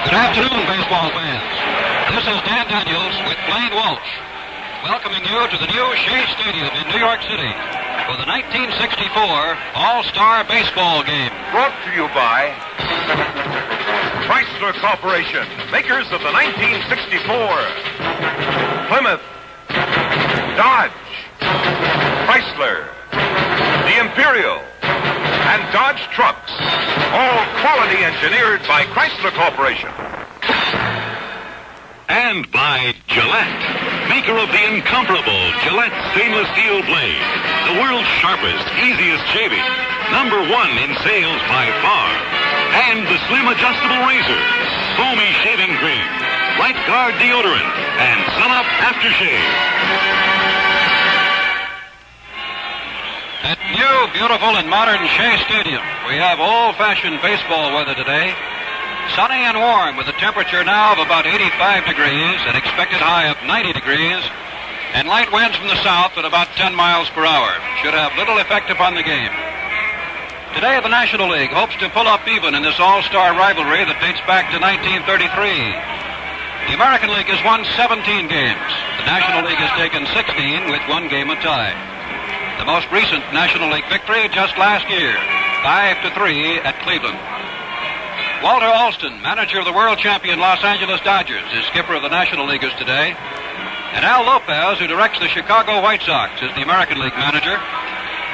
Good afternoon, baseball fans. This is Dan Daniels with Blaine Walsh, welcoming you to the new Shea Stadium in New York City for the 1964 All-Star Baseball game. Brought to you by Chrysler Corporation, makers of the 1964 Plymouth, Dodge, Chrysler, the Imperial, and Dodge trucks, all quality engineered by Chrysler Corporation. And by Gillette, maker of the incomparable Gillette stainless steel blade, the world's sharpest, easiest shaving, #1 in sales by far. And the slim adjustable razor, foamy shaving cream, Right Guard deodorant, and Sun-Up aftershave. At new, beautiful, and modern Shea Stadium, we have old-fashioned baseball weather today. Sunny and warm with a temperature now of about 85 degrees, an expected high of 90 degrees, and light winds from the south at about 10 miles per hour. Should have little effect upon the game. Today, the National League hopes to pull up even in this all-star rivalry that dates back to 1933. The American League has won 17 games. The National League has taken 16 with one game a tie. The most recent National League victory just last year, 5-3 at Cleveland. Walter Alston, manager of the world champion Los Angeles Dodgers, is skipper of the National Leaguers today. And Al Lopez, who directs the Chicago White Sox, is the American League manager.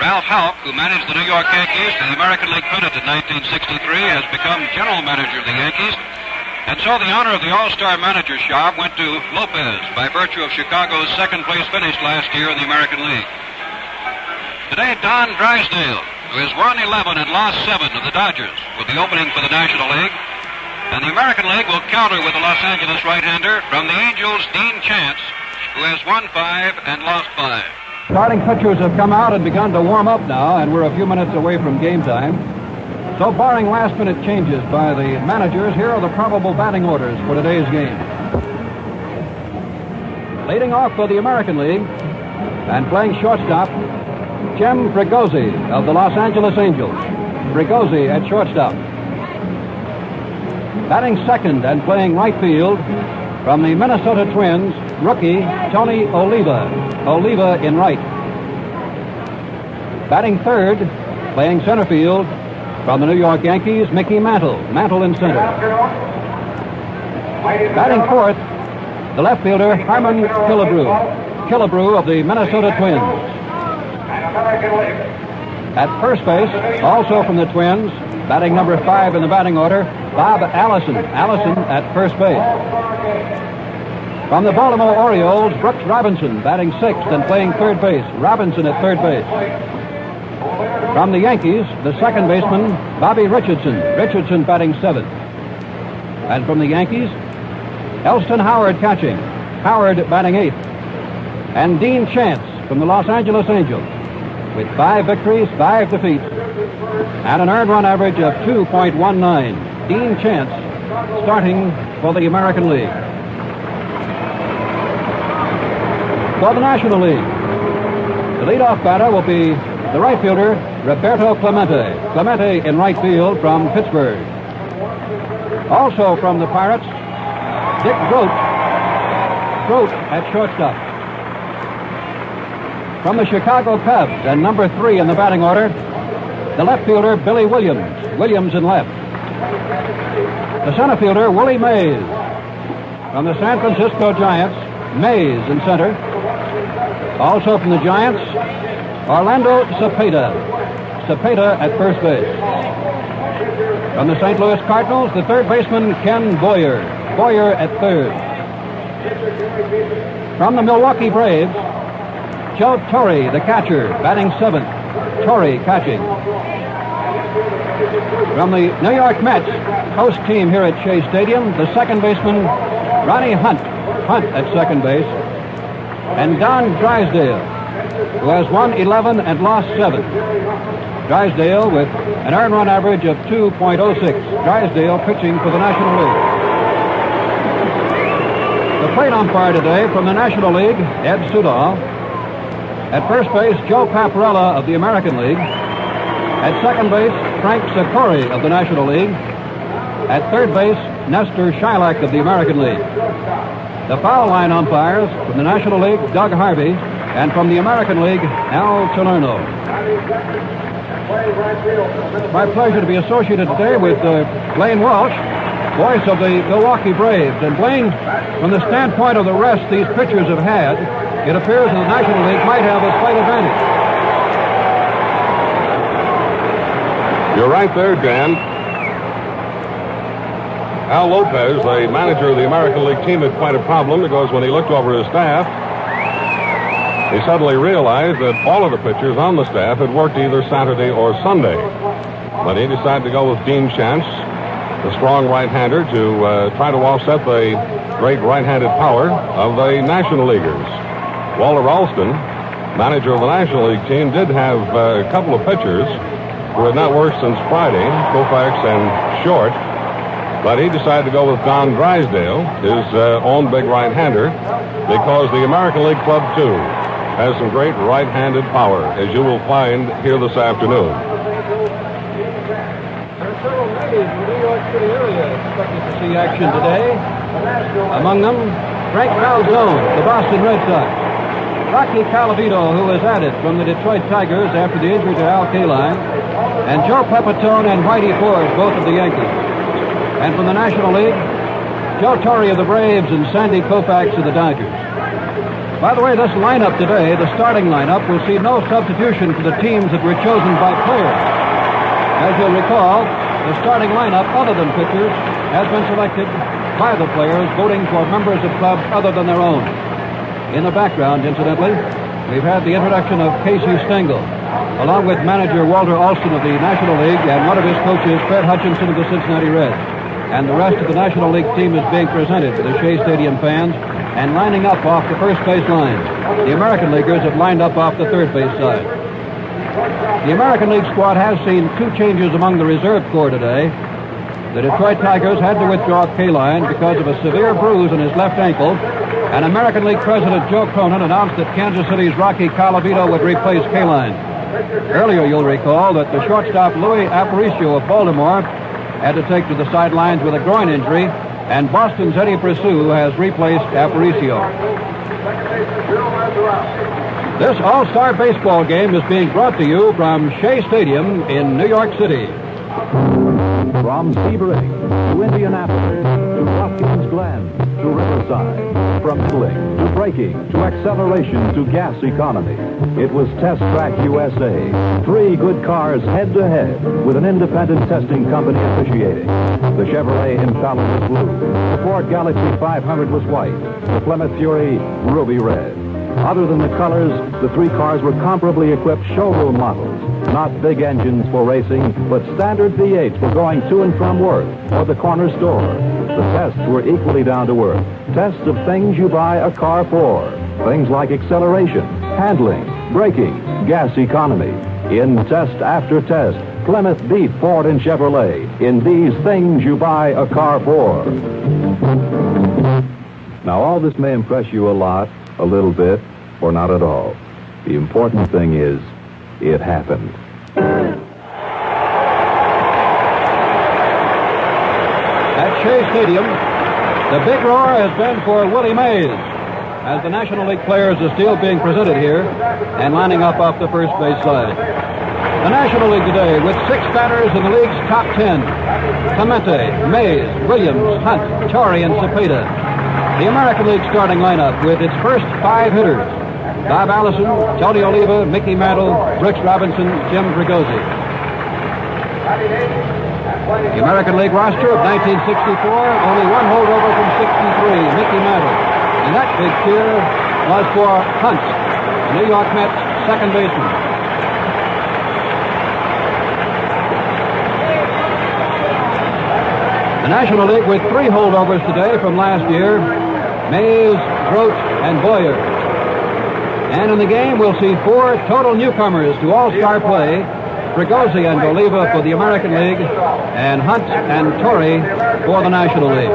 Ralph Houck, who managed the New York Yankees to the American League pennant in 1963, has become general manager of the Yankees. And so the honor of the All-Star manager's job went to Lopez by virtue of Chicago's second-place finish last year in the American League. Today, Don Drysdale, who has won 11 and lost 7 of the Dodgers, will be opening for the National League. And the American League will counter with the Los Angeles right-hander from the Angels, Dean Chance, who has won 5 and lost 5. Starting pitchers have come out and begun to warm up now, and we're a few minutes away from game time. So barring last-minute changes by the managers, here are the probable batting orders for today's game. Leading off for the American League and playing shortstop, Jim Fregosi of the Los Angeles Angels. Fregosi at shortstop. Batting second and playing right field from the Minnesota Twins, rookie Tony Oliva. Oliva in right. Batting third, playing center field from the New York Yankees, Mickey Mantle. Mantle in center. Batting fourth, the left fielder Harmon Killebrew. Killebrew of the Minnesota Twins. At first base, also from the Twins, batting number 5 in the batting order, Bob Allison. Allison at first base. From the Baltimore Orioles, Brooks Robinson, batting 6th and playing third base. Robinson at third base. From the Yankees, the second baseman, Bobby Richardson. Richardson batting 7th. And from the Yankees, Elston Howard catching. Howard batting 8th. And Dean Chance from the Los Angeles Angels, with 5 victories, 5 defeats, and an earned run average of 2.19. Dean Chance starting for the American League. For the National League, the leadoff batter will be the right fielder, Roberto Clemente. Clemente in right field from Pittsburgh. Also from the Pirates, Dick Groat. Groat at shortstop. From the Chicago Cubs, and number 3 in the batting order, the left fielder, Billy Williams. Williams in left. The center fielder, Willie Mays. From the San Francisco Giants, Mays in center. Also from the Giants, Orlando Cepeda. Cepeda at first base. From the St. Louis Cardinals, the third baseman, Ken Boyer. Boyer at third. From the Milwaukee Braves, Joe Torre, the catcher, batting 7th. Torre catching. From the New York Mets, host team here at Shea Stadium, the second baseman, Ronnie Hunt. Hunt at second base. And Don Drysdale, who has won 11 and lost 7. Drysdale with an earned run average of 2.06. Drysdale pitching for the National League. The plate umpire today from the National League, Ed Sudol. At first base, Joe Paparella of the American League. At second base, Frank Sikori of the National League. At third base, Nestor Shylock of the American League. The foul line umpires from the National League, Doug Harvey, and from the American League, Al Salerno. It's my pleasure to be associated today with Blaine Walsh, voice of the Milwaukee Braves. And Blaine, from the standpoint of the rest these pitchers have had, it appears that the National League might have a slight advantage. You're right there, Dan. Al Lopez, the manager of the American League team, had quite a problem because when he looked over his staff, he suddenly realized that all of the pitchers on the staff had worked either Saturday or Sunday. But he decided to go with Dean Chance, the strong right-hander, to try to offset the great right-handed power of the National Leaguers. Walter Ralston, manager of the National League team, did have a couple of pitchers who had not worked since Friday, Koufax and Short. But he decided to go with Don Drysdale, his own big right-hander, because the American League Club, too, has some great right-handed power, as you will find here this afternoon. There are several ladies in the New York City area expected to see action today. Among them, Frank Calzone, the Boston Red Sox. Rocky Calavito, who was added from the Detroit Tigers after the injury to Al Kaline. And Joe Pepitone and Whitey Ford, both of the Yankees. And from the National League, Joe Torre of the Braves and Sandy Koufax of the Dodgers. By the way, this lineup today, the starting lineup, will see no substitution for the teams that were chosen by players. As you'll recall, the starting lineup, other than pitchers, has been selected by the players voting for members of clubs other than their own. In the background, incidentally, we've had the introduction of Casey Stengel, along with manager Walter Alston of the National League and one of his coaches, Fred Hutchinson of the Cincinnati Reds. And the rest of the National League team is being presented to the Shea Stadium fans and lining up off the first base line. The American Leaguers have lined up off the third base side. The American League squad has seen two changes among the reserve corps today. The Detroit Tigers had to withdraw Kaline because of a severe bruise in his left ankle, and American League President Joe Cronin announced that Kansas City's Rocky Calavito would replace Kaline. Earlier, you'll recall that the shortstop Louis Aparicio of Baltimore had to take to the sidelines with a groin injury, and Boston's Eddie Pursue has replaced Aparicio. This All-Star baseball game is being brought to you from Shea Stadium in New York City. From Sebring to Indianapolis to Watkins Glen to Riverside, from middling to braking to acceleration to gas economy, it was Test Track USA. 3 good cars head-to-head with an independent testing company officiating. The Chevrolet Impala was blue, the Ford Galaxy 500 was white, the Plymouth Fury ruby red. Other than the colors, the 3 cars were comparably equipped showroom models. Not big engines for racing, but standard V8s for going to and from work or the corner store. The tests were equally down to earth. Tests of things you buy a car for. Things like acceleration, handling, braking, gas economy. In test after test, Plymouth beat Ford and Chevrolet in these things you buy a car for. Now, all this may impress you a lot, a little bit, or not at all. The important thing is, it happened. At Shea Stadium, the big roar has been for Willie Mays, as the National League players are still being presented here and lining up off the first base side. The National League today with 6 batters in the league's top 10. Clemente, Mays, Williams, Hunt, Torre, and Cepeda. The American League starting lineup with its first 5 hitters: Bob Allison, Tony Oliva, Mickey Mantle, Brooks Robinson, Jim Fregosi. The American League roster of 1964, only 1 holdover from 63, Mickey Mantle. And that big cheer was for Hunt, the New York Mets second baseman. The National League with 3 holdovers today from last year: Mays, Groat, and Boyer. And in the game, we'll see 4 total newcomers to All-Star play: Fregosi and Oliva for the American League, and Hunt and Torre for the National League.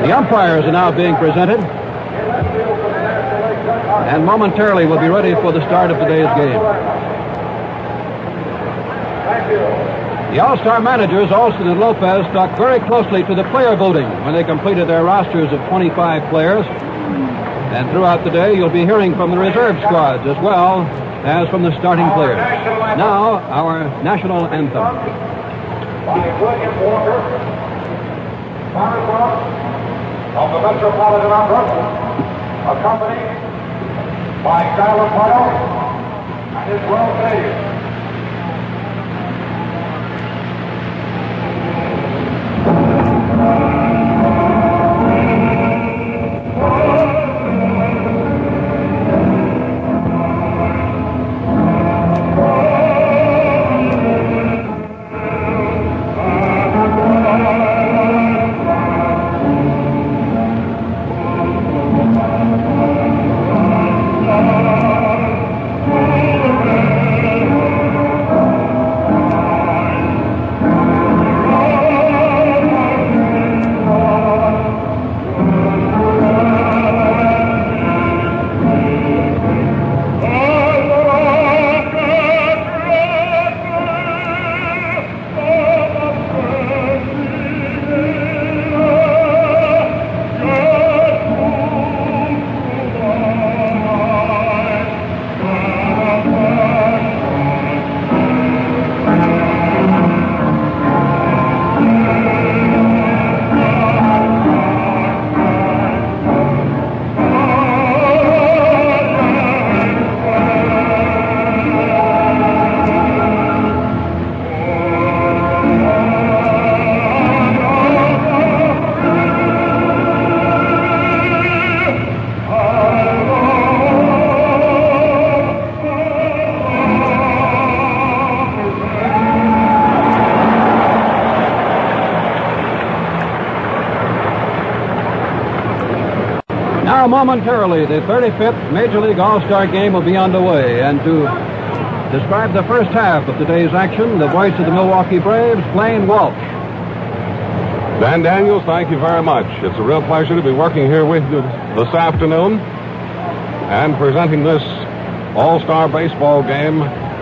The umpires are now being presented, and momentarily will be ready for the start of today's game. The All-Star managers, Olson and Lopez, stuck very closely to the player voting when they completed their rosters of 25 players. And throughout the day, you'll be hearing from the reserve squads as well as from the starting players. Now, our national anthem. By William Walker, Congressman of the Metropolitan Opera, accompanied by Callison and his World Stadium. Now, momentarily, the 35th Major League All-Star Game will be underway. And to describe the first half of today's action, the voice of the Milwaukee Braves, Blaine Walsh. Dan Daniels, thank you very much. It's a real pleasure to be working here with you this afternoon and presenting this All-Star baseball game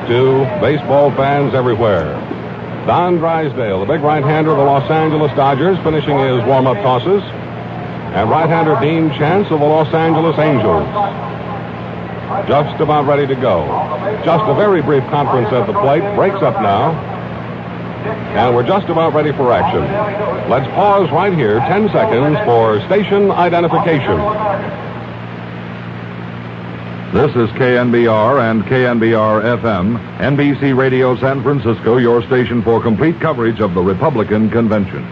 to baseball fans everywhere. Don Drysdale, the big right-hander of the Los Angeles Dodgers, finishing his warm-up tosses. And right-hander Dean Chance of the Los Angeles Angels. Just about ready to go. Just a very brief conference at the plate. Breaks up now. And we're just about ready for action. Let's pause right here 10 seconds for station identification. This is KNBR and KNBR-FM, NBC Radio San Francisco, your station for complete coverage of the Republican Convention.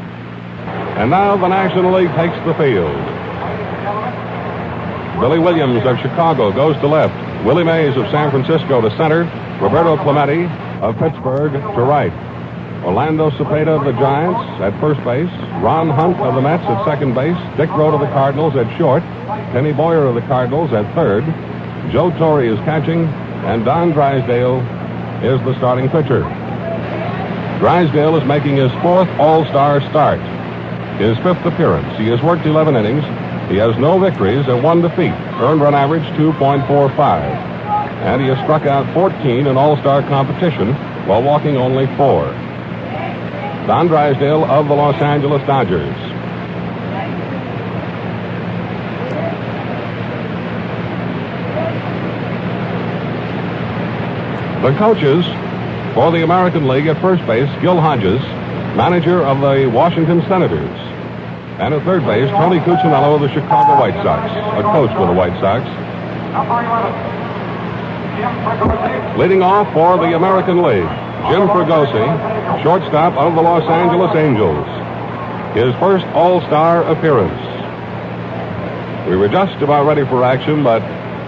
And now the National League takes the field. Billy Williams of Chicago goes to left. Willie Mays of San Francisco to center. Roberto Clemente of Pittsburgh to right. Orlando Cepeda of the Giants at first base. Ron Hunt of the Mets at second base. Dick Groat of the Cardinals at short. Kenny Boyer of the Cardinals at third. Joe Torre is catching. And Don Drysdale is the starting pitcher. Drysdale is making his fourth All-Star start. His fifth appearance. He has worked 11 innings. He has no victories and 1 defeat. Earned run average 2.45. And he has struck out 14 in All-Star competition while walking only 4. Don Drysdale of the Los Angeles Dodgers. The coaches for the American League at first base, Gil Hodges, manager of the Washington Senators. And at third base, Tony Cuccinello of the Chicago White Sox, a coach for the White Sox. Leading off for the American League, Jim Fregosi, shortstop of the Los Angeles Angels. His first All-Star appearance. We were just about ready for action, but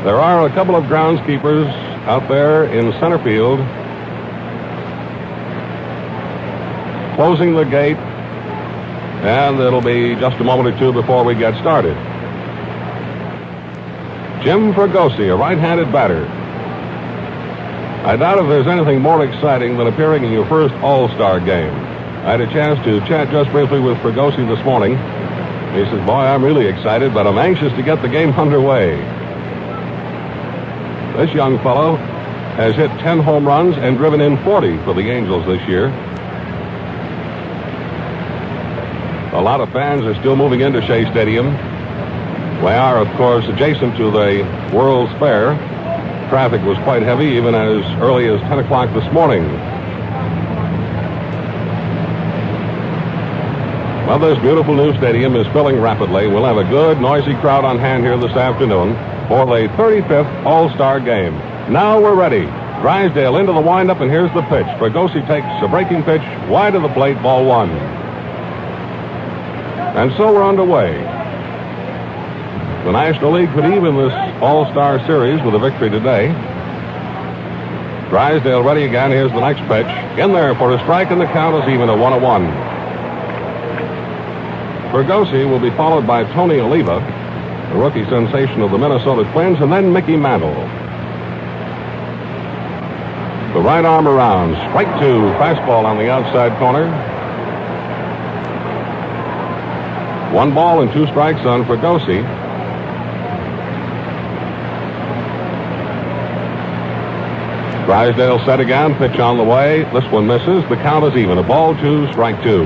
there are a couple of groundskeepers out there in center field closing the gate, and it'll be just a moment or two before we get started. Jim Fregosi, a right-handed batter. I doubt if there's anything more exciting than appearing in your first All-Star game. I had a chance to chat just briefly with Fregosi this morning. He says, boy, I'm really excited, but I'm anxious to get the game underway. This young fellow has hit 10 home runs and driven in 40 for the Angels this year. A lot of fans are still moving into Shea Stadium. We are, of course, adjacent to the World's Fair. Traffic was quite heavy even as early as 10 o'clock this morning. Well, this beautiful new stadium is filling rapidly. We'll have a good, noisy crowd on hand here this afternoon for the 35th All-Star game. Now we're ready. Drysdale into the windup, and here's the pitch. Fregosi takes a breaking pitch wide of the plate, ball one. And so we're underway. The National League could even this All-Star Series with a victory today. Drysdale ready again. Here's the next pitch. In there for a strike, and the count is even at 1-1. Fregosi will be followed by Tony Oliva, the rookie sensation of the Minnesota Twins, and then Mickey Mantle. The right arm around. Strike two. Fastball on the outside corner. 1 ball and 2 strikes on Fregosi. Drysdale set again. Pitch on the way. This one misses. The count is even. 1-2, strike 2.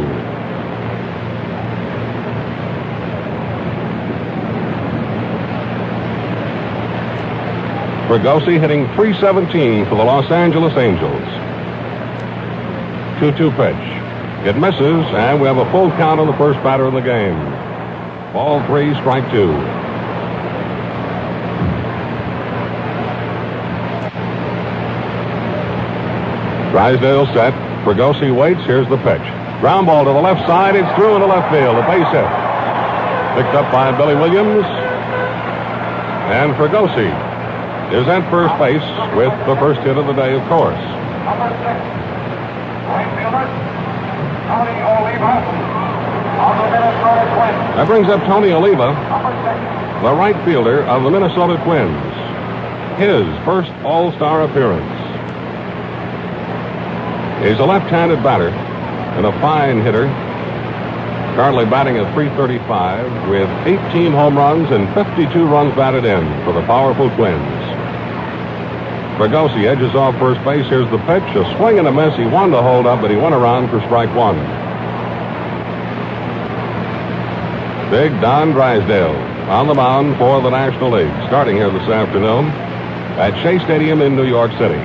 Fregosi hitting .317 for the Los Angeles Angels. 2-2 pitch. It misses, and we have a full count on the first batter in the game. Ball 3, strike 2. Drysdale set. Fregosi waits. Here's the pitch. Ground ball to the left side. It's through into left field. A base hit. Picked up by Billy Williams. And Fregosi is at first base with the first hit of the day, of course. Number 6, right fielder, Tony Oliva of the Minnesota Twins. That brings up Tony Oliva, Number 6. the right fielder of the Minnesota Twins. His first All-Star appearance. He's a left-handed batter and a fine hitter. Currently batting at .335 with 18 home runs and 52 runs batted in for the powerful Twins. Fregosi edges off first base. Here's the pitch. A swing and a miss. He wanted to hold up, but he went around for strike 1. Big Don Drysdale on the mound for the National League, starting here this afternoon at Shea Stadium in New York City.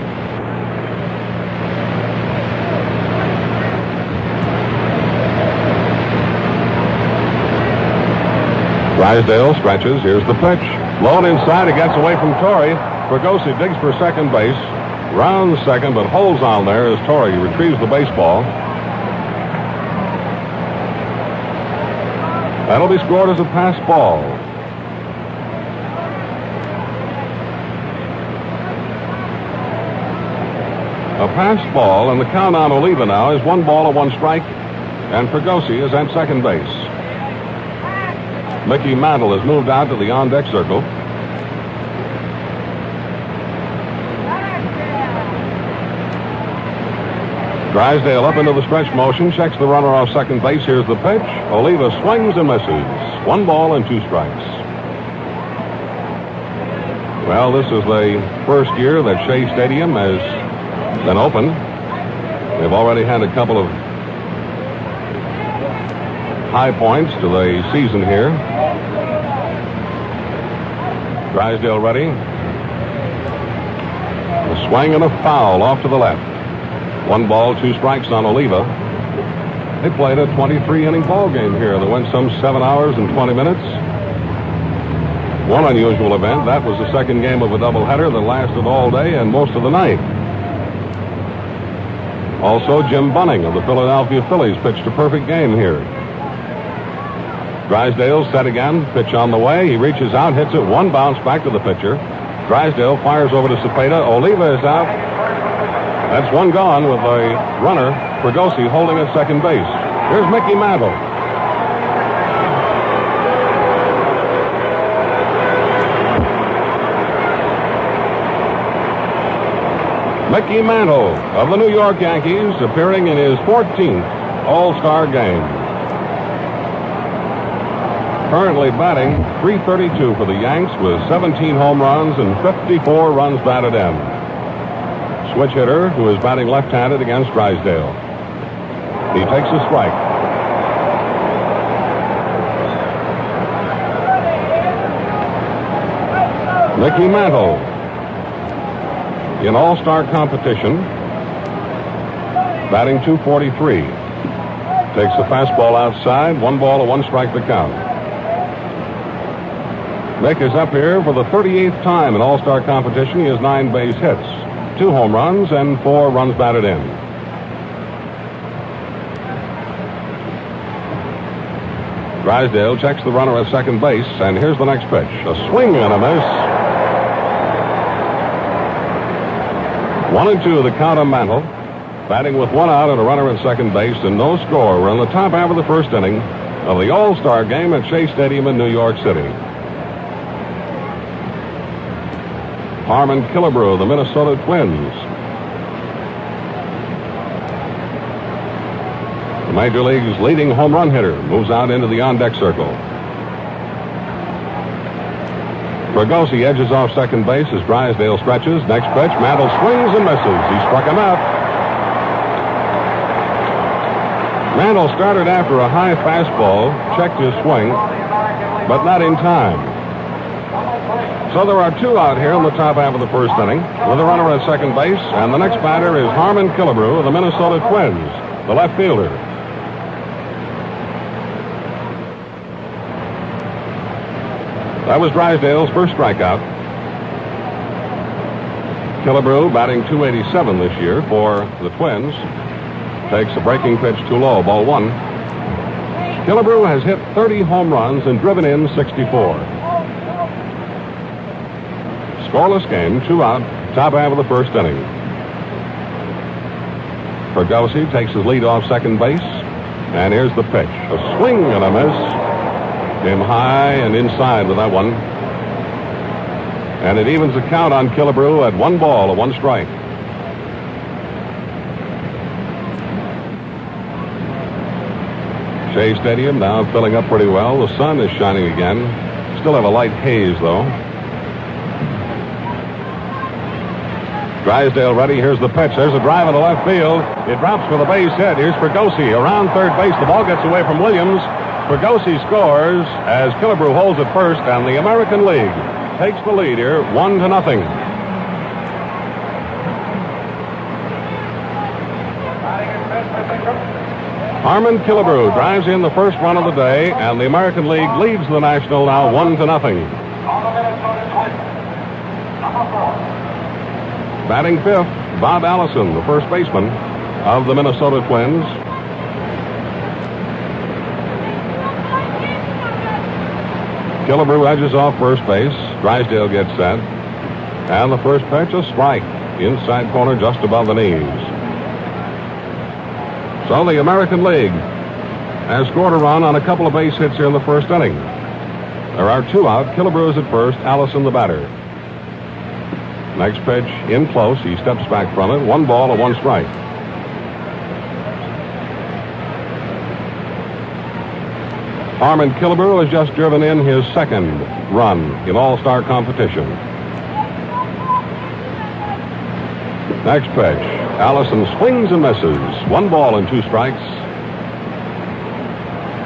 Drysdale stretches. Here's the pitch. Low and inside. It gets away from Torrey. Fregosi digs for second base. Rounds second, but holds on there as Torrey retrieves the baseball. That'll be scored as a pass ball. A pass ball, and the count on Oliva now is 1 ball and 1 strike, and Fregosi is at second base. Mickey Mantle has moved out to the on-deck circle. Drysdale up into the stretch motion, checks the runner off second base. Here's the pitch. Oliva swings and misses. 1 ball and 2 strikes. Well, this is the first year that Shea Stadium has been open. They've already had a couple of high points to the season here. Drysdale ready. A swing and a foul off to the left. 1 ball, 2 strikes on Oliva. They played a 23-inning ball game here that went some 7 hours and 20 minutes. One unusual event, that was the second game of a doubleheader that lasted all day and most of the night. Also, Jim Bunning of the Philadelphia Phillies pitched a perfect game here. Drysdale set again, pitch on the way. He reaches out, hits it, 1 bounce back to the pitcher. Drysdale fires over to Cepeda. Oliva is out. That's 1 gone with a runner, Fregosi, holding at second base. Here's Mickey Mantle. Mickey Mantle of the New York Yankees appearing in his 14th All-Star game. Currently batting .332 for the Yanks with 17 home runs and 54 runs batted in. Switch hitter who is batting left-handed against Drysdale. He takes a strike. Mickey Mantle in All-Star competition, batting .243. Takes the fastball outside. 1 ball, 1 strike to count. Mick is up here for the 38th time in All-Star competition. He has 9 base hits, 2 home runs, and 4 runs batted in. Drysdale checks the runner at second base, and here's the next pitch. A swing and a miss. 1-2 the count on Mantle. Batting with 1 out and a runner at second base and no score. We're in the top half of the first inning of the All-Star game at Shea Stadium in New York City. Harmon Killebrew of the Minnesota Twins. The Major League's leading home run hitter moves out into the on-deck circle. Fregosi edges off second base as Drysdale stretches. Next pitch, Mantle swings and misses. He struck him out. Mantle started after a high fastball, checked his swing, but not in time. So there are 2 out here in the top half of the first inning with a runner at second base, and the next batter is Harmon Killebrew of the Minnesota Twins, the left fielder. That was Drysdale's first strikeout. Killebrew batting .287 this year for the Twins. Takes a breaking pitch too low, ball 1. Killebrew has hit 30 home runs and driven in 64. Scoreless game, 2 out, top half of the first inning. Fregosi takes his lead off second base, and here's the pitch. A swing and a miss. Came high and inside with that one. And it evens the count on Killebrew at 1 ball, 1 strike. Shea Stadium now filling up pretty well. The sun is shining again. Still have a light haze, though. Drysdale ready. Here's the pitch. There's a drive into left field. It drops for the base hit. Here's Fregosi around third base. The ball gets away from Williams. Fregosi scores as Killebrew holds at first, and the American League takes the lead here, 1-0. Harmon Killebrew drives in the first run of the day, and the American League leads the National now 1-0. Batting 5th, Bob Allison, the first baseman of the Minnesota Twins. Killebrew edges off first base. Drysdale gets set. And the first pitch, a strike. Inside corner just above the knees. So the American League has scored a run on a couple of base hits here in the first inning. There are 2 out. Killebrew is at first. Allison the batter. Next pitch in close. He steps back from it. 1 ball, 1 strike. Harmon Killebrew has just driven in his second run in All-Star competition. Next pitch. Allison swings and misses. 1 ball, 2 strikes.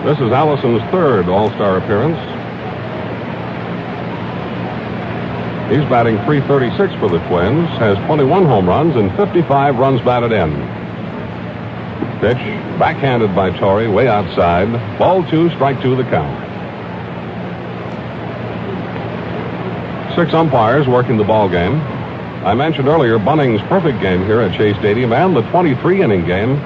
This is Allison's 3rd All-Star appearance. He's batting .336 for the Twins, has 21 home runs and 55 runs batted in. Pitch backhanded by Torrey, way outside. Ball 2, strike 2 the count. 6 umpires working the ball game. I mentioned earlier Bunning's perfect game here at Shea Stadium and the 23-inning game.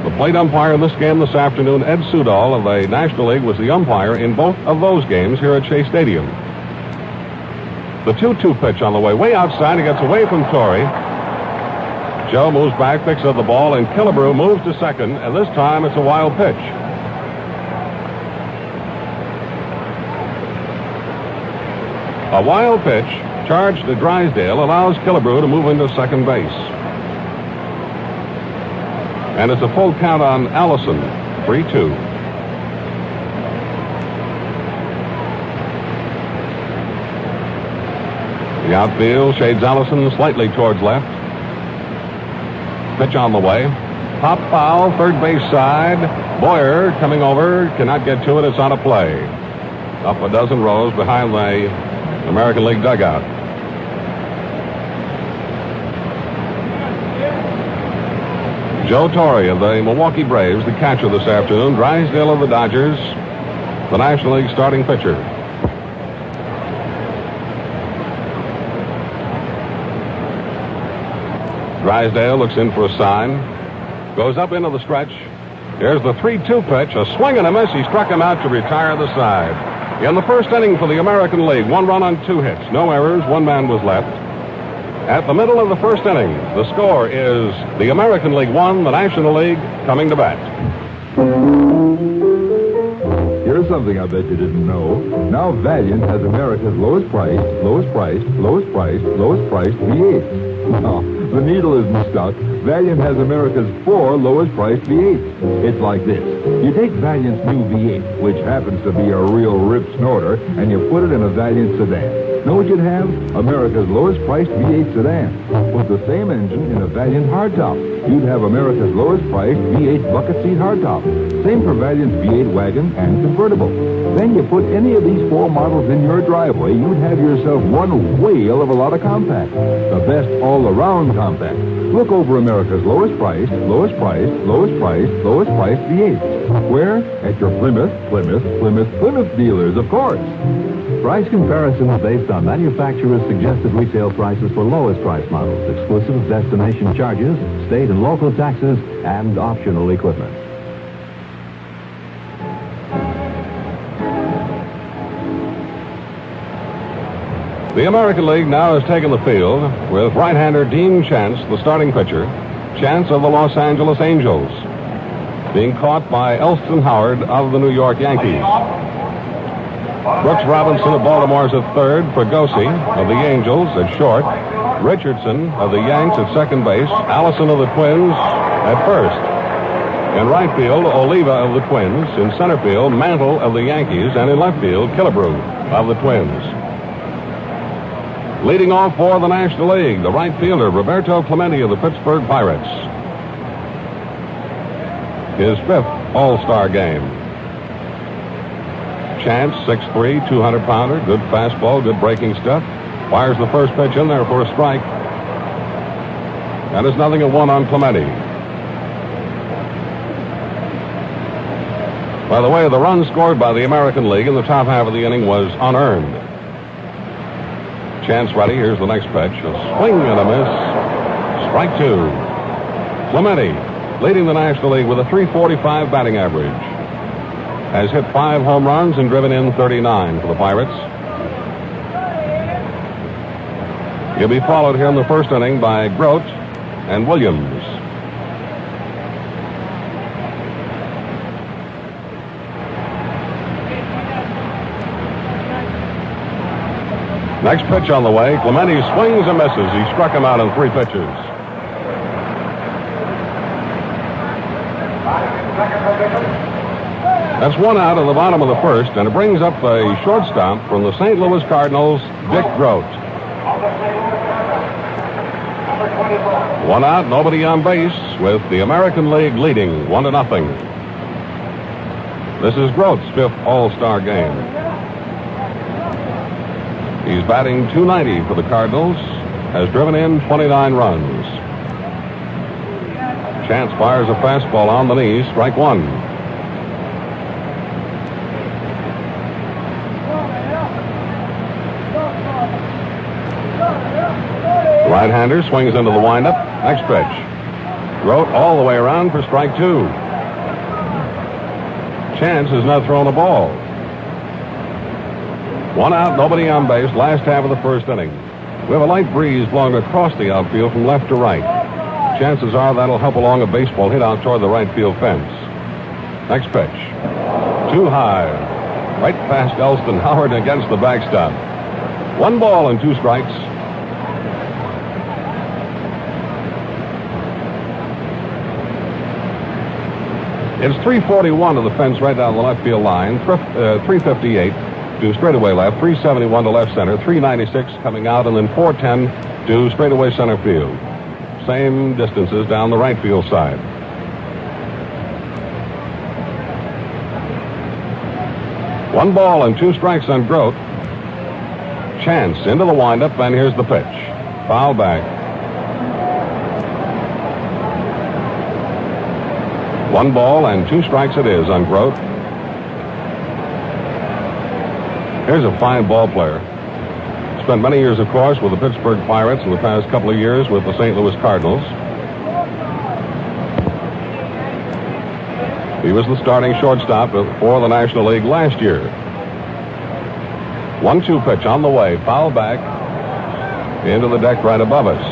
The plate umpire in this game this afternoon, Ed Sudol of the National League, was the umpire in both of those games here at Shea Stadium. The 2-2 pitch on the way outside. He gets away from Torrey. Joe moves back, picks up the ball, and Killebrew moves to second, and this time it's a wild pitch. A wild pitch charged to Drysdale allows Killebrew to move into second base. And it's a full count on Allison, 3-2. The outfield shades Allison slightly towards left. Pitch on the way. Pop foul, third base side. Boyer coming over, cannot get to it. It's on a play. Up a dozen rows behind the American League dugout. Joe Torre of the Milwaukee Braves, the catcher this afternoon. Drysdale of the Dodgers, the National League starting pitcher. Drysdale looks in for a sign. Goes up into the stretch. Here's the 3-2 pitch. A swing and a miss. He struck him out to retire the side. In the first inning for the American League, 1 run on 2 hits. No errors. 1 man was left. At the middle of the first inning, the score is the American League 1, the National League coming to bat. Here's something I bet you didn't know. Now Valiant has America's lowest priced V8. Oh, the needle isn't stuck. Valiant has America's 4 lowest priced V8s. It's like this. You take Valiant's new V8, which happens to be a real rip snorter, and you put it in a Valiant sedan. Know what you'd have? America's lowest priced V8 sedan. With the same engine in a Valiant hardtop. You'd have America's lowest priced V8 bucket seat hardtop. Same for Valiant's V8 wagon and convertible. Then you put any of these 4 models in your driveway, you'd have yourself one whale of a lot of compact. The best all-around compact. Look over America's lowest priced V8. Where? At your Plymouth dealers, of course. Price comparisons based on manufacturer's suggested retail prices for lowest price models, exclusive of destination charges, state and local taxes, and optional equipment. The American League now has taken the field with right-hander Dean Chance, the starting pitcher. Chance of the Los Angeles Angels, being caught by Elston Howard of the New York Yankees. Brooks Robinson of Baltimore's at third. Fregosi of the Angels at short. Richardson of the Yanks at second base. Allison of the Twins at first. In right field, Oliva of the Twins. In center field, Mantle of the Yankees. And in left field, Killebrew of the Twins. Leading off for the National League, the right fielder, Roberto Clemente of the Pittsburgh Pirates. His 5th All-Star game. Chance, 6'3", 200-pounder, good fastball, good breaking stuff. Fires the first pitch in there for a strike. And it's 0-1 on Clemente. By the way, the run scored by the American League in the top half of the inning was unearned. Chance ready. Here's the next pitch. A swing and a miss. Strike 2. Clemente, leading the National League with a .345 batting average. Has hit 5 home runs and driven in 39 for the Pirates. He'll be followed here in the first inning by Groat and Williams. Next pitch on the way. Clemente swings and misses. He struck him out in 3 pitches. That's 1 out in the bottom of the first, and it brings up a shortstop from the St. Louis Cardinals, Dick Groat. 1 out, nobody on base, with the American League leading 1-0. This is Groat's 5th All-Star game. He's batting .290 for the Cardinals, has driven in 29 runs. Chance fires a fastball on the knees, strike 1. Right-hander swings into the windup. Next pitch. Groat all the way around for strike 2. Chance has not thrown a ball. 1 out, nobody on base, last half of the first inning. We have a light breeze blowing across the outfield from left to right. Chances are that'll help along a baseball hit out toward the right field fence. Next pitch. Too high. Right past Elston Howard against the backstop. 1 ball and 2 strikes. It's 341 to the fence right down the left field line. 358 to straightaway left. 371 to left center. 396 coming out, and then 410 to straightaway center field. Same distances down the right field side. One ball and 2 strikes on Groat. Chance into the windup, and here's the pitch. Foul back. 1 ball and 2 strikes it is on Groat. Here's a fine ball player. Spent many years, of course, with the Pittsburgh Pirates, and the past couple of years with the St. Louis Cardinals. He was the starting shortstop for the National League last year. 1-2 pitch on the way, foul back into the deck right above us.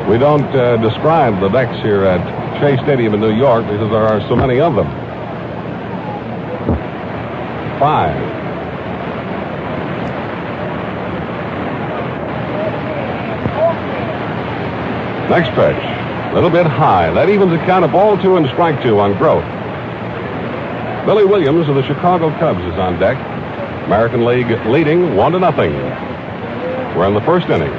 We don't describe the decks here at Shea Stadium in New York because there are so many of them. 5. Next pitch. A little bit high. That evens the count of ball 2 and strike 2 on Groat. Billy Williams of the Chicago Cubs is on deck. American League leading 1-0. We're in the first inning.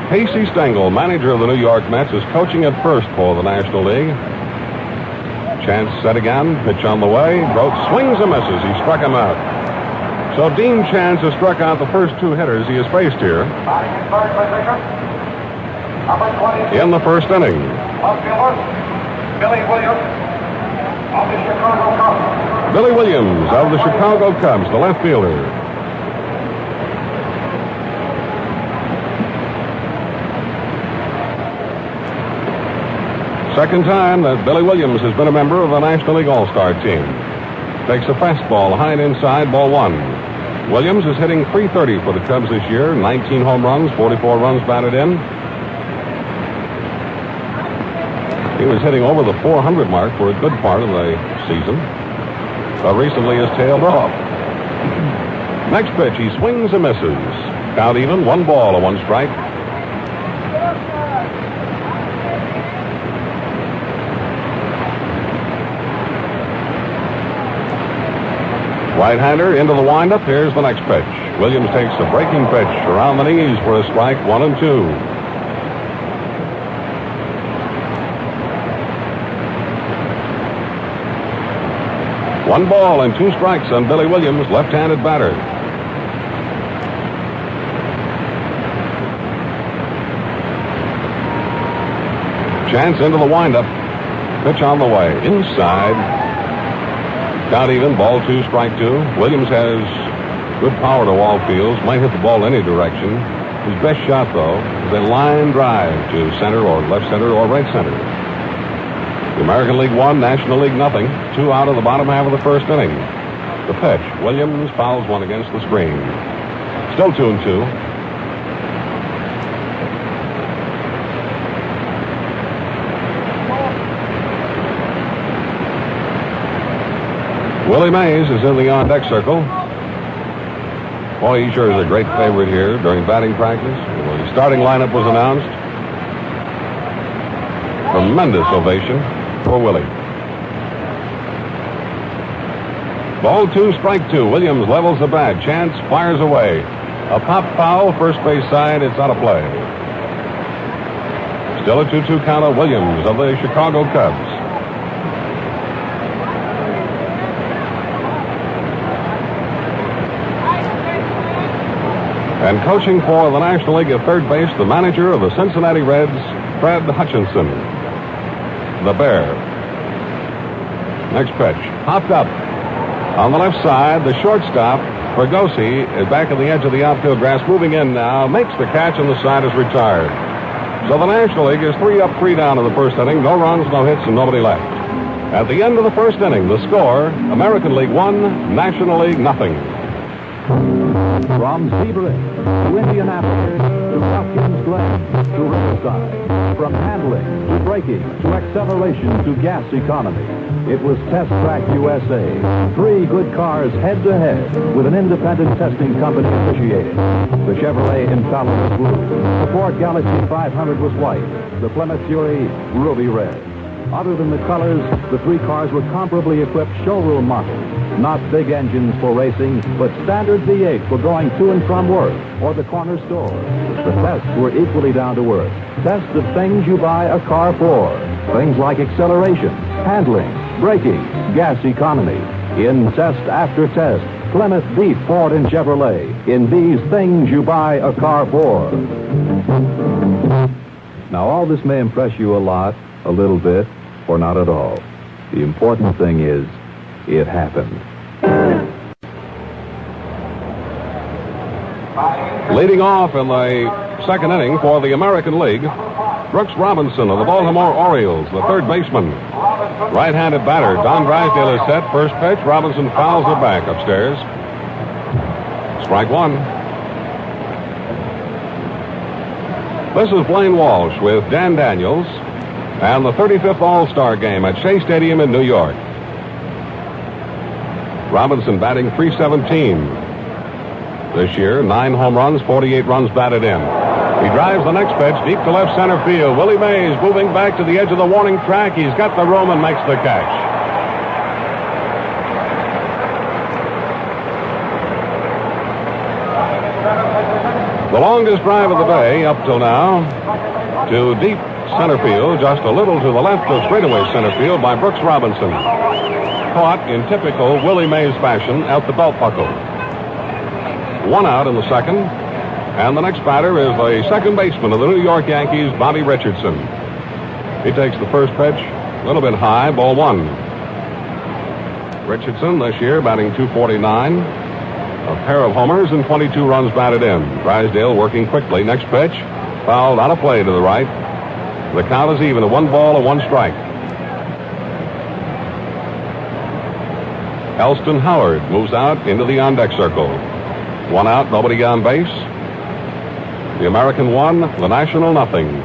Casey Stengel, manager of the New York Mets, is coaching at first for the National League. Chance set again. Pitch on the way. Groat swings and misses. He struck him out. So Dean Chance has struck out the first 2 hitters he has faced here in the first inning. Billy Williams of the Chicago Cubs. Billy Williams of the Chicago Cubs, the left fielder. Second time that Billy Williams has been a member of the National League All-Star team. Takes a fastball high and inside, ball 1. Williams is hitting .330 for the Cubs this year. 19 home runs, 44 runs batted in. He was hitting over the 400 mark for a good part of the season, but recently has tailed off. Next pitch, he swings and misses. Count even, 1 ball and 1 strike. Right-hander into the windup. Here's the next pitch. Williams takes a breaking pitch around the knees for a strike, 1-2. One ball and 2 strikes on Billy Williams, left-handed batter. Chance into the windup. Pitch on the way. Inside. Count even. Ball 2, strike 2. Williams has good power to all fields. Might hit the ball any direction. His best shot, though, is a line drive to center or left center or right center. The American League 1, National League 0. 2 out of the bottom half of the first inning. The pitch. Williams fouls one against the screen. Still 2-2. Willie Mays is in the on-deck circle. Boy, he sure is a great favorite here during batting practice. When the starting lineup was announced, tremendous ovation for Willie. Ball 2, strike 2. Williams levels the bat. Chance fires away. A pop foul, first base side. It's out of play. Still a 2-2 count on Williams of the Chicago Cubs. And coaching for the National League at third base, the manager of the Cincinnati Reds, Fred Hutchinson, the Bear. Next pitch, popped up on the left side. The shortstop, Fregosi, is back at the edge of the outfield grass, moving in now, makes the catch, and the side is retired. So the National League is 3 up, 3 down in the first inning. No runs, no hits, and nobody left. At the end of the first inning, the score, American League 1, National League 0. From Sebring to Indianapolis to Watkins Glen to Riverside, from handling to braking to acceleration to gas economy, it was Test Track USA. 3 good cars head-to-head with an independent testing company officiating. The Chevrolet Impala was blue. The Ford Galaxy 500 was white. The Plymouth Fury, ruby red. Other than the colors, the 3 cars were comparably equipped showroom models. Not big engines for racing, but standard V8 for going to and from work or the corner store. The tests were equally down to earth. Tests of things you buy a car for. Things like acceleration, handling, braking, gas economy. In test after test, Plymouth beat Ford and Chevrolet in these things you buy a car for. Now, all this may impress you a lot, a little bit, or not at all. The important thing is, it happened. Leading off in the second inning for the American League, Brooks Robinson of the Baltimore Orioles, the third baseman. Right-handed batter. Don Drysdale is set. First pitch. Robinson fouls it back upstairs. Strike one. This is Blaine Walsh with Dan Daniels and the 35th All-Star game at Shea Stadium in New York. Robinson batting .317. This year, 9 home runs, 48 runs batted in. He drives the next pitch deep to left center field. Willie Mays moving back to the edge of the warning track. He's got the room and makes the catch. The longest drive of the day up till now to deep center field, just a little to the left of straightaway center field by Brooks Robinson. Caught in typical Willie Mays fashion at the belt buckle. One out in the second, and the next batter is the second baseman of the New York Yankees, Bobby Richardson. He takes the first pitch, a little bit high, ball one. Richardson this year batting .249, a pair of homers and 22 runs batted in. Drysdale working quickly. Next pitch, fouled out of play to the right. The count is even at 1 ball and 1 strike. Elston Howard moves out into the on-deck circle. 1 out, nobody on base. The American 1, the National nothing.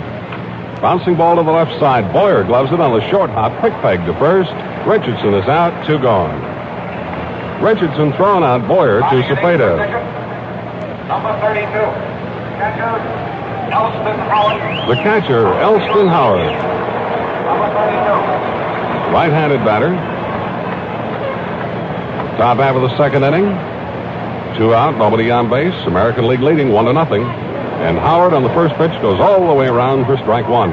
Bouncing ball to the left side. Boyer gloves it on the short hop. Quick peg to first. Richardson is out, 2 gone. Richardson thrown out. Boyer to Cepeda. Number 32. Catcher, Elston Howard. The catcher, Elston Howard. Number 32. Right-handed batter. Top half of the second inning. 2 out, nobody on base. American League leading 1-0. And Howard on the first pitch goes all the way around for strike one.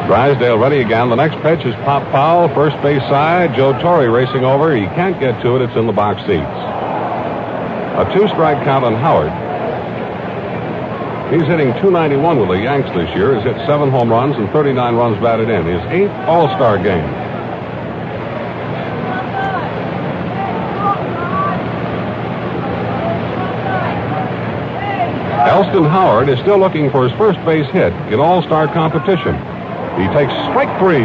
Drysdale ready again. The next pitch is pop foul, first base side. Joe Torre racing over. He can't get to it. It's in the box seats. A 2-strike count on Howard. He's hitting .291 with the Yanks this year. He's hit 7 home runs and 39 runs batted in. His 8th All-Star game. Elston Howard is still looking for his first base hit in All-Star competition. He takes strike 3.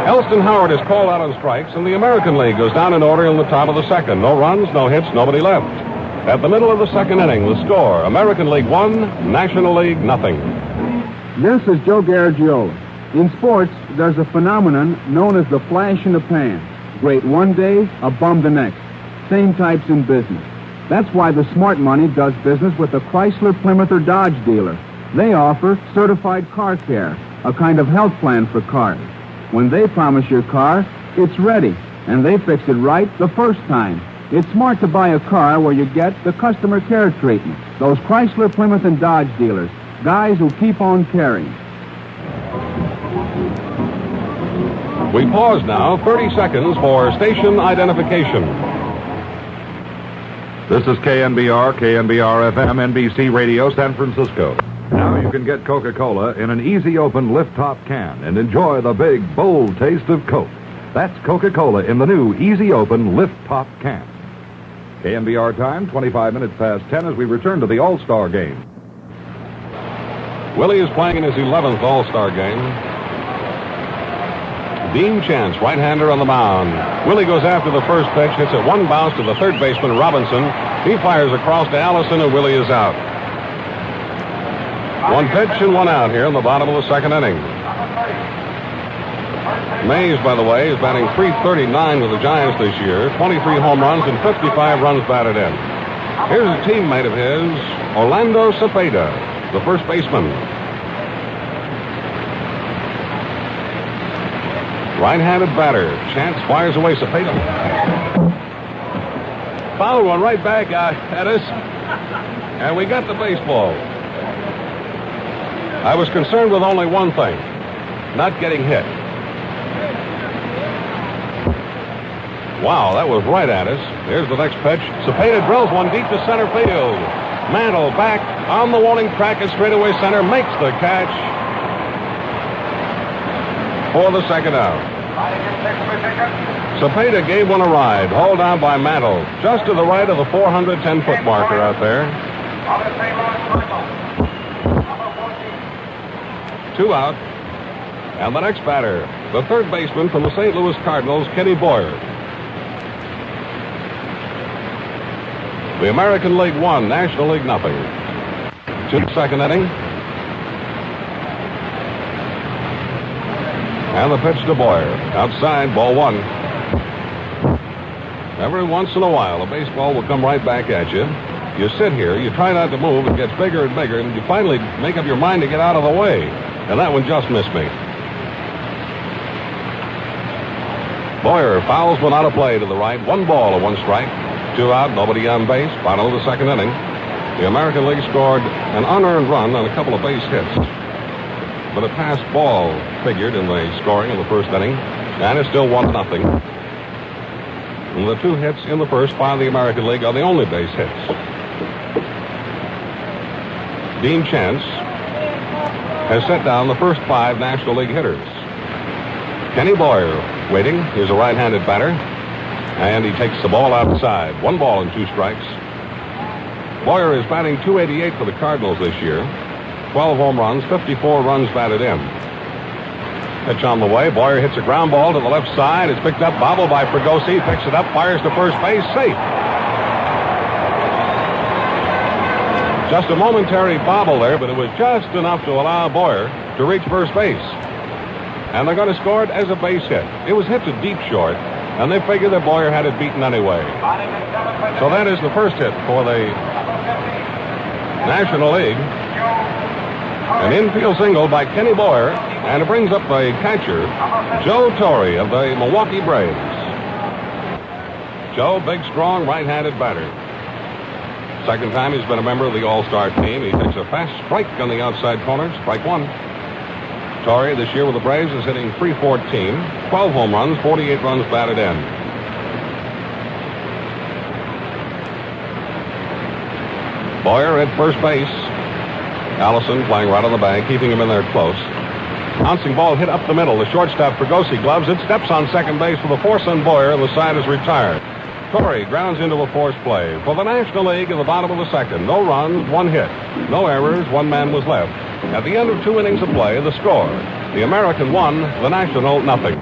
Elston Howard is called out on strikes, and the American League goes down in order in the top of the second. No runs, no hits, nobody left. At the middle of the second inning, the score, American League 1, National League nothing. This is Joe Garagiola. In sports, there's a phenomenon known as the flash in the pan. Great one day, a bum the next. Same types in business. That's why the smart money does business with the Chrysler, Plymouth, or Dodge dealer. They offer certified car care, a kind of health plan for cars. When they promise your car, it's ready, and they fix it right the first time. It's smart to buy a car where you get the customer care treatment. Those Chrysler, Plymouth, and Dodge dealers, guys who keep on caring. We pause now, 30 seconds for station identification. This is KNBR, KNBR-FM, NBC Radio, San Francisco. Now you can get Coca-Cola in an easy open lift-top can and enjoy the big, bold taste of Coke. That's Coca-Cola in the new easy open lift-top can. KNBR time, 25 minutes past 10 as we return to the All-Star game. Willie is playing in his 11th All-Star game. Dean Chance, right-hander on the mound. Willie goes after the first pitch, hits it 1 bounce to the third baseman, Robinson. He fires across to Allison, and Willie is out. 1 pitch and 1 out here in the bottom of the second inning. Mays, by the way, is batting .339 with the Giants this year. 23 home runs and 55 runs batted in. Here's a teammate of his, Orlando Cepeda, the first baseman. Right-handed batter. Chance fires away. Cepeda. Fouled one right back at us. And we got the baseball. I was concerned with only one thing. Not getting hit. Wow, that was right at us. Here's the next pitch. Cepeda drills one deep to center field. Mantle back on the warning track at straightaway center. Makes the catch for the second out. Cepeda gave one a ride. Hauled down by Mantle. Just to the right of the 410-foot marker out there. 2 out. And the next batter, the third baseman from the St. Louis Cardinals, Kenny Boyer. The American League 1, National League nothing. 2 second inning. And the pitch to Boyer. Outside, ball 1. Every once in a while, a baseball will come right back at you. You sit here, you try not to move, it gets bigger and bigger, and you finally make up your mind to get out of the way. And that one just missed me. Boyer fouls one out of play to the right. 1 ball and 1 strike. 2 out, nobody on base. Bottom of the second inning. The American League scored an unearned run on a couple of base hits. But a passed ball figured in the scoring in the first inning. And it's still 1-0. And the 2 hits in the first by the American League are the only base hits. Dean Chance has set down the first 5 National League hitters. Kenny Boyer waiting. Here's a right-handed batter. And he takes the ball outside. 1 ball and 2 strikes. Boyer is batting .288 for the Cardinals this year. 12 home runs, 54 runs batted in. Pitch on the way. Boyer hits a ground ball to the left side. It's picked up, bobbled by Fregosi. Picks it up, fires to first base. Safe. Just a momentary bobble there, but it was just enough to allow Boyer to reach first base. And they're going to score it as a base hit. It was hit to deep short, and they figured that Boyer had it beaten anyway. So that is the first hit for the National League. An infield single by Kenny Boyer, and it brings up the catcher, Joe Torre of the Milwaukee Braves. Joe, big, strong, right-handed batter. Second time he's been a member of the All-Star team. He takes a fast strike on the outside corner, strike 1. Torre this year with the Braves is hitting .314, 12 home runs, 48 runs batted in. Boyer at first base. Callison playing right on the bag, keeping him in there close. Bouncing ball hit up the middle. The shortstop Fregosi gloves it, steps on second base with a force on Boyer, and the side is retired. Torre grounds into a forced play. For the National League in the bottom of the second, no runs, 1 hit. No errors, 1 man was left. At the end of 2 innings of play, the score. The American 1, the National nothing.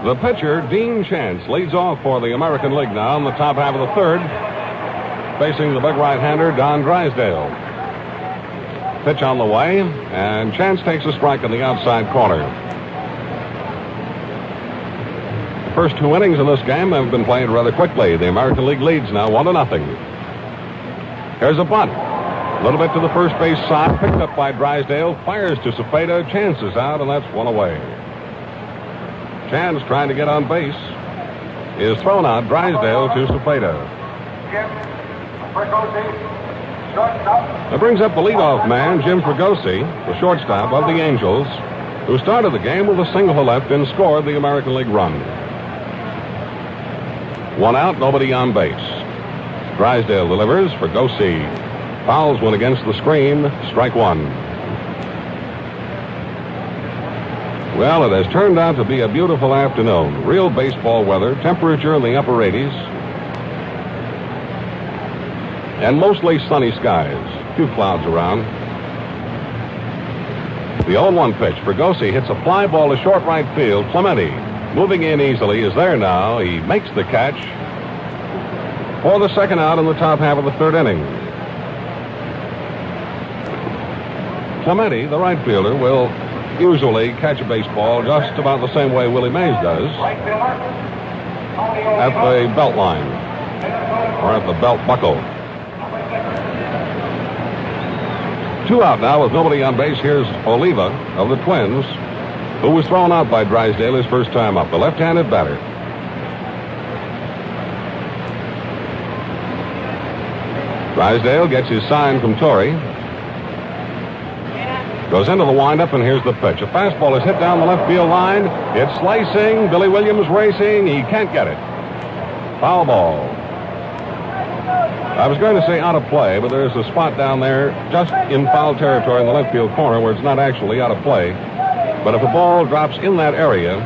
The pitcher, Dean Chance, leads off for the American League now in the top half of the third, facing the big right-hander, Don Drysdale. Pitch on the way, and Chance takes a strike on the outside corner. The first 2 innings in this game have been played rather quickly. The American League leads now 1-0. Here's a bunt. A little bit to the first base side, picked up by Drysdale, fires to Cepeda, Chance is out, and that's 1 away. Chance trying to get on base is thrown out. Drysdale to Cepeda. That brings up the leadoff man, Jim Fregosi, the shortstop of the Angels, who started the game with a single to left and scored the American League run. 1 out, nobody on base. Drysdale delivers. Fregosi fouls one against the screen. Strike 1. Well, it has turned out to be a beautiful afternoon. Real baseball weather, temperature in the upper 80s. And mostly sunny skies. Few clouds around. The 0-1 pitch. Fregosi hits a fly ball to short right field. Clemente, moving in easily, is there now. He makes the catch for the second out in the top half of the third inning. Clemente, the right fielder, will usually catch a baseball just about the same way Willie Mays does. At the belt line. Or at the belt buckle. 2 out now with nobody on base. Here's Oliva of the Twins, who was thrown out by Drysdale his first time up, the left-handed batter. Drysdale gets his sign from Torre. Goes into the windup, and here's the pitch. A fastball is hit down the left field line. It's slicing. Billy Williams racing. He can't get it. Foul ball. I was going to say out of play, but there's a spot down there just in foul territory in the left field corner where it's not actually out of play. But if a ball drops in that area,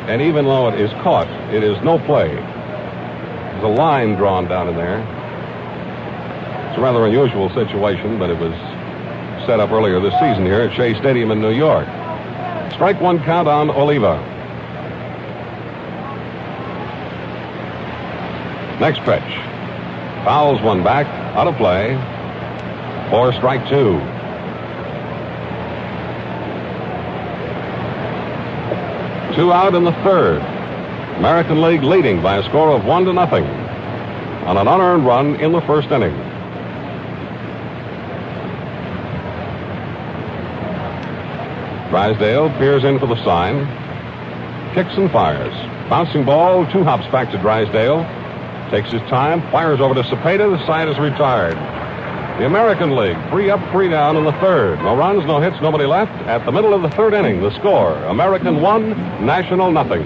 and even though it is caught, it is no play. There's a line drawn down in there. It's a rather unusual situation, but it was set up earlier this season here at Shea Stadium in New York. Strike one count on Oliva. Next pitch. Fouls one back, out of play. For strike two. Two out in the third. American League leading by a score of 1-0 on an unearned run in the first inning. Drysdale peers in for the sign. Kicks and fires. Bouncing ball, 2 hops back to Drysdale. Takes his time, fires over to Cepeda. The side is retired. The American League, 3 up, 3 down in the third. No runs, no hits, nobody left. At the middle of the third inning, the score, American 1, National nothing.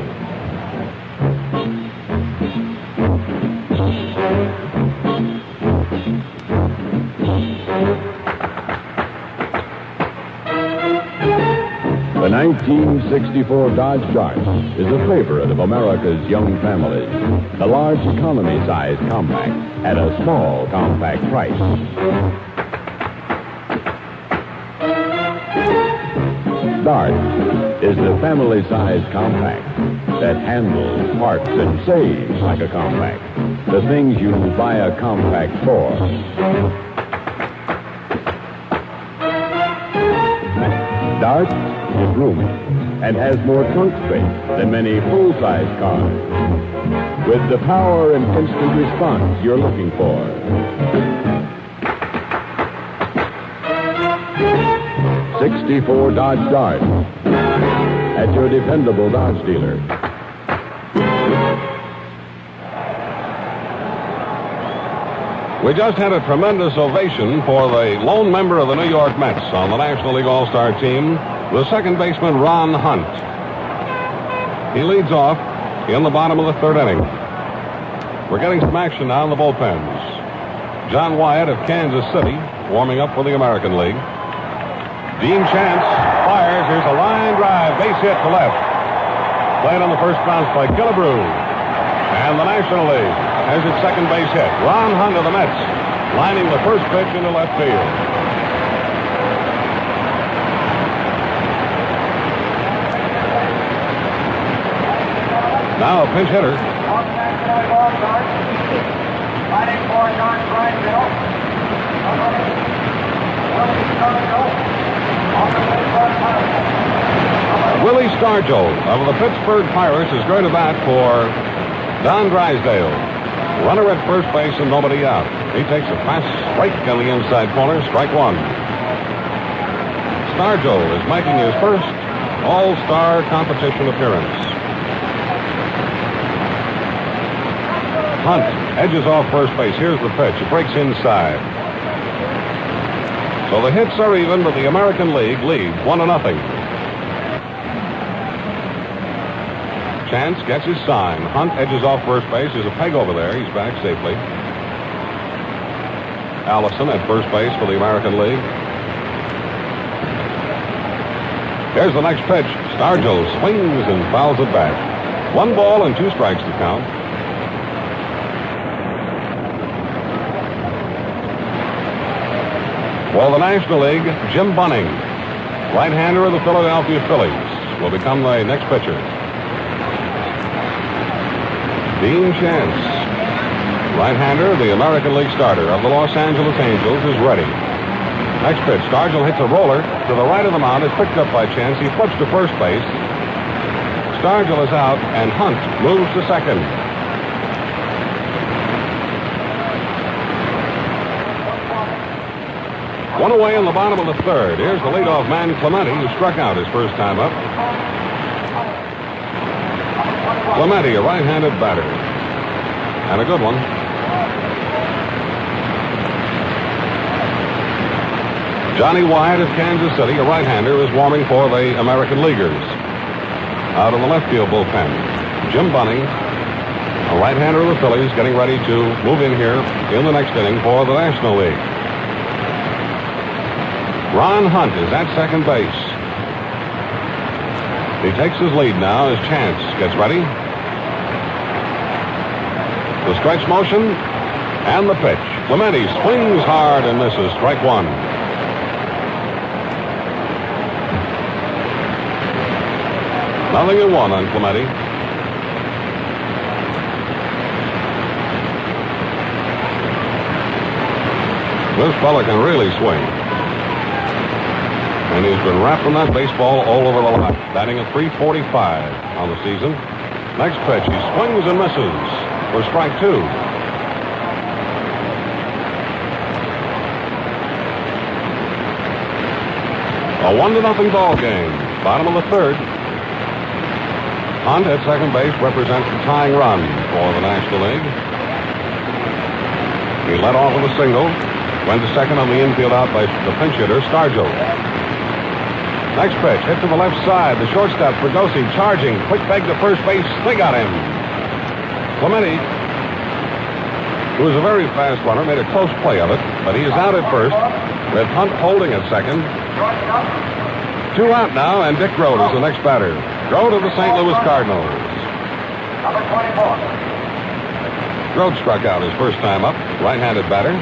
The 1964 Dodge Dart is a favorite of America's young families. The large economy-sized compact at a small compact price. Dart is the family-sized compact that handles, parks, and saves like a compact. The things you buy a compact for. Dart is roomy and has more trunk space than many full-size cars. With the power and instant response you're looking for. '64 Dodge Dart at your dependable Dodge dealer. We just had a tremendous ovation for the lone member of the New York Mets on the National League All-Star team, the second baseman Ron Hunt. He leads off in the bottom of the third inning. We're getting some action now in the bullpens. John Wyatt of Kansas City warming up for the American League. Dean Chance fires. Here's a line drive, base hit to left. Played on the first bounce by Killebrew. And the National League has its second base hit. Ron Hunt of the Mets lining the first pitch into left field. Now a pinch hitter. Fighting for Don Drysdale. Willie Stargell of the Pittsburgh Pirates is going to bat for Don Drysdale. Runner at first base and nobody out. He takes a fast strike on the inside corner, strike one. Stargell is making his first All-Star competition appearance. Hunt edges off first base. Here's the pitch. It breaks inside. So the hits are even, but the American League leads 1-0. Chance gets his sign. Hunt edges off first base. There's a peg over there. He's back safely. Callison at first base for the American League. Here's the next pitch. Stargell swings and fouls it back. 1 ball and 2 strikes to count. For the National League, Jim Bunning, right-hander of the Philadelphia Phillies, will become the next pitcher. Dean Chance, right-hander, the American League starter of the Los Angeles Angels, is ready. Next pitch, Stargell hits a roller to the right of the mound. It's picked up by Chance. He flips to first base. Stargell is out, and Hunt moves to second. One away in the bottom of the third. Here's the leadoff man, Clemente, who struck out his first time up. Clemente, a right-handed batter. And a good one. Johnny Wyatt of Kansas City, a right-hander, is warming for the American Leaguers. Out in the left field bullpen, Jim Bunning, a right-hander of the Phillies, getting ready to move in here in the next inning for the National League. Ron Hunt is at second base. He takes his lead now as Chance gets ready. The stretch motion and the pitch. Clemente swings hard and misses. Strike one. Nothing in one on Clemente. This fella can really swing. And he's been wrapping that baseball all over the lot. Batting at .345 on the season. Next pitch, he swings and misses for strike two. A 1-0 ball game. Bottom of the third. Hunt at second base represents the tying run for the National League. He led off with a single. Went to second on the infield out by the pinch hitter, Stargell. Next pitch, hit to the left side. The shortstop, Fregosi, charging. Quick peg to first base. They got him. Clemente, who is a very fast runner, made a close play of it, but he is out at first, with Hunt holding at second. 2 out now, and Dick Groat is the next batter. Groat of the St. Louis Cardinals. Number 24. Groat struck out his first time up, right-handed batter.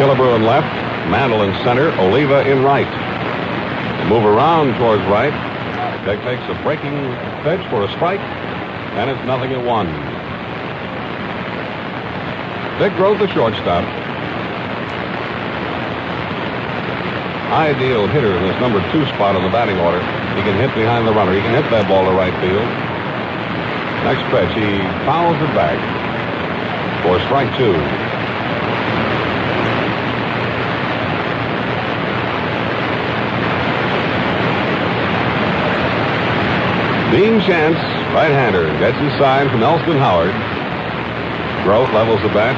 Killebrew in left, Mantle in center, Oliva in right. Move around towards right. Dick takes a breaking pitch for a strike, and it's 0-1. Dick Groat, the shortstop. Ideal hitter in this number 2 spot on the batting order. He can hit behind the runner. He can hit that ball to right field. Next pitch, he fouls it back for strike 2. Dean Chance, right-hander, gets his sign from Elston Howard. Groat levels the bat.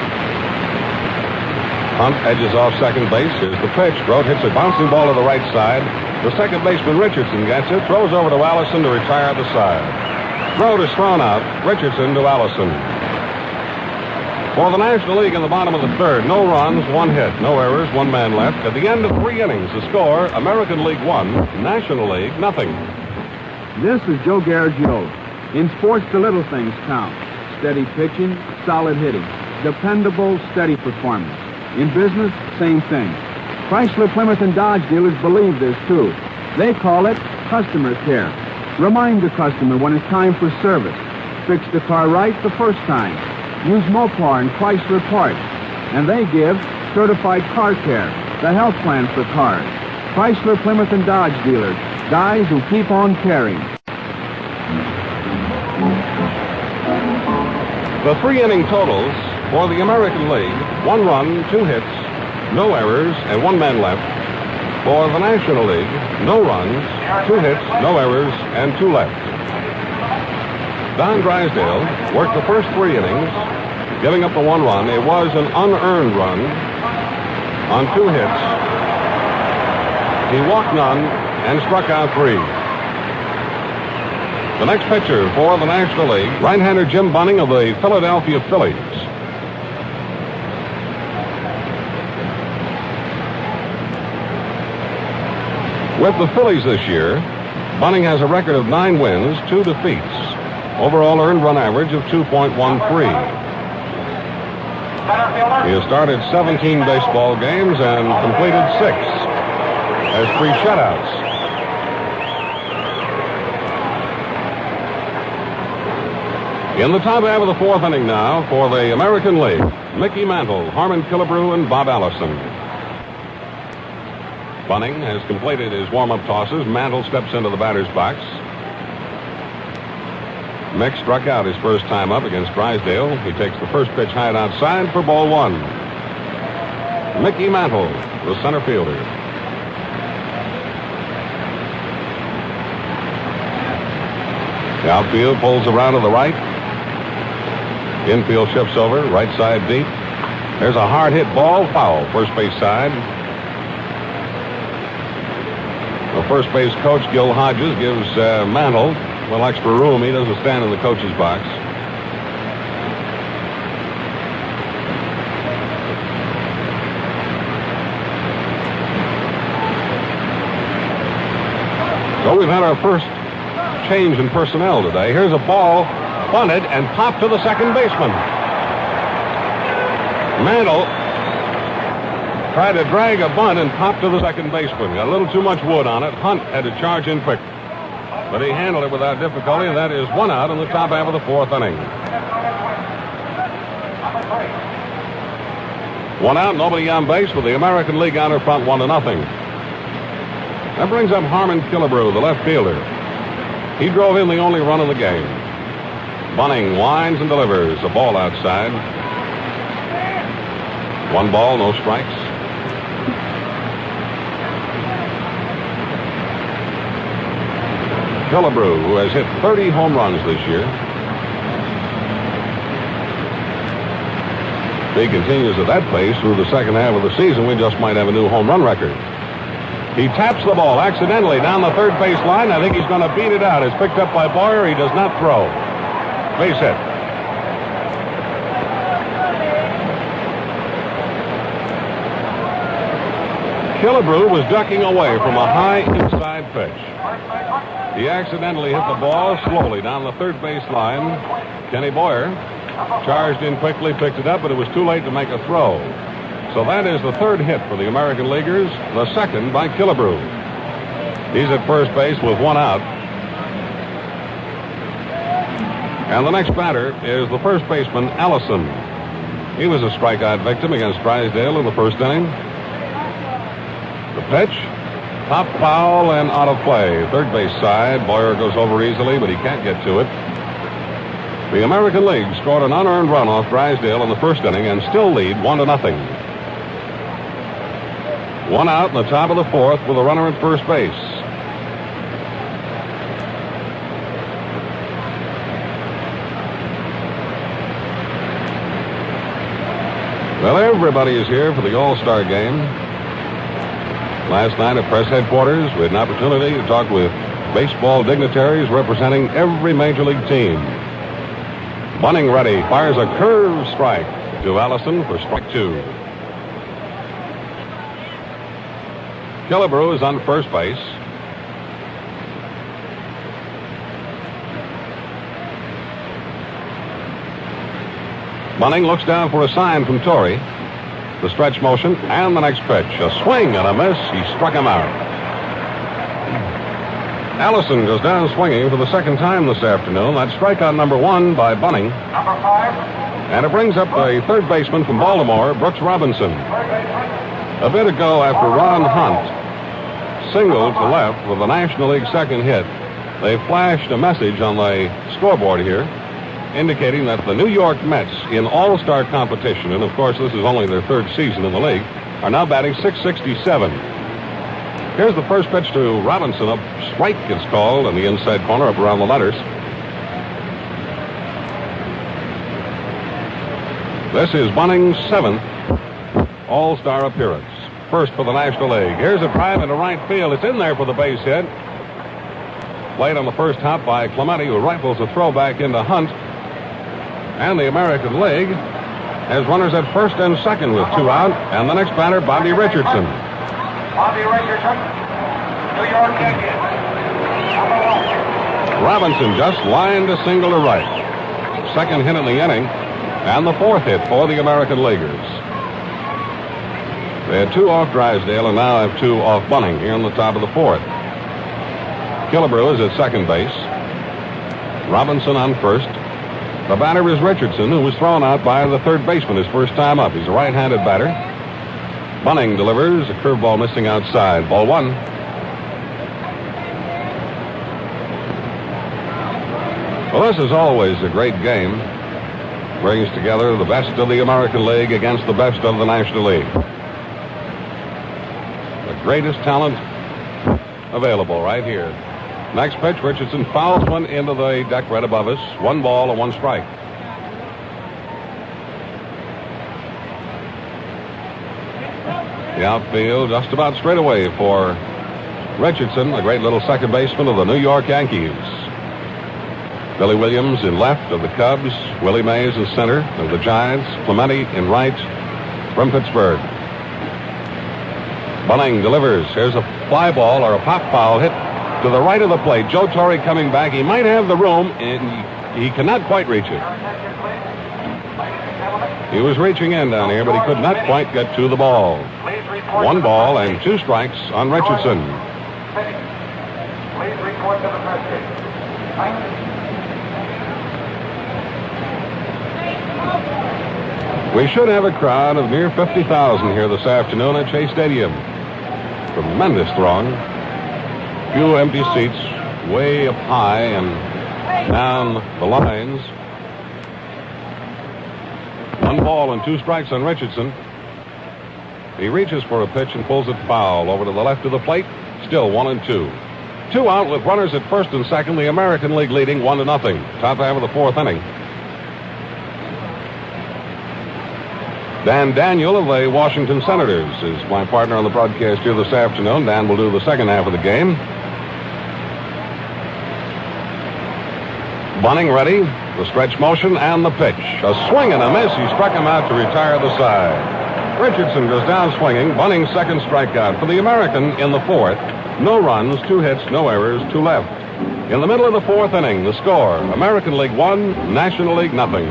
Hunt edges off second base. Here's the pitch. Groat hits a bouncing ball to the right side. The second baseman, Richardson, gets it. Throws over to Allison to retire the side. Groat is thrown out. Richardson to Allison. For the National League in the bottom of the third, no runs, 1 hit, no errors, 1 man left. At the end of 3 innings, the score, American League 1, National League, nothing. This is Joe Garagiola. In sports, the little things count. Steady pitching, solid hitting, dependable, steady performance. In business, same thing. Chrysler, Plymouth, and Dodge dealers believe this, too. They call it customer care. Remind the customer when it's time for service. Fix the car right the first time. Use Mopar and Chrysler parts. And they give certified car care, the health plan for cars. Chrysler, Plymouth, and Dodge dealers. Guys who keep on caring. The 3-inning totals for the American League, 1 run, 2 hits, no errors, and 1 man left. For the National League, no runs, 2 hits, no errors, and 2 left. Don Drysdale worked the first 3 innings, giving up the 1 run. It was an unearned run on 2 hits. He walked none and struck out 3. The next pitcher for the National League, right-hander Jim Bunning of the Philadelphia Phillies. With the Phillies this year, Bunning has a record of 9 wins, 2 defeats. Overall earned run average of 2.13. He has started 17 baseball games and completed 6. Has 3 shutouts. In the top half of the 4th inning now for the American League, Mickey Mantle, Harmon Killebrew, and Bob Allison. Bunning has completed his warm-up tosses. Mantle steps into the batter's box. Mick struck out his first time up against Drysdale. He takes the first pitch high and outside for ball 1. Mickey Mantle, the center fielder. The outfield pulls around to the right. Infield shifts over, right side deep. There's a hard hit ball, foul, first base side. The first base coach, Gil Hodges, gives Mantle a little extra room. He doesn't stand in the coach's box. So we've had our first change in personnel today. Here's a ball bunted and popped to the second baseman. Mantle tried to drag a bunt and popped to the second baseman. Got a little too much wood on it. Hunt had to charge in quick, but he handled it without difficulty, and that is one out in the top half of the fourth inning. One out, nobody on base with the American League on her front 1-0. That brings up Harmon Killebrew, the left fielder. He drove in the only run of the game. Bunning winds and delivers a ball outside. 1 ball, no strikes. Killebrew, who has hit 30 home runs this year. If he continues at that pace through the second half of the season, we just might have a new home run record. He taps the ball accidentally down the third base line. I think he's going to beat it out. It's picked up by Boyer. He does not throw. Base hit. Killebrew was ducking away from a high inside pitch. He accidentally hit the ball slowly down the third base line. Kenny Boyer charged in quickly, picked it up, but it was too late to make a throw. So that is the third hit for the American Leaguers, the second by Killebrew. He's at first base with 1 out. And the next batter is the first baseman, Callison. He was a strikeout victim against Drysdale in the first inning. The pitch, top foul and out of play. Third base side, Boyer goes over easily, but he can't get to it. The American League scored an unearned run off Drysdale in the first inning and still lead 1-0. 1 out in the top of the fourth with a runner at first base. Well, everybody is here for the All-Star game. Last night at press headquarters, we had an opportunity to talk with baseball dignitaries representing every major league team. Bunning ready, fires a curve strike to Callison for strike 2. Killebrew is on first base. Bunning looks down for a sign from Torrey. The stretch motion and the next pitch. A swing and a miss. He struck him out. Callison goes down swinging for the second time this afternoon. That's strikeout number 1 by Bunning. Number 5. And it brings up the third baseman from Baltimore, Brooks Robinson. A bit ago, after Ron Hunt singled to left with the National League second hit, they flashed a message on the scoreboard here indicating that the New York Mets in All-Star competition, and of course this is only their third season in the league, are now batting .667. Here's the first pitch to Robinson. A strike is called in the inside corner up around the letters. This is Bunning's 7th All-Star appearance. First for the National League. Here's a drive into right field. It's in there for the base hit. Played on the first hop by Clemente, who rifles a throw back into Hunt. And the American League has runners at first and second with 2 out. And the next batter, Bobby Richardson. Bobby Richardson, New York Yankees. Robinson just lined a single to right. Second hit in the inning. And the 4th hit for the American Leaguers. They had 2 off Drysdale and now have 2 off Bunning here in the top of the 4th. Killebrew is at second base. Robinson on first. The batter is Richardson, who was thrown out by the third baseman his first time up. He's a right-handed batter. Bunning delivers a curveball missing outside. Ball 1. Well, this is always a great game. Brings together the best of the American League against the best of the National League. The greatest talent available right here. Next pitch, Richardson fouls one into the deck right above us. 1 ball and 1 strike. The outfield just about straight away for Richardson, a great little second baseman of the New York Yankees. Billy Williams in left of the Cubs. Willie Mays in center of the Giants. Clemente in right from Pittsburgh. Bunning delivers. Here's a fly ball or a pop foul hit to the right of the plate. Joe Torre coming back. He might have the room, and he cannot quite reach it. He was reaching in down here, but he could not quite get to the ball. 1 ball and 2 strikes on Richardson. Please report to the press gate. We should have a crowd of near 50,000 here this afternoon at Shea Stadium. Tremendous throng. Few empty seats way up high and down the lines. 1 ball and 2 strikes on Richardson. He reaches for a pitch and pulls it foul over to the left of the plate. Still 1-2. 2 out with runners at first and second. The American League leading 1-0. Top half of the 4th inning. Dan Daniel of the Washington Senators is my partner on the broadcast here this afternoon. Dan will do the second half of the game. Bunning ready. The stretch motion and the pitch. A swing and a miss. He struck him out to retire the side. Richardson goes down swinging. Bunning's second strikeout for the American in the 4th. No runs, 2 hits, no errors, 2 left. In the middle of the 4th inning, the score: American League 1, National League nothing.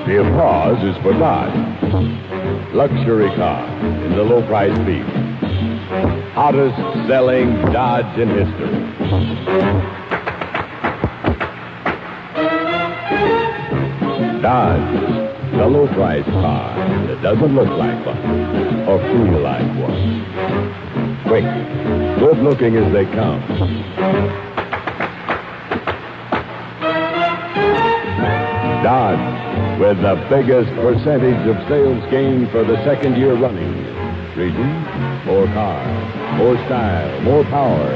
The applause is for Dodge. Luxury car in the low price field. Hottest selling Dodge in history. Dodge, the low price car that doesn't look like one or feel like one. Quick, good looking as they come. Dodge, with the biggest percentage of sales gain for the 2nd year running. Reason? More car, more style, more power.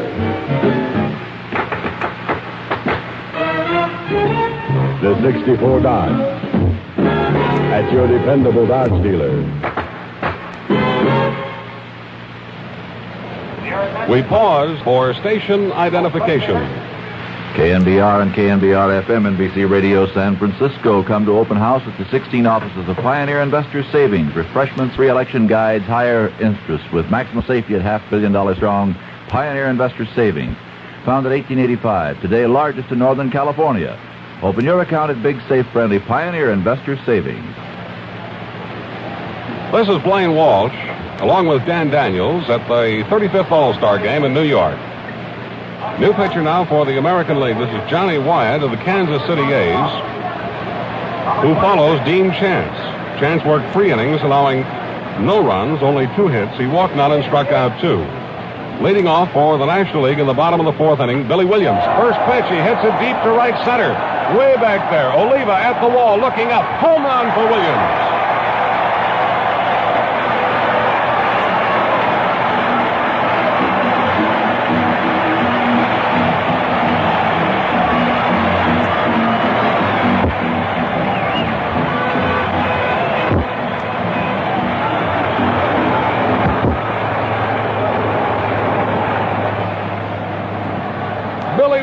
The 64 Dodge. At your dependable Dodge dealer. We pause for station identification. KNBR and KNBR-FM NBC Radio San Francisco come to open house at the 16 offices of Pioneer Investor Savings. Refreshments, re-election guides, higher interest with maximum safety at $500 million strong. Pioneer Investor Savings. Founded 1885. Today largest in Northern California. Open your account at Big Safe Friendly Pioneer Investor Savings. This is Blaine Walsh, along with Dan Daniels, at the 35th All-Star game in New York. New pitcher now for the American League. This is Johnny Wyatt of the Kansas City A's, who follows Dean Chance. Chance worked 3 innings, allowing no runs, only 2 hits. He walked none and struck out 2. Leading off for the National League in the bottom of the 4th inning, Billy Williams. First pitch, he hits it deep to right center. Way back there, Oliva at the wall, looking up. Home run for Williams.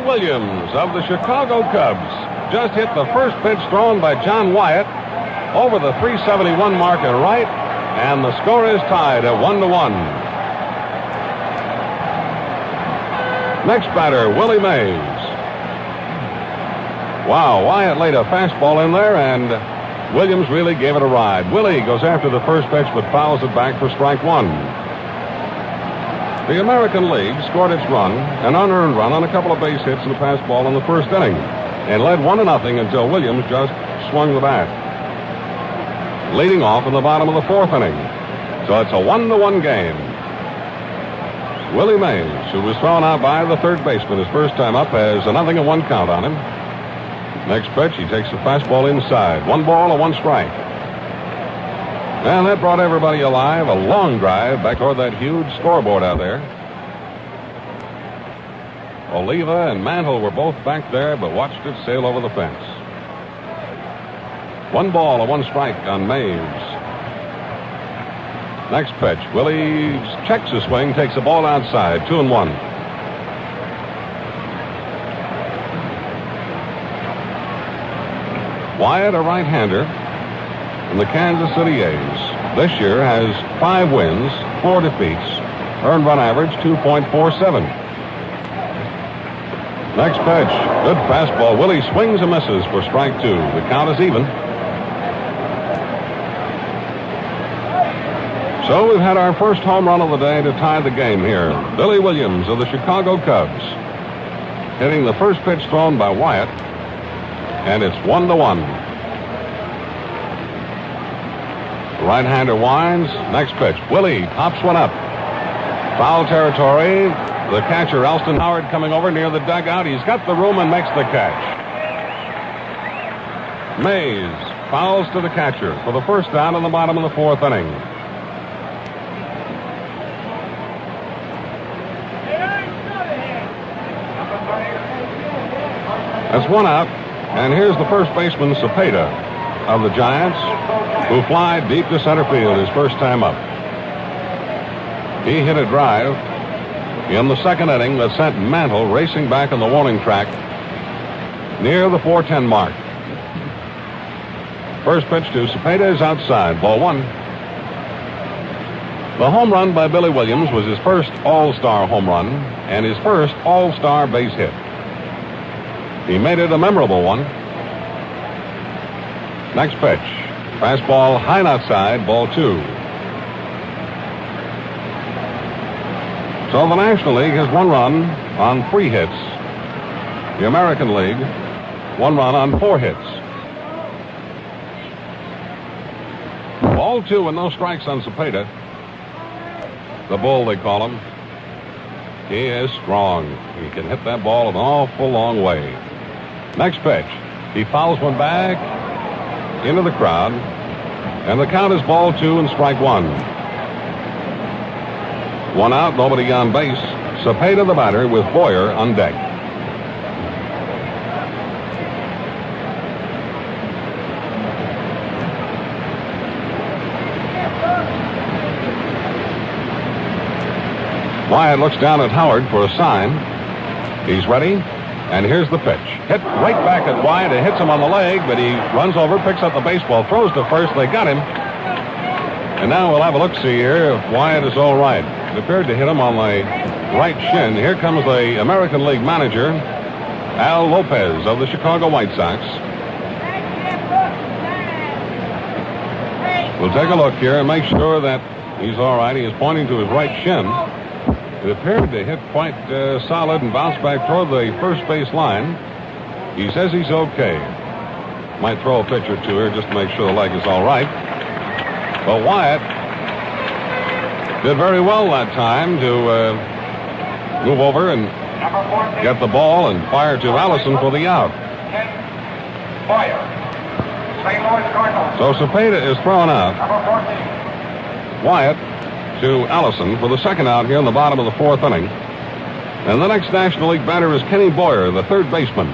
Williams of the Chicago Cubs just hit the first pitch thrown by John Wyatt over the 371 mark at right, and the score is tied at 1-1. Next batter, Willie Mays. Wow, Wyatt laid a fastball in there, and Williams really gave it a ride. Willie goes after the first pitch, but fouls it back for strike 1. The American League scored its run, an unearned run, on a couple of base hits and a pass ball in the first inning, and led 1-0 until Williams just swung the bat. Leading off in the bottom of the 4th inning. So it's a 1-1 game. Willie Mays, who was thrown out by the third baseman his first time up, has a 0-1 count on him. Next pitch, he takes the fastball inside. 1 ball and 1 strike. And that brought everybody alive. A long drive back toward that huge scoreboard out there. Oliva and Mantle were both back there, but watched it sail over the fence. 1 ball and 1 strike on Mays. Next pitch, Willie checks the swing, takes the ball outside, 2-1. Wyatt, a right-hander, and the Kansas City A's this year has 5 wins, 4 defeats, earned run average 2.47. Next pitch, good fastball. Willie swings and misses for strike 2. The count is even. So we've had our first home run of the day to tie the game here. Billy Williams of the Chicago Cubs hitting the first pitch thrown by Wyatt, and it's 1-1. Right-hander winds. Next pitch. Willie pops one up. Foul territory. The catcher, Elston Howard, coming over near the dugout. He's got the room and makes the catch. Mays fouls to the catcher for the first down in the bottom of the 4th inning. That's 1 out. And here's the first baseman, Cepeda, of the Giants, who fly deep to center field his first time up. He hit a drive in the 2nd inning that sent Mantle racing back on the warning track near the 4:10 mark. First pitch to Cepeda is outside, ball 1. The home run by Billy Williams was his first All-Star home run and his first All-Star base hit. He made it a memorable one. Next pitch. Fastball high and outside, ball 2. So the National League has 1 run on 3 hits. The American League, 1 run on 4 hits. Ball 2 and no strikes on Cepeda. The Bull, they call him. He is strong. He can hit that ball an awful long way. Next pitch. He fouls one back into the crowd, and the count is ball 2 and strike 1. 1 out, nobody on base. Cepeda the batter with Boyer on deck. Wyatt looks down at Howard for a sign. He's ready. And here's the pitch. Hit right back at Wyatt. It hits him on the leg, but he runs over, picks up the baseball, throws to first. They got him. And now we'll have a look-see here if Wyatt is all right. It appeared to hit him on the right shin. Here comes the American League manager, Al Lopez of the Chicago White Sox. We'll take a look here and make sure that he's all right. He is pointing to his right shin. It appeared to hit quite solid and bounce back toward the first base line. He says he's okay. Might throw a pitch or two here just to make sure the leg is all right. But Wyatt did very well that time to move over and get the ball and fire to Allison for the out. So Cepeda is thrown out. Wyatt to Allison for the 2nd out here in the bottom of the 4th inning. And the next National League batter is Kenny Boyer, the 3rd baseman.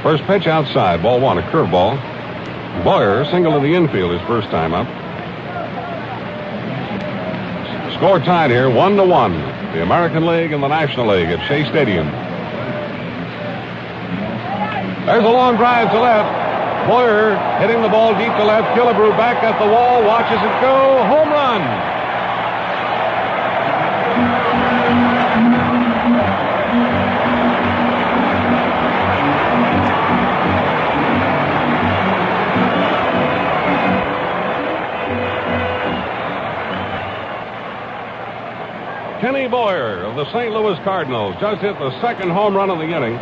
First pitch outside, ball 1, a curveball. Boyer single to the infield his first time up. Score tied here, 1-1. The American League and the National League at Shea Stadium. There's a long drive to left. Boyer hitting the ball deep to left. Killebrew back at the wall, watches it go. Home run. Kenny Boyer of the St. Louis Cardinals just hit the 2nd home run of the inning.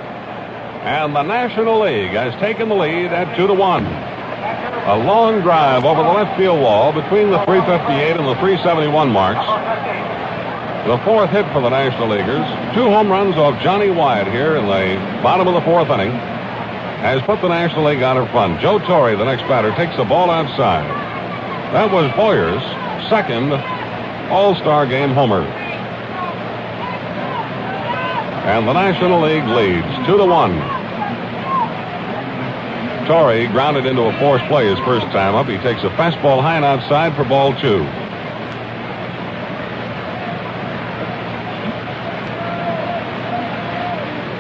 And the National League has taken the lead at 2-1. A long drive over the left field wall between the 358 and the 371 marks. The 4th hit for the National Leaguers. 2 home runs off Johnny Wyatt here in the bottom of the 4th inning has put the National League out in front. Joe Torre, the next batter, takes the ball outside. That was Boyer's 2nd All-Star game homer. And the National League leads 2-1. Torrey grounded into a forced play his first time up. He takes a fastball high and outside for ball 2.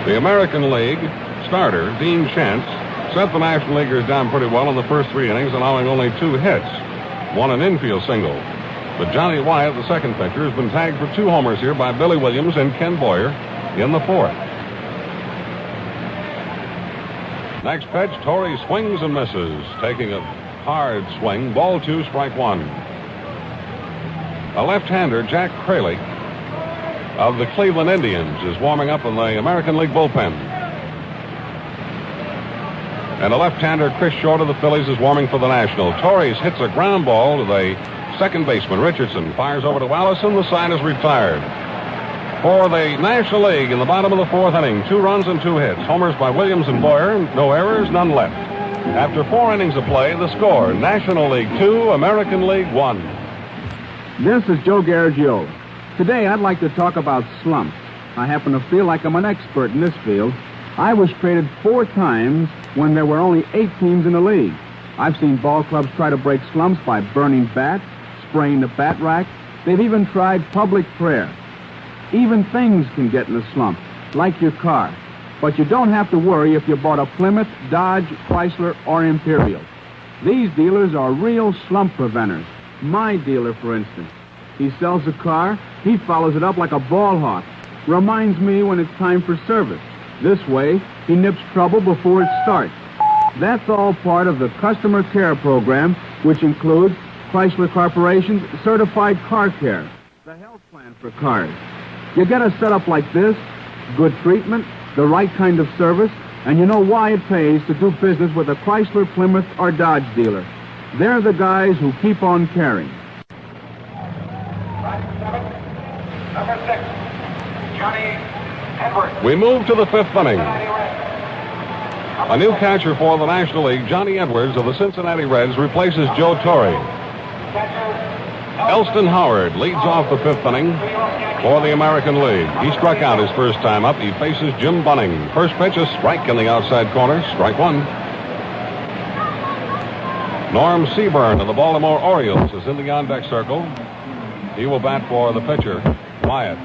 The American League starter, Dean Chance, set the National Leaguers down pretty well in the first 3 innings, allowing only 2 hits, 1 an infield single. But Johnny Wyatt, the second pitcher, has been tagged for 2 homers here by Billy Williams and Ken Boyer in the 4th. Next pitch, Torrey swings and misses, taking a hard swing. Ball 2, strike 1. A left-hander, Jack Kralik, of the Cleveland Indians, is warming up in the American League bullpen. And a left-hander, Chris Short of the Phillies, is warming for the National. Torres hits a ground ball to the second baseman, Richardson. Fires over to Allison. The side is retired. For the National League in the bottom of the 4th inning, 2 runs and 2 hits. Homers by Williams and Boyer. No errors, none left. After 4 innings of play, the score, National League 2, American League 1. This is Joe Garagiola. Today, I'd like to talk about slumps. I happen to feel like I'm an expert in this field. I was traded 4 times when there were only 8 teams in the league. I've seen ball clubs try to break slumps by burning bats, spraying the bat rack. They've even tried public prayer. Even things can get in a slump, like your car. But you don't have to worry if you bought a Plymouth, Dodge, Chrysler, or Imperial. These dealers are real slump preventers. My dealer, for instance. He sells a car, he follows it up like a ball hawk. Reminds me when it's time for service. This way, he nips trouble before it starts. That's all part of the customer care program, which includes Chrysler Corporation's certified car care, the health plan for cars. You get a setup like this, good treatment, the right kind of service, and you know why it pays to do business with a Chrysler, Plymouth, or Dodge dealer. They're the guys who keep on caring. Number 6, Johnny Edwards. We move to the 5th inning. A new catcher for the National League, Johnny Edwards of the Cincinnati Reds, replaces Joe Torre. Elston Howard leads off the 5th inning for the American League. He struck out his first time up. He faces Jim Bunning. First pitch, a strike in the outside corner. Strike 1. Norm Seaburn of the Baltimore Orioles is in the on-deck circle. He will bat for the pitcher, Wyatt.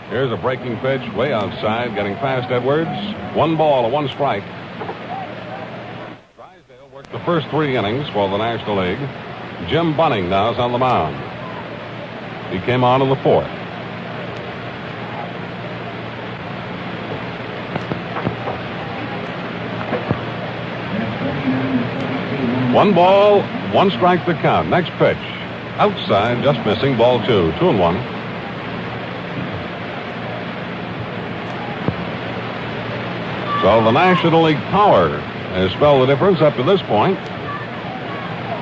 Here's a breaking pitch way outside, getting past Edwards. 1 ball, a 1 strike. Drysdale worked the first 3 innings for the National League. Jim Bunning now is on the mound. He came on in the 4th. One ball, 1 strike to count. Next pitch. Outside, just missing, ball 2. 2-1. So the National League power has spelled the difference up to this point.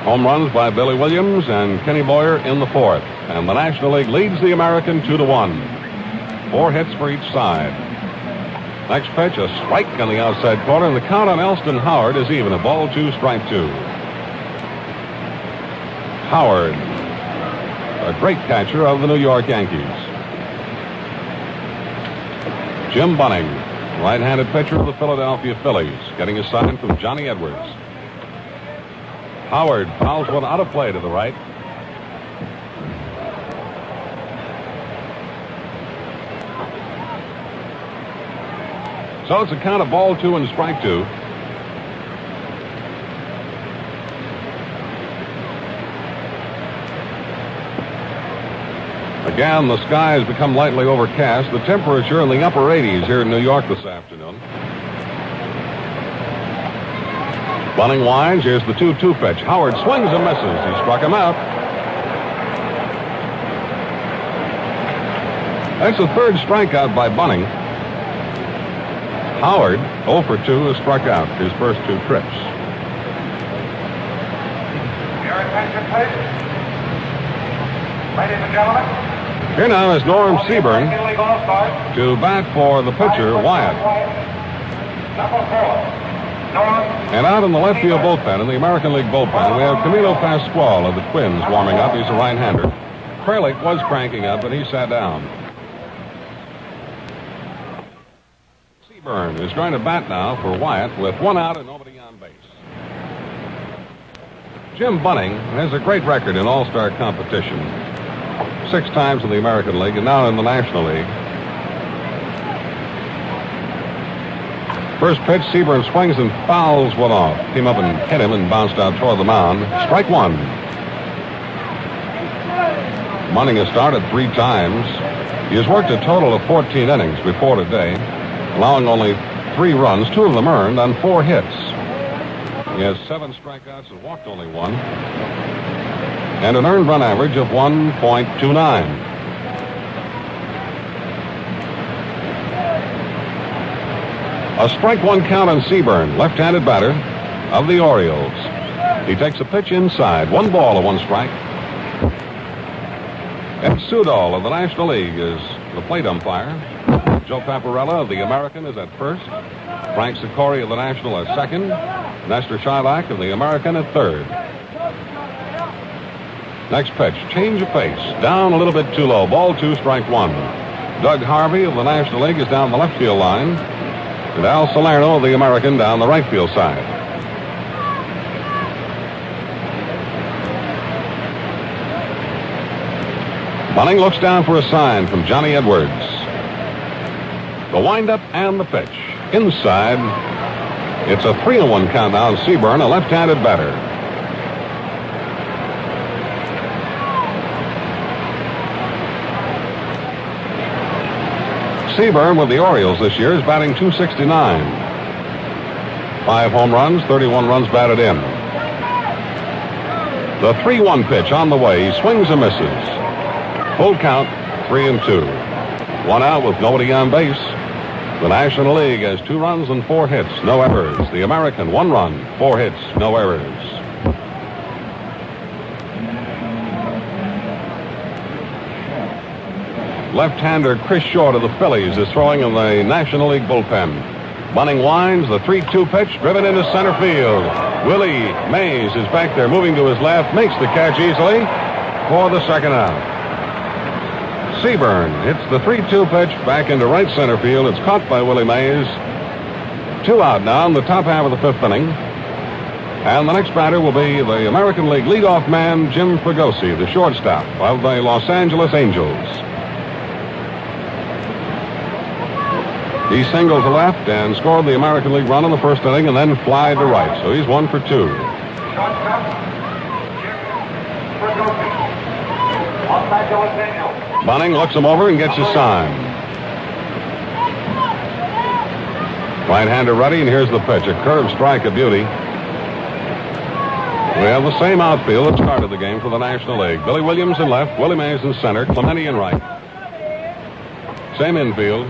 Home runs by Billy Williams and Kenny Boyer in the 4th. And the National League leads the American 2-1. 4 hits for each side. Next pitch, a strike on the outside corner, and the count on Elston Howard is even. A ball 2, strike 2. Howard, a great catcher of the New York Yankees. Jim Bunning, right-handed pitcher of the Philadelphia Phillies, getting a sign from Johnny Edwards. Howard fouls one out of play to the right. So it's a count of ball 2 and strike 2. Again, the sky has become lightly overcast. The temperature in the upper 80s here in New York this afternoon. Bunning winds. Here's the 2-2 pitch. Howard swings and misses. He struck him out. That's the 3rd strikeout by Bunning. Howard, 0 for 2, has struck out his first 2 trips. Your attention, please. Ladies and gentlemen. Here now is Norm Seaburn American League All-Star. to bat for the pitcher, Wyatt. Number 4, Norm. And out in the left field bullpen, in the American League bullpen, we have Camilo Pascual of the Twins warming up. He's a right-hander. Kralik was cranking up, but he sat down. Seaburn is going to bat now for Wyatt with 1 out and nobody on base. Jim Bunning has a great record in All-Star competition. 6 times in the American League and now in the National League. First pitch, Seaburn swings and fouls one off. Came up and hit him and bounced out toward the mound. Strike 1. Bunning has started 3 times. He has worked a total of 14 innings before today, allowing only 3 runs, 2 of them earned on 4 hits. He has 7 strikeouts and walked only 1, and an earned run average of 1.29. A strike 1 count on Seaburn, left-handed batter of the Orioles. He takes a pitch inside, 1 ball, 1 strike. Ed Sudol of the National League is the plate umpire. Joe Paparella of the American is at first. Frank Sikori of the National at second. Nestor Chilak of the American at third. Next pitch, change of pace, down a little bit too low, ball 2, strike 1. Doug Harvey of the National League is down the left field line, and Al Salerno of the American down the right field side. Bunning looks down for a sign from Johnny Edwards. The windup and the pitch. Inside, it's a 3-1 count now on Seaburn, a left-handed batter. Seaburn with the Orioles this year is batting .269. 5 home runs, 31 runs batted in. The 3-1 pitch on the way. He swings and misses. Full count, 3-2. 1 out with nobody on base. The National League has 2 runs and 4 hits, no errors. The American, 1 run, 4 hits, no errors. Left-hander Chris Short of the Phillies is throwing in the National League bullpen. Bunning winds, the 3-2 pitch driven into center field. Willie Mays is back there moving to his left, makes the catch easily for the second out. Seaburn hits the 3-2 pitch back into right center field. It's caught by Willie Mays. 2 out now in the top half of the 5th inning. And the next batter will be the American League leadoff man, Jim Fregosi, the shortstop of the Los Angeles Angels. He singled to left and scored the American League run in the 1st inning and then flied to right. So he's 1 for 2. Shortstop, Jim Fregosi. Los Angeles Angels. Bunning looks him over and gets his sign. Right-hander ready, and here's the pitch. A curved strike, a beauty. We have the same outfield that started the game for the National League. Billy Williams in left, Willie Mays in center, Clemente in right. Same infield.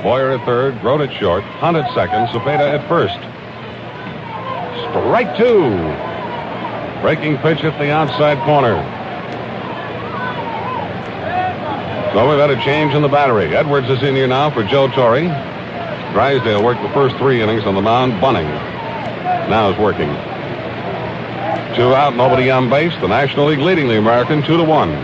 Boyer at third, Groat at short, Hunt at second, Cepeda at first. Strike 2. Breaking pitch at the outside corner. So we've had a change in the battery. Edwards is in here now for Joe Torre. Drysdale worked the first 3 innings on the mound. Bunning now is working. 2 out, nobody on base. The National League leading the American 2-1.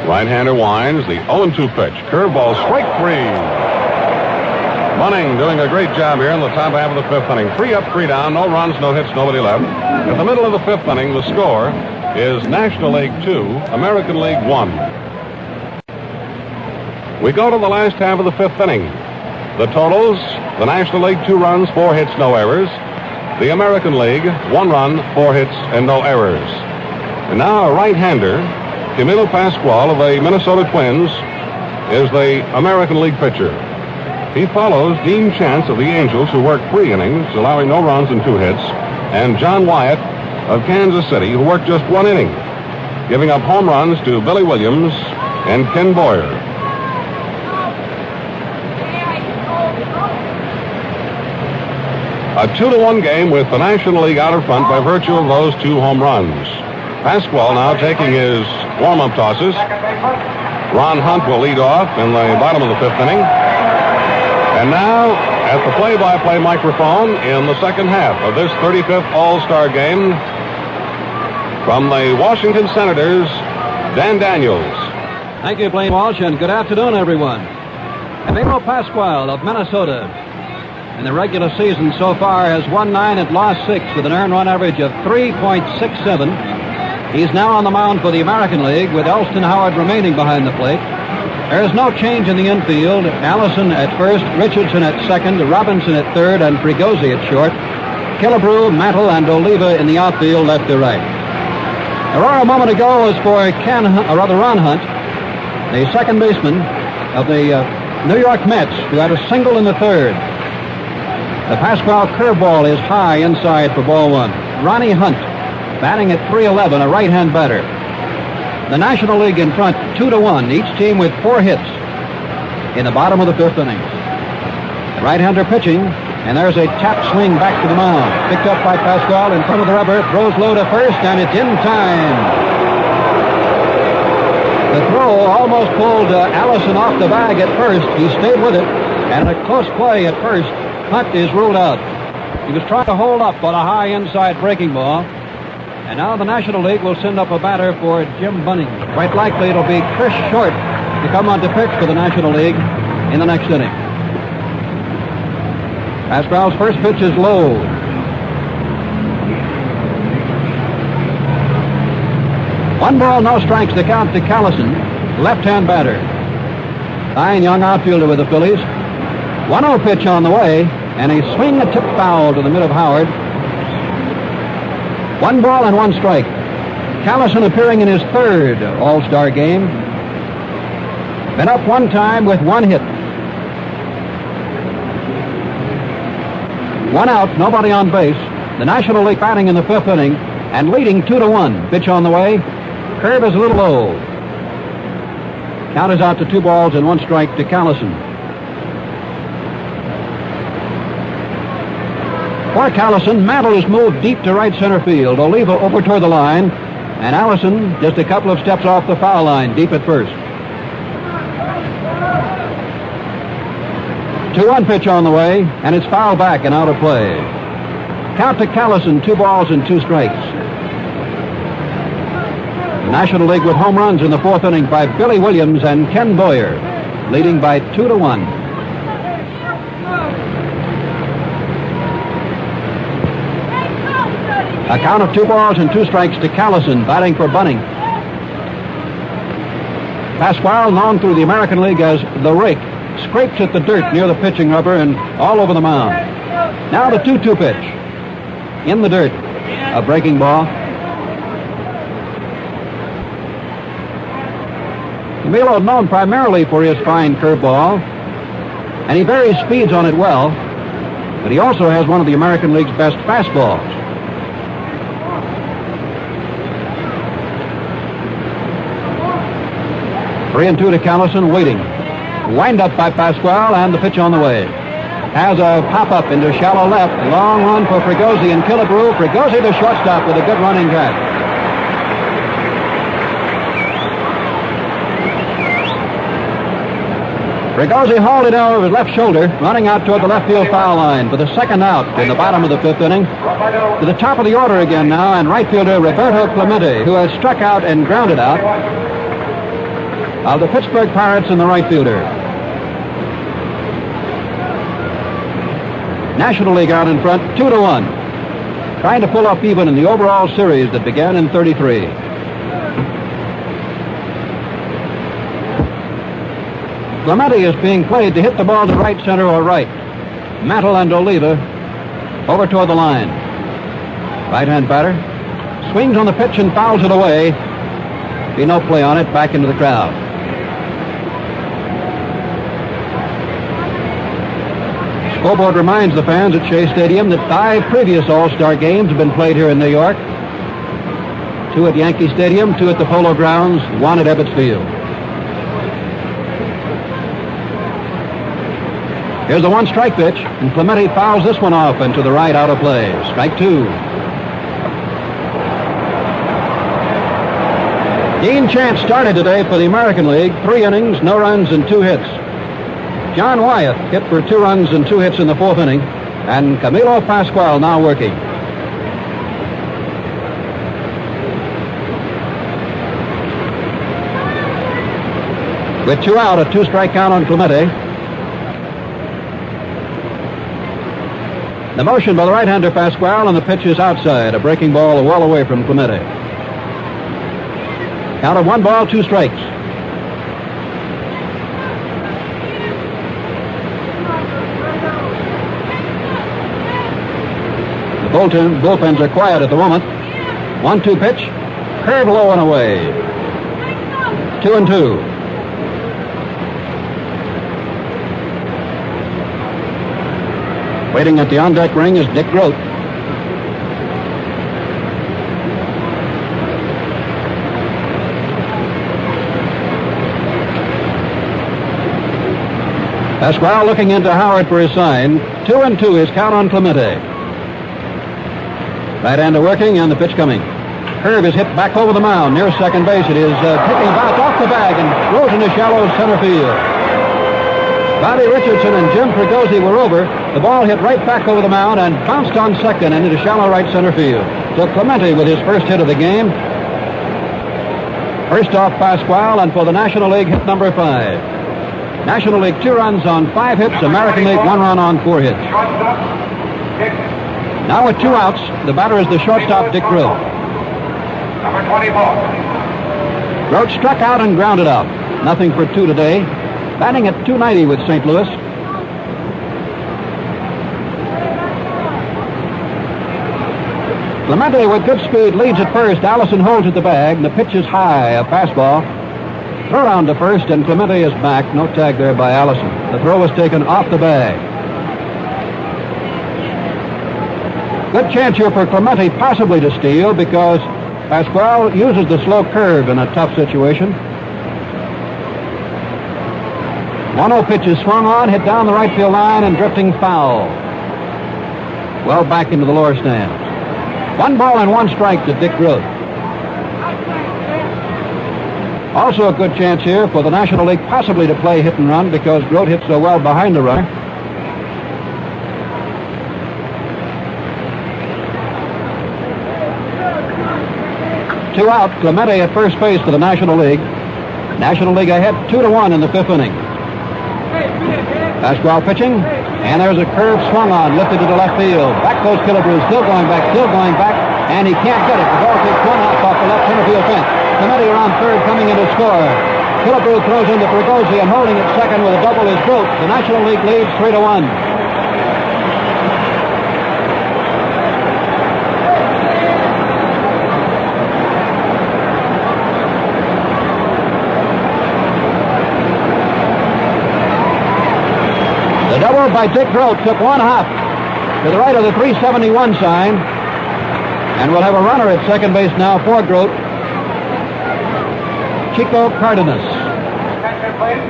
Right-hander winds, the 0-2 pitch. Curveball, strike 3. Bunning doing a great job here in the top half of the 5th inning. 3 up, 3 down, no runs, no hits, nobody left. At the middle of the 5th inning, the score is National League 2, American League 1. We go to the last half of the 5th inning. The totals, the National League 2 runs, 4 hits, no errors. The American League, 1 run, 4 hits, and no errors. And now a right-hander, Camilo Pascual of the Minnesota Twins, is the American League pitcher. He follows Dean Chance of the Angels, who worked 3 innings, allowing no runs and 2 hits, and John Wyatt of Kansas City, who worked just 1 inning, giving up home runs to Billy Williams and Ken Boyer. A 2-1 game with the National League out in front by virtue of those 2 home runs. Pascual now taking his warm-up tosses. Ron Hunt will lead off in the bottom of the 5th inning. And now, at the play-by-play microphone in the second half of this 35th All-Star game, from the Washington Senators, Dan Daniels. Thank you, Blaine Walsh, and good afternoon, everyone. Camilo Pascual of Minnesota in the regular season so far has won 9 and lost 6 with an earned run average of 3.67. He's now on the mound for the American League with Elston Howard remaining behind the plate. There is no change in the infield. Callison at first, Richardson at second, Robinson at third, and Fregosi at short. Killebrew, Mantle, and Oliva in the outfield left to right. The roar a moment ago was for Ron Hunt, the second baseman of the New York Mets, who had a single in the third. The Pascual curveball is high inside for ball one. Ronnie Hunt, batting at .311, a right-hand batter. The National League in front, 2-1, each team with 4 hits in the bottom of the 5th inning. The right-hander pitching, and there's a tap swing back to the mound. Picked up by Pascual in front of the rubber, throws low to first, and it's in time. The throw almost pulled Allison off the bag at first. He stayed with it, and a close play at first. Hunt is ruled out. He was trying to hold up on a high inside breaking ball. And now the National League will send up a batter for Jim Bunning. Quite likely it'll be Chris Short to come on to pitch for the National League in the next inning. Pascual's first pitch is low. One ball, no strikes to count to Callison, left-hand batter. Fine young outfielder with the Phillies. 1-0 pitch on the way, and a swing, a tip foul to the mid of Howard. 1 ball and 1 strike. Callison appearing in his 3rd All-Star game. Been up 1 time with 1 hit. 1 out, nobody on base. The National League batting in the 5th inning and leading 2-1. Pitch on the way. Curve is a little low. Count is out to 2 balls and 1 strike to Callison. For Callison, Mantle is moved deep to right center field. Oliva over toward the line, and Allison just a couple of steps off the foul line, deep at first. 2-1 pitch on the way, and it's fouled back and out of play. Count to Callison, 2 balls and 2 strikes. The National League with home runs in the 4th inning by Billy Williams and Ken Boyer, leading by 2-1. A count of 2 balls and 2 strikes to Callison, batting for Bunning. Pascual, known through the American League as the Rake, scrapes at the dirt near the pitching rubber and all over the mound. Now the 2-2 pitch. In the dirt. A breaking ball. Camilo known primarily for his fine curveball, and he varies speeds on it well, but he also has one of the American League's best fastballs. Three and 2 to Callison, waiting. Wind up by Pascual, and the pitch on the way. Has a pop-up into shallow left. Long run for Fregosi and Killebrew. Fregosi to shortstop with a good running catch. Fregosi hauled it over his left shoulder, running out toward the left field foul line for the 2nd out in the bottom of the 5th inning. To the top of the order again now, and right fielder Roberto Clemente, who has struck out and grounded out, of the Pittsburgh Pirates in the right fielder. National League out in front, 2-1. Trying to pull up even in the overall series that began in 33. Clemente is being played to hit the ball to right center or right. Mantle and Oliva over toward the line. Right-hand batter swings on the pitch and fouls it away. Be no play on it, back into the crowd. Scoreboard reminds the fans at Shea Stadium that 5 previous All-Star games have been played here in New York. 2 at Yankee Stadium, 2 at the Polo Grounds, 1 at Ebbets Field. Here's a 1-strike pitch, and Clemente fouls this one off and to the right, out of play. Strike 2. Dean Chance started today for the American League. 3 innings, no runs, and 2 hits. John Wyatt hit for 2 runs and 2 hits in the 4th inning, and Camilo Pascual now working. With 2 out, a 2-strike count on Clemente. The motion by the right-hander Pascual, and the pitch is outside. A breaking ball well away from Clemente. Count of 1 ball, 2 strikes. The bullpens are quiet at the moment. 1-2 pitch. Curve low and away. 2-2. Waiting at the on-deck ring is Dick Groat. Pascual looking into Howard for his sign. 2-2 is count on Clemente. Right-hander working and the pitch coming. Curve is hit back over the mound near second base. It is taking back off the bag and goes into shallow center field. Bobby Richardson and Jim Fregosi were over. The ball hit right back over the mound and bounced on second and into shallow right center field. So Clemente with his first hit of the game. First off Pascual, and for the National League, hit number 5. National League 2 runs on 5 hits. American League 1 run on 4 hits. Now with 2 outs, the batter is the shortstop, Dick Groat. Number 24. Groat struck out and grounded out. Nothing for 2 today. Batting at .290 with St. Louis. Clemente with good speed leads at first. Allison holds at the bag. The pitch is high, a fastball. Throw down to first, and Clemente is back. No tag there by Allison. The throw was taken off the bag. Good chance here for Clemente possibly to steal because Pascual uses the slow curve in a tough situation. 1-0 pitch is swung on, hit down the right field line, and drifting foul. Well back into the lower stands. 1 ball and 1 strike to Dick Groat. Also a good chance here for the National League possibly to play hit and run because Groat hit so well behind the runner. Two out, Clemente at first base for the National League. National League ahead 2-1 in the 5th inning. Pascual pitching, and there's a curve swung on, lifted to the left field. Back goes Killebrew, still going back, and he can't get it. The ball takes 1 off the left center field fence. Clemente around third, coming in to score. Killebrew throws into Fregosi, and holding at second with a double is Groat. The National League leads 3-1. The double by Dick Groat took 1 hop to the right of the 371 sign, and we'll have a runner at second base now for Groat, Chico Cardenas. Attention, please.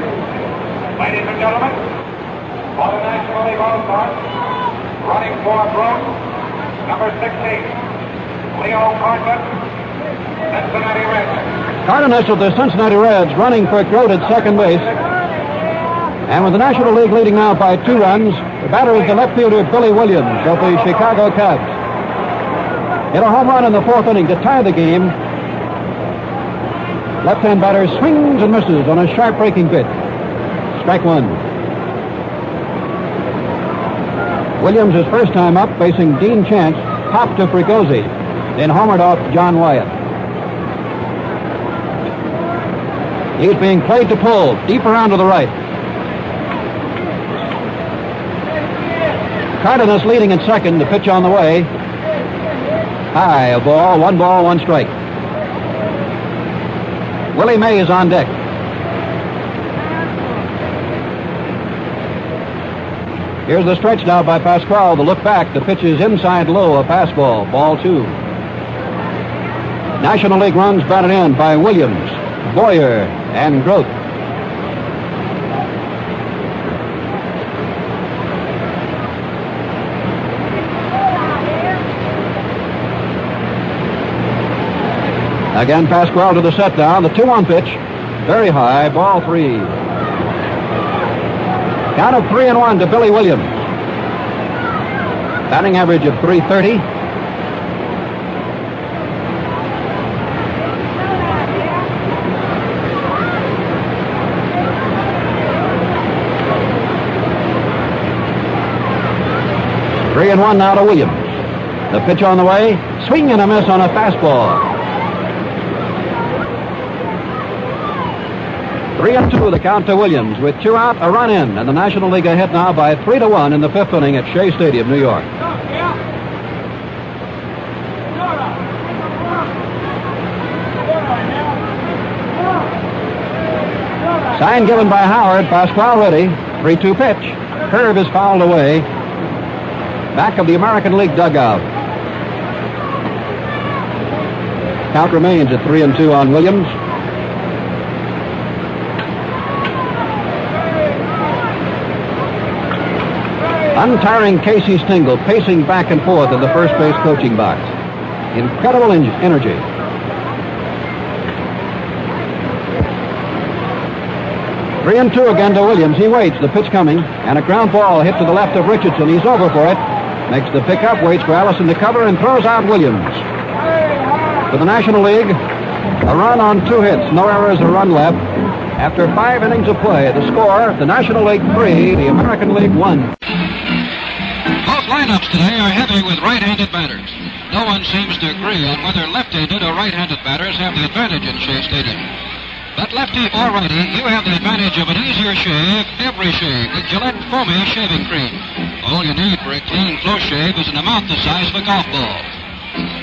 Ladies and gentlemen, for the National League All-Star, running for Groat, number 16, Leo Cardenas, Cincinnati Reds. Cardenas of the Cincinnati Reds running for Groat at second base. And with the National League leading now by 2 runs, the batter is the left fielder Billy Williams of the Chicago Cubs. Hit a home run in the 4th inning to tie the game. Left-hand batter swings and misses on a sharp breaking pitch. Strike 1. Williams, his first time up, facing Dean Chance, popped to Fregosi, then homered off John Wyatt. He's being played to pull, deep around to the right. Cardenas leading at second, the pitch on the way. High, a ball, 1 strike. Willie Mays on deck. Here's the stretch now by Pascual. The look back, the pitch is inside low, a fastball, ball 2. National League runs batted in by Williams, Boyer, and Groat. Again, Pascual to the set down. The 2-1 pitch. Very high. Ball 3. Count of 3-1 to Billy Williams. Batting average of .330. 3-1 now to Williams. The pitch on the way. Swing and a miss on a fastball. 3-2 the count to Williams with 2 out, a run in, and the National League ahead now by 3-1 in the 5th inning at Shea Stadium, New York. Sign given by Howard. Pascual ready. 3-2 pitch. Curve is fouled away. Back of the American League dugout. Count remains at 3-2 on Williams. Untiring Casey Stengel pacing back and forth in the first base coaching box. Incredible energy. Three and two again to Williams. He waits. The pitch coming. And a ground ball hit to the left of Richardson. He's over for it. Makes the pickup. Waits for Allison to cover and throws out Williams. For the National League, a run on 2 hits. No errors, a run left. After 5 innings of play, the score, the National League 3, the American League 1. Both lineups today are heavy with right-handed batters. No one seems to agree on whether left-handed or right-handed batters have the advantage in Shea Stadium. But lefty or righty, you have the advantage of an easier shave every shave with Gillette Foamy Shaving Cream. All you need for a clean, close shave is an amount the size of a golf ball.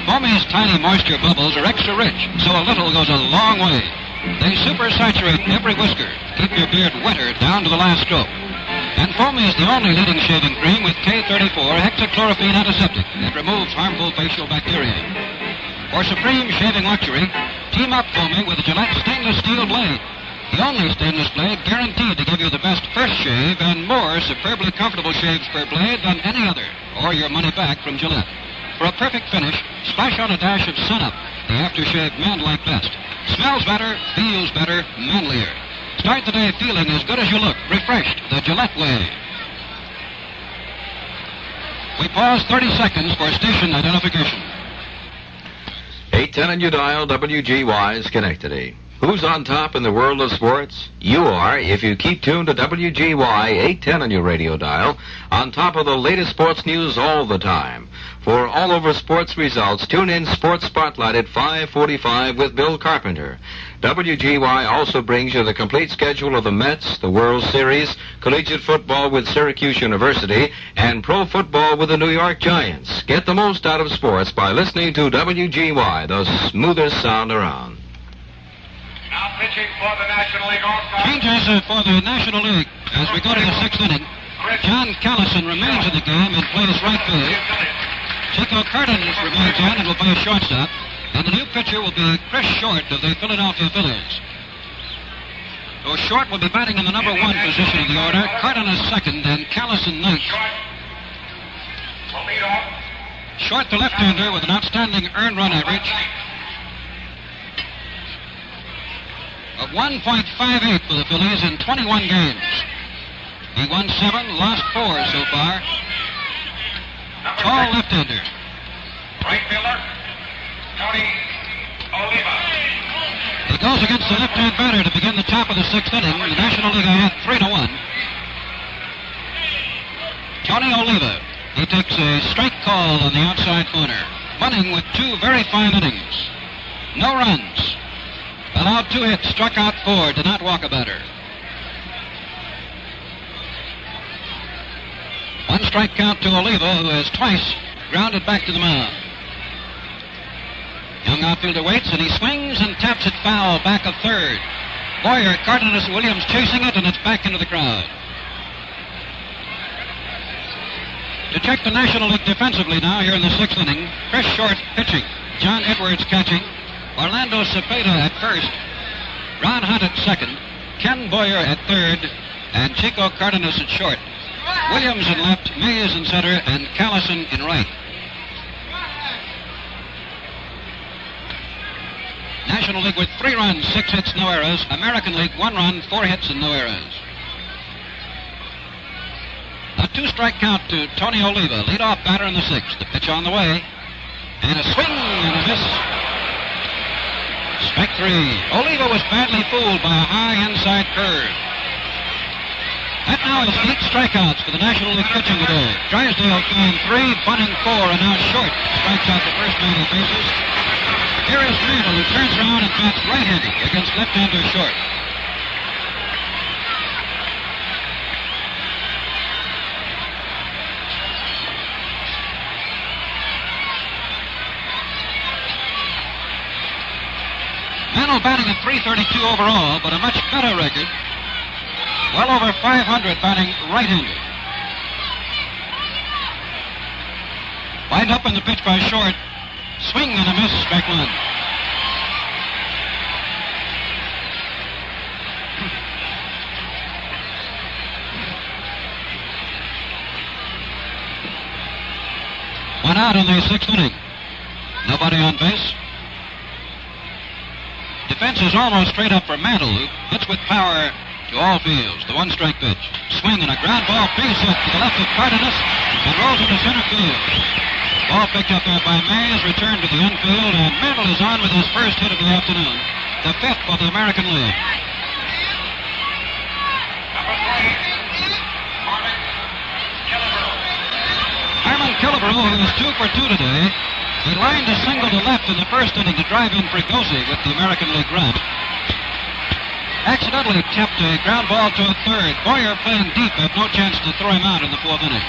Foamy's tiny moisture bubbles are extra rich, so a little goes a long way. They supersaturate every whisker, keep your beard wetter down to the last stroke. And Foamy is the only leading shaving cream with K34 hexachlorophene antiseptic that removes harmful facial bacteria. For supreme shaving luxury, team up Foamy with a Gillette stainless steel blade. The only stainless blade guaranteed to give you the best first shave and more superbly comfortable shaves per blade than any other, or your money back from Gillette. For a perfect finish, splash on a dash of Sun Up, the aftershave men like best. Smells better, feels better, manlier. Start the day feeling as good as you look, refreshed the Gillette way. We pause 30 seconds for station identification. 810 on your dial, WGY Schenectady. Who's on top in the world of sports? You are, if you keep tuned to WGY 810 on your radio dial, on top of the latest sports news all the time. For all over sports results, tune in Sports Spotlight at 5:45 with Bill Carpenter. WGY also brings you the complete schedule of the Mets, the World Series, collegiate football with Syracuse University, and pro football with the New York Giants. Get the most out of sports by listening to WGY, the smoothest sound around. Now pitching for the National League All-Star. Changes for the National League as we go to the 6th inning. John Callison remains in the game and plays right field. Chico Cardenas remains in and will play shortstop. And the new pitcher will be Chris Short of the Philadelphia Phillies. So Short will be batting in the number 1 position of the order. Cardenas second and Callison ninth. Short, the left-hander, with an outstanding earned run average of 1.58 for the Phillies in 21 games. He won 7, lost 4 so far. Tall left-hander. Right fielder, Tony Oliva. He goes against the left-hand batter to begin the top of the 6th inning. The National League ahead 3-1. Tony Oliva. He takes a strike call on the outside corner. Bunning with 2 very fine innings. No runs. Allowed 2 hits, struck out 4, did not walk a batter. 1 strike count to Oliva, who has twice grounded back to the mound. Young outfielder waits, and he swings and taps it foul back of third. Boyer, Cardenas, Williams chasing it, and it's back into the crowd. To check the National League defensively now here in the 6th inning, Chris Short pitching, John Edwards catching, Orlando Cepeda at first, Ron Hunt at second, Ken Boyer at third, and Chico Cardenas at short. Williams in left, Mays in center, and Callison in right. National League with 3 runs, 6 hits, no errors. American League 1 run, 4 hits, and no errors. A 2-strike count to Tony Oliva, leadoff batter in the 6th. The pitch on the way, and a swing and a miss. Strike 3. Oliva was badly fooled by a high inside curve. That now is 8 strikeouts for the National League pitching today. Drysdale throwing 3, bunting 4, and now short. Strikes out the first man he faces. Here is Mantle, who turns around and bats right-handed against left-hander Short. Mantle batting at .332 overall, but a much better record. Well over .500 batting right-handed. Wind up in the pitch by Short. Swing and a miss, strike one. One out in the 6th inning. Nobody on base. Defense is almost straight up for Mantle, who hits with power to all fields. The 1-strike pitch. Swing and a ground ball, base hit to the left of Cardenas and rolls into center field. Ball picked up there by Mays, returned to the infield, and Mantle is on with his first hit of the afternoon, the 5th of the American League. Harmon Killebrew, who is 2 for 2 today, he lined a single to left in the first inning to drive in Fregosi with the American League run. Accidentally tapped a ground ball to a third. Boyer, playing deep, had no chance to throw him out in the 4th inning.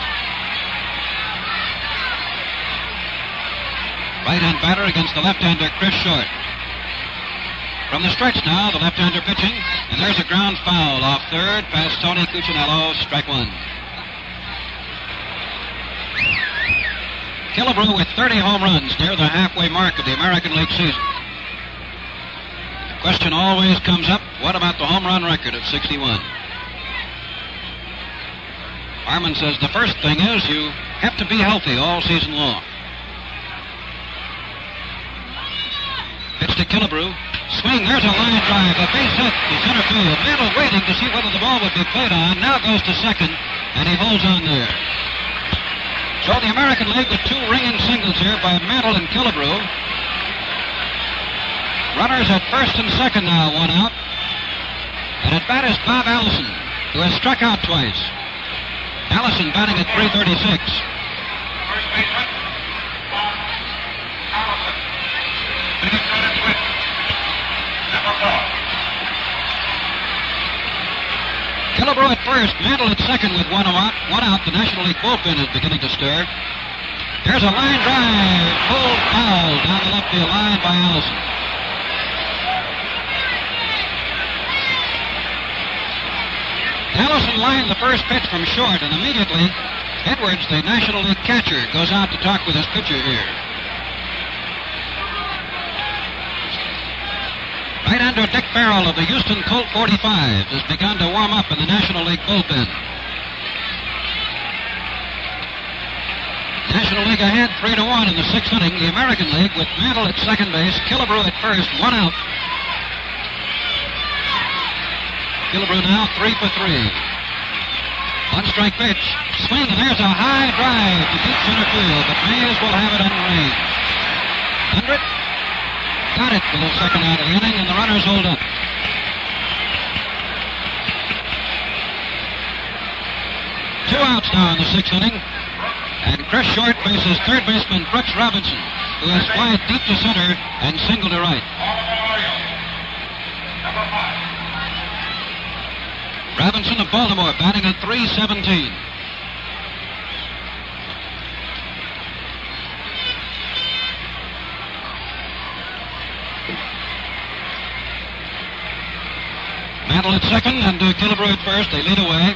Right-hand batter against the left-hander Chris Short. From the stretch now, the left-hander pitching, and there's a ground foul off third past Tony Cuccinello, strike one. Killebrew with 30 home runs, near the halfway mark of the American League season. The question always comes up, what about the home run record at 61? Harmon says the first thing is you have to be healthy all season long. Pitch to Killebrew. Swing, there's a line drive, a base hit to center field. Mantle waiting to see whether the ball would be played on. Now goes to second, and he holds on there. So the American League with 2 ringing singles here by Mantle and Killebrew. Runners at first and second now, 1 out. And at bat is Bob Allison, who has struck out twice. Allison batting at .336. First baseman, Callison. Minnesota Twins. Number 4. Killebrew at first, Mantle at second with 1 out. 1 out. The National League bullpen is beginning to stir. There's a line drive, pulled foul down the left field line by Allison. Allison lined the first pitch from short, and immediately Edwards, the National League catcher, goes out to talk with his pitcher here. Right-hander Dick Farrell of the Houston Colt 45 has begun to warm up in the National League bullpen. National League ahead 3-1 in the 6th inning. The American League with Mantle at second base, Killebrew at first, 1 out. Killebrew now 3 for 3. 1-strike pitch. Swing, and there's a high drive to deep center field, but Mays will have it in range. Under it. Got it for the second out of the inning, and the runners hold up. Two outs now in the 6th inning. And Chris Short faces third baseman Brooks Robinson, who has flied deep to center and single to right. Robinson of Baltimore batting at .317. Mantle at second and Killebrew at first. They lead away.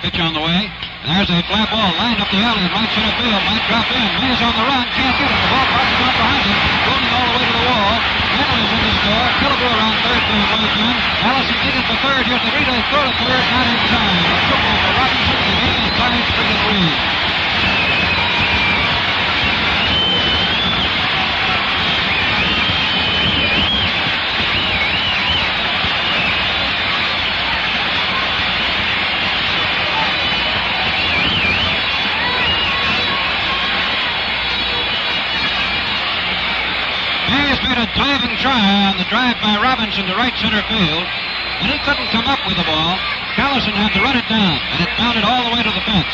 Pitch on the way. And there's a fly ball lined up the alley in right center field. Might drop in. Mays on the run. Can't get it. The ball bounces out behind him. Rolling all the way to the wall. Mantle is in the score. Killebrew around third being waved in. Allison digging for third. Here's the relay. Throw to third. Not in time. A triple for Robinson. The game is tied 3-3. Made a diving try on the drive by Robinson to right center field. When he couldn't come up with the ball, Callison had to run it down, and it bounded all the way to the fence.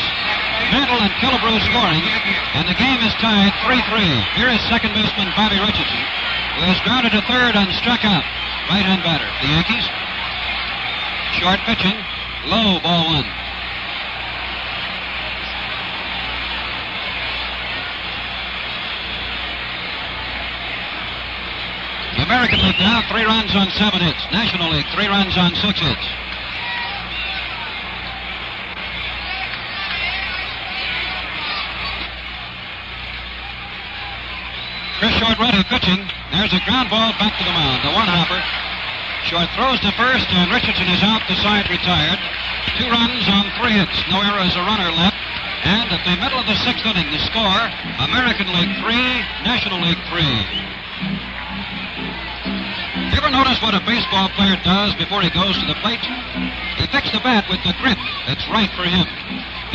Mantle and Killebrew scoring, and the game is tied 3-3. Here is second baseman Bobby Richardson, who has grounded to third and struck out. Right-hand batter, the Yankees. Short pitching, low, ball one. The American League now 3 runs on 7 hits. National League 3 runs on 6 hits. Chris Short ready pitching. There's a ground ball back to the mound. The one-hopper. Short throws to first, and Richardson is out. The side retired. 2 runs on 3 hits. No errors, a runner left. And at the middle of the 6th inning, the score, American League 3, National League 3. You ever notice what a baseball player does before he goes to the plate? He picks the bat with the grip that's right for him.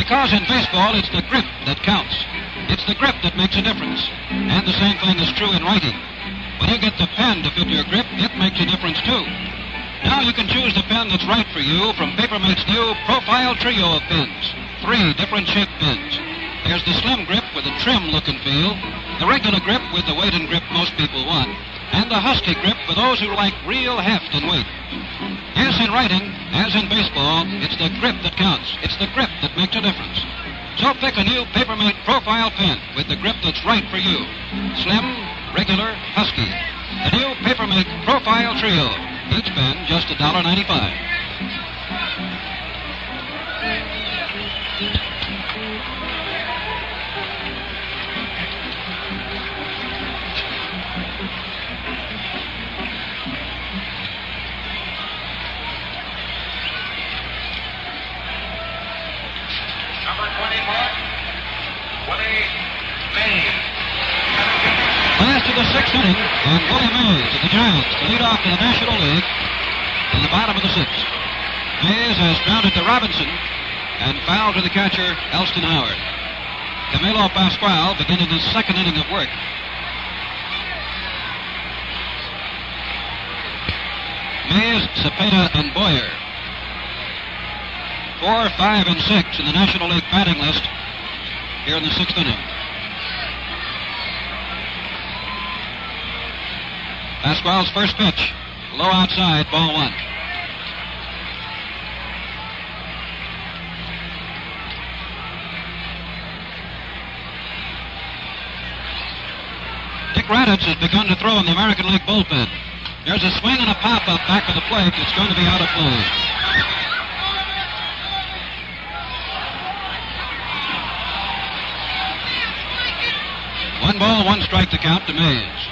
Because in baseball, it's the grip that counts. It's the grip that makes a difference. And the same thing is true in writing. When you get the pen to fit your grip, it makes a difference too. Now you can choose the pen that's right for you from Papermate's new Profile Trio of pens. 3 different shaped pens. There's the slim grip with a trim look and feel, the regular grip with the weight and grip most people want, and the husky grip for those who like real heft and weight. Yes, in writing, as in baseball, it's the grip that counts. It's the grip that makes a difference. So pick a new Papermate Profile pen with the grip that's right for you. Slim, regular, husky. The new Papermate Profile Trio. Each pen just $1.95. Last of the 6th inning, and Willie Mays of the Giants to lead off to the National League in the bottom of the 6th. Mays has grounded to Robinson and fouled to the catcher, Elston Howard. Camilo Pascual beginning his 2nd inning of work. Mays, Cepeda, and Boyer. 4, 5, and 6 in the National League batting list here in the 6th inning. Pascual's first pitch, low outside, ball 1. Dick Groat has begun to throw in the American League bullpen. There's a swing and a pop-up back of the plate that's going to be out of play. One ball, 1 strike to count to Mays.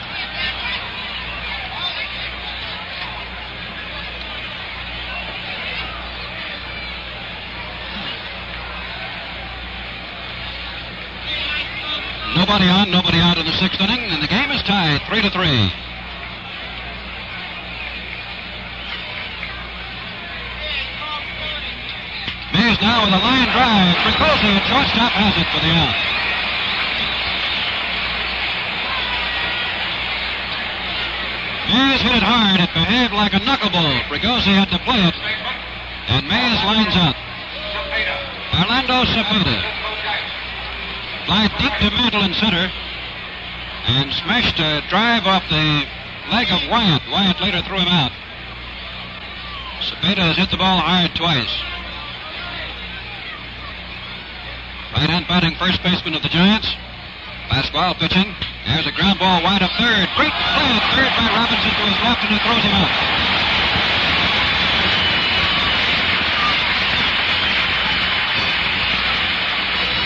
Nobody on, nobody out in the 6th inning, and the game is tied 3-3. Mays now with a line drive. Fregosi at shortstop has it for the out. Mays hit it hard. It behaved like a knuckleball. Fregosi had to play it, and Mays lines out. Orlando Cepeda. Fly deep to Mantle in center, and smashed a drive off the leg of Wyatt. Wyatt later threw him out. Cepeda has hit the ball hard twice. Right-hand batting first baseman of the Giants. Pascual pitching. There's a ground ball wide up third. Great play at third by Robinson to his left, and he throws him out.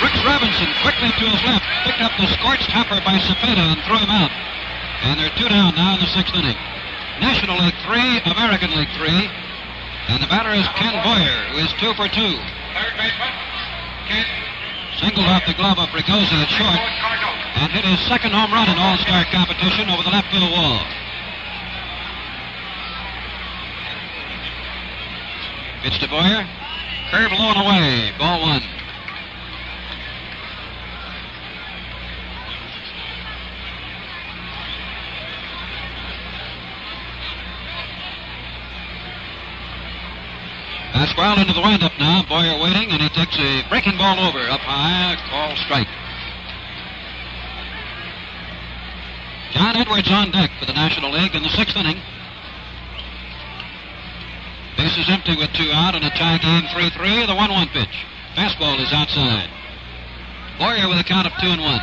Brooks Robinson quickly to his left, picked up the scorched hopper by Cepeda and threw him out. And they're 2 down now in the 6th inning. National League 3, American League 3. And the batter is Ken Boyer, who is 2 for 2. Third baseman, Ken. Singled off the glove of Fregosi at short and hit his 2nd home run in All-Star competition over the left field wall. Pitch to Boyer. Curve low and away. Ball 1. Pascual into the windup now. Boyer waiting, and he takes a breaking ball over up high. Call strike. John Edwards on deck for the National League in the 6th inning. Bases empty with 2 out and a tie game 3-3. The 1-1 pitch. Fastball is outside. Boyer with a count of 2-1.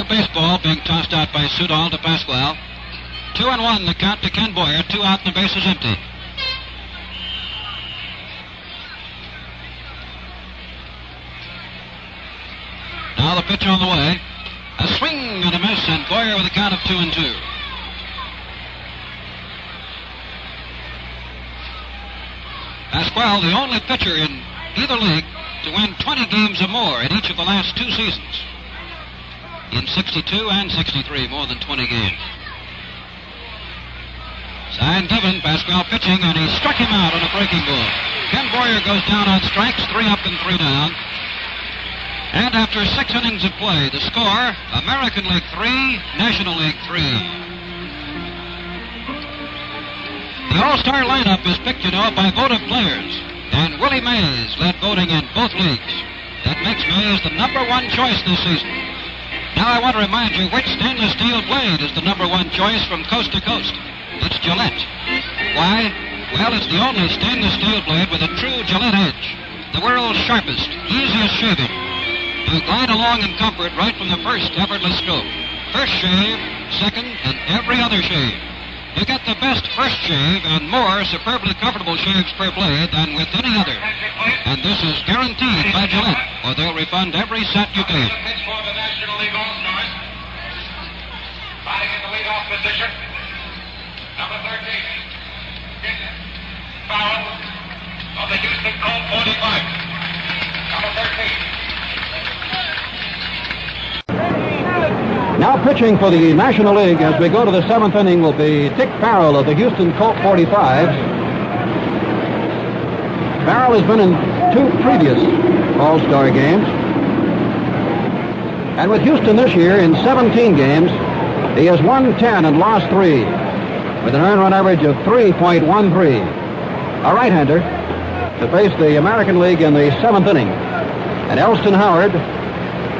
Baseball being tossed out by Sudol to Pascual. 2-1 the count to Ken Boyer. 2 out and the base is empty. Now the pitch on the way. A swing and a miss, and Boyer with a count of 2-2. Pascual, the only pitcher in either league to win 20 games or more in each of the last 2 seasons. In 62 and 63, more than 20 games. Sign given, Pascual pitching, and he struck him out on a breaking ball. Ken Boyer goes down on strikes, 3 up and 3 down. And after 6 innings of play, the score, American League 3, National League 3. The All-Star lineup is picked, by vote of players, and Willie Mays led voting in both leagues. That makes Mays the #1 choice this season. Now I want to remind you which stainless steel blade is the #1 choice from coast to coast. It's Gillette. Why? Well, it's the only stainless steel blade with a true Gillette edge. The world's sharpest, easiest shaving. You glide along in comfort right from the first effortless stroke. First shave, second, and every other shave. You get the best first shave and more superbly comfortable shaves per blade than with any other. And this is guaranteed by Gillette, or they'll refund every cent you paid. Pitch for the National League All-Stars. Batting in the leadoff position. Number 13. Foul of the Houston Colt 45. Number 13. Now pitching for the National League as we go to the 7th inning will be Dick Farrell of the Houston Colt 45s. Farrell has been in 2 previous All-Star games. And with Houston this year in 17 games, he has won 10 and lost 3 with an earned run average of 3.13. A right-hander to face the American League in the 7th inning. And Elston Howard,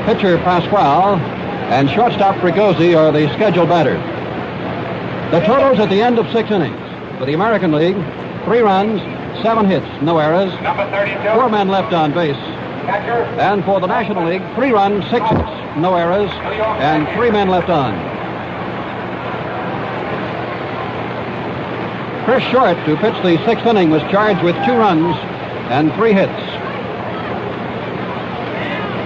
pitcher Pascual, and shortstop Fregosi are the scheduled batters. The totals at the end of 6 innings. For the American League, 3 runs, 7 hits, no errors, 4 men left on base. And for the National League, 3 runs, 6 hits, no errors, and 3 men left on. Chris Short, who pitched the 6th inning, was charged with 2 runs and 3 hits.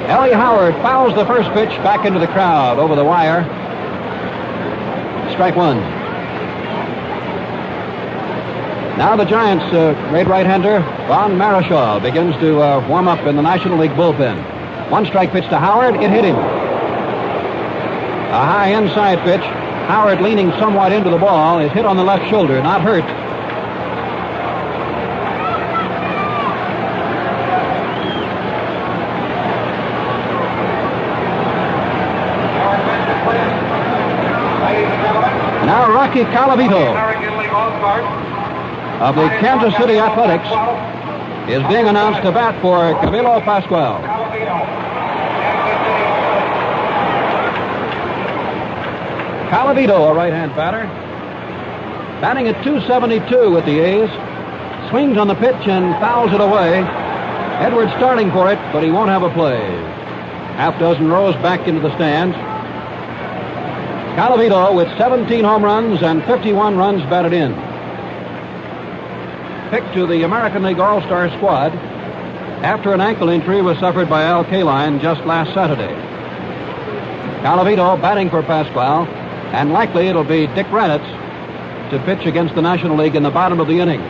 Ellie Howard fouls the first pitch back into the crowd over the wire. Strike 1. Now the Giants' great right-hander, Von Marichal, begins to warm up in the National League bullpen. 1 strike pitch to Howard. It hit him. A high inside pitch. Howard leaning somewhat into the ball is hit on the left shoulder, not hurt. Now Rocky Calavito of the Kansas City Athletics is being announced to bat for Camilo Pascual. Calavito, a right-hand batter, batting at .272 with the A's, swings on the pitch and fouls it away. Edwards starting for it, but he won't have a play. Half dozen rows back into the stands. Calavito with 17 home runs and 51 runs batted in. Picked to the American League All-Star squad after an ankle injury was suffered by Al Kaline just last Saturday. Calavito batting for Pascual, and likely it'll be Dick Groat to pitch against the National League in the bottom of the inning.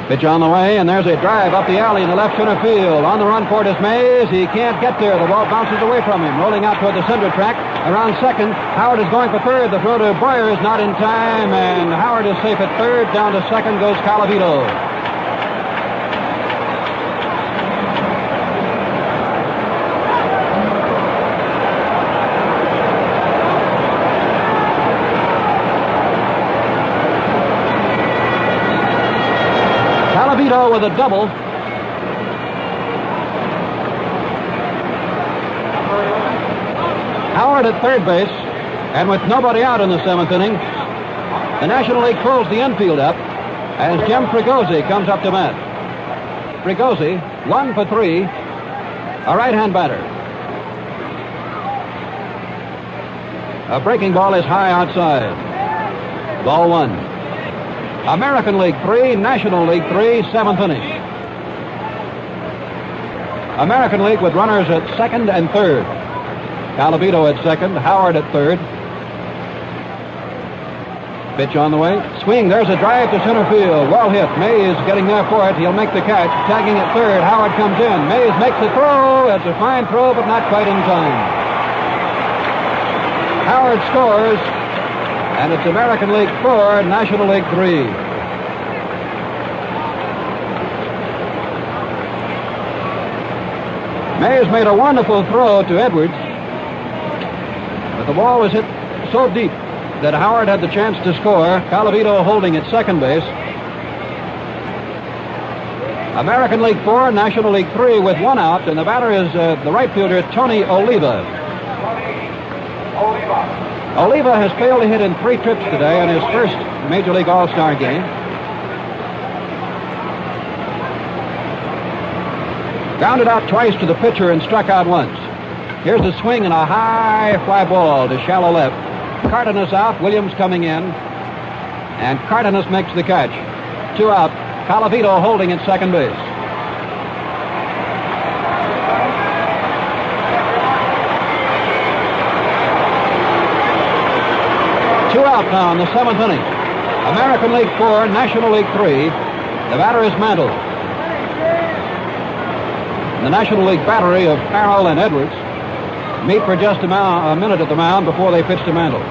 Pitch on the way, and there's a drive up the alley in the left center field. On the run for it is Mays. He can't get there. The ball bounces away from him. Rolling out toward the center track. Around second, Howard is going for third. The throw to Boyer is not in time, and Howard is safe at third. Down to second goes Calavito. With a double. Howard at third base, and with nobody out in the seventh inning, the National League pulls the infield up as Jim Fregosi comes up to bat. Fregosi, 1 for 3, a right-hand batter. A breaking ball is high outside. Ball 1. American League 3, National League 3, seventh inning. American League with runners at second and third. Calavito at second, Howard at third. Pitch on the way. Swing, there's a drive to center field. Well hit. Mays getting there for it. He'll make the catch. Tagging at third. Howard comes in. Mays makes the throw. It's a fine throw, but not quite in time. Howard scores. And it's American League 4, National League 3. Mays made a wonderful throw to Edwards, but the ball was hit so deep that Howard had the chance to score. Calavito holding at second base. American League 4, National League 3 with one out, and the batter is the right fielder, Tony Oliva. Oliva has failed to hit in 3 trips today in his first Major League All-Star game. Grounded out twice to the pitcher and struck out once. Here's a swing and a high fly ball to shallow left. Cardenas out, Williams coming in, and Cardenas makes the catch. 2 out, Calavito holding at second base. Out now in the seventh inning. American League 4, National League 3. The batter is Mantle. The National League battery of Farrell and Edwards meet for just a minute at the mound before they pitch to Mantle.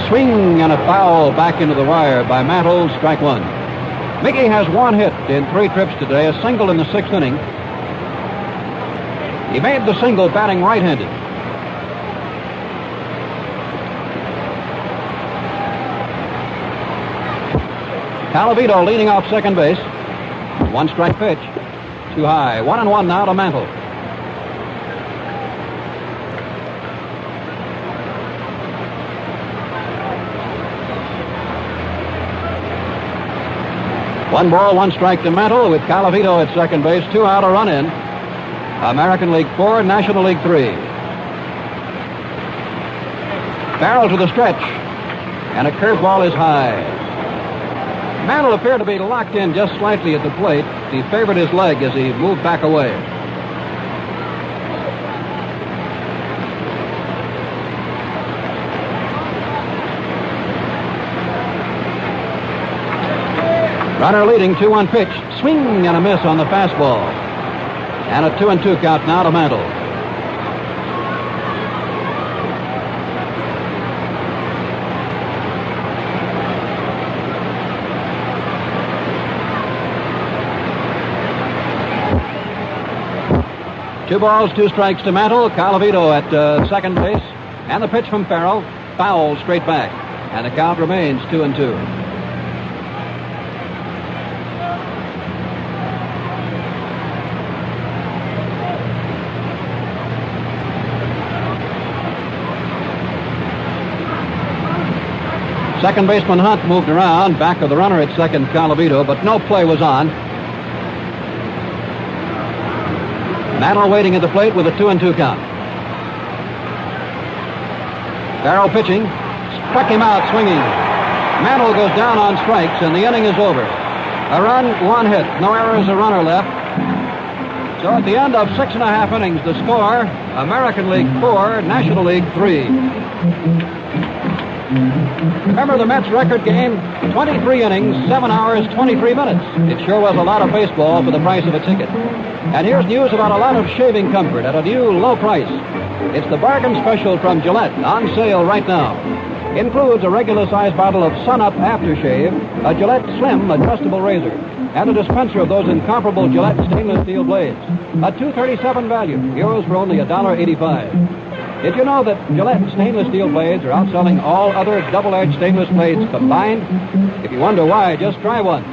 Swing and a foul back into the wire by Mantle, strike 1. Mickey has 1 hit in 3 trips today, a single in the 6th inning. He made the single batting right-handed. Calavito leading off second base. 1 strike pitch. Too high. 1-1 now to Mantle. One ball, 1 strike to Mantle with Calavito at second base. 2 out, a run in. American League 4, National League 3. Farrell to the stretch, and a curveball is high. Mantle appeared to be locked in just slightly at the plate. He favored his leg as he moved back away. Runner leading, 2-1 pitch. Swing and a miss on the fastball. And a 2-2 count now to Mantle. Two balls, 2 strikes to Mantle. Calavito at second base. And the pitch from Farrell. Foul straight back. And the count remains 2-2. Second baseman Hunt moved around, back of the runner at second, Calavito, but no play was on. Mantle waiting at the plate with a 2-2 count. Farrell pitching, struck him out swinging. Mantle goes down on strikes, and the inning is over. A run, 1 hit, no errors, a runner left. So at the end of 6.5 innings, the score, American League 4, National League 3. Remember the Mets record game? 23 innings, 7 hours, 23 minutes. It sure was a lot of baseball for the price of a ticket. And here's news about a lot of shaving comfort at a new low price. It's the bargain special from Gillette, on sale right now. Includes a regular size bottle of Sun-Up Aftershave, a Gillette Slim adjustable razor, and a dispenser of those incomparable Gillette stainless steel blades. A $2.37 value, yours for only $1.85. Did you know that Gillette stainless steel blades are outselling all other double-edged stainless blades combined? If you wonder why, just try one.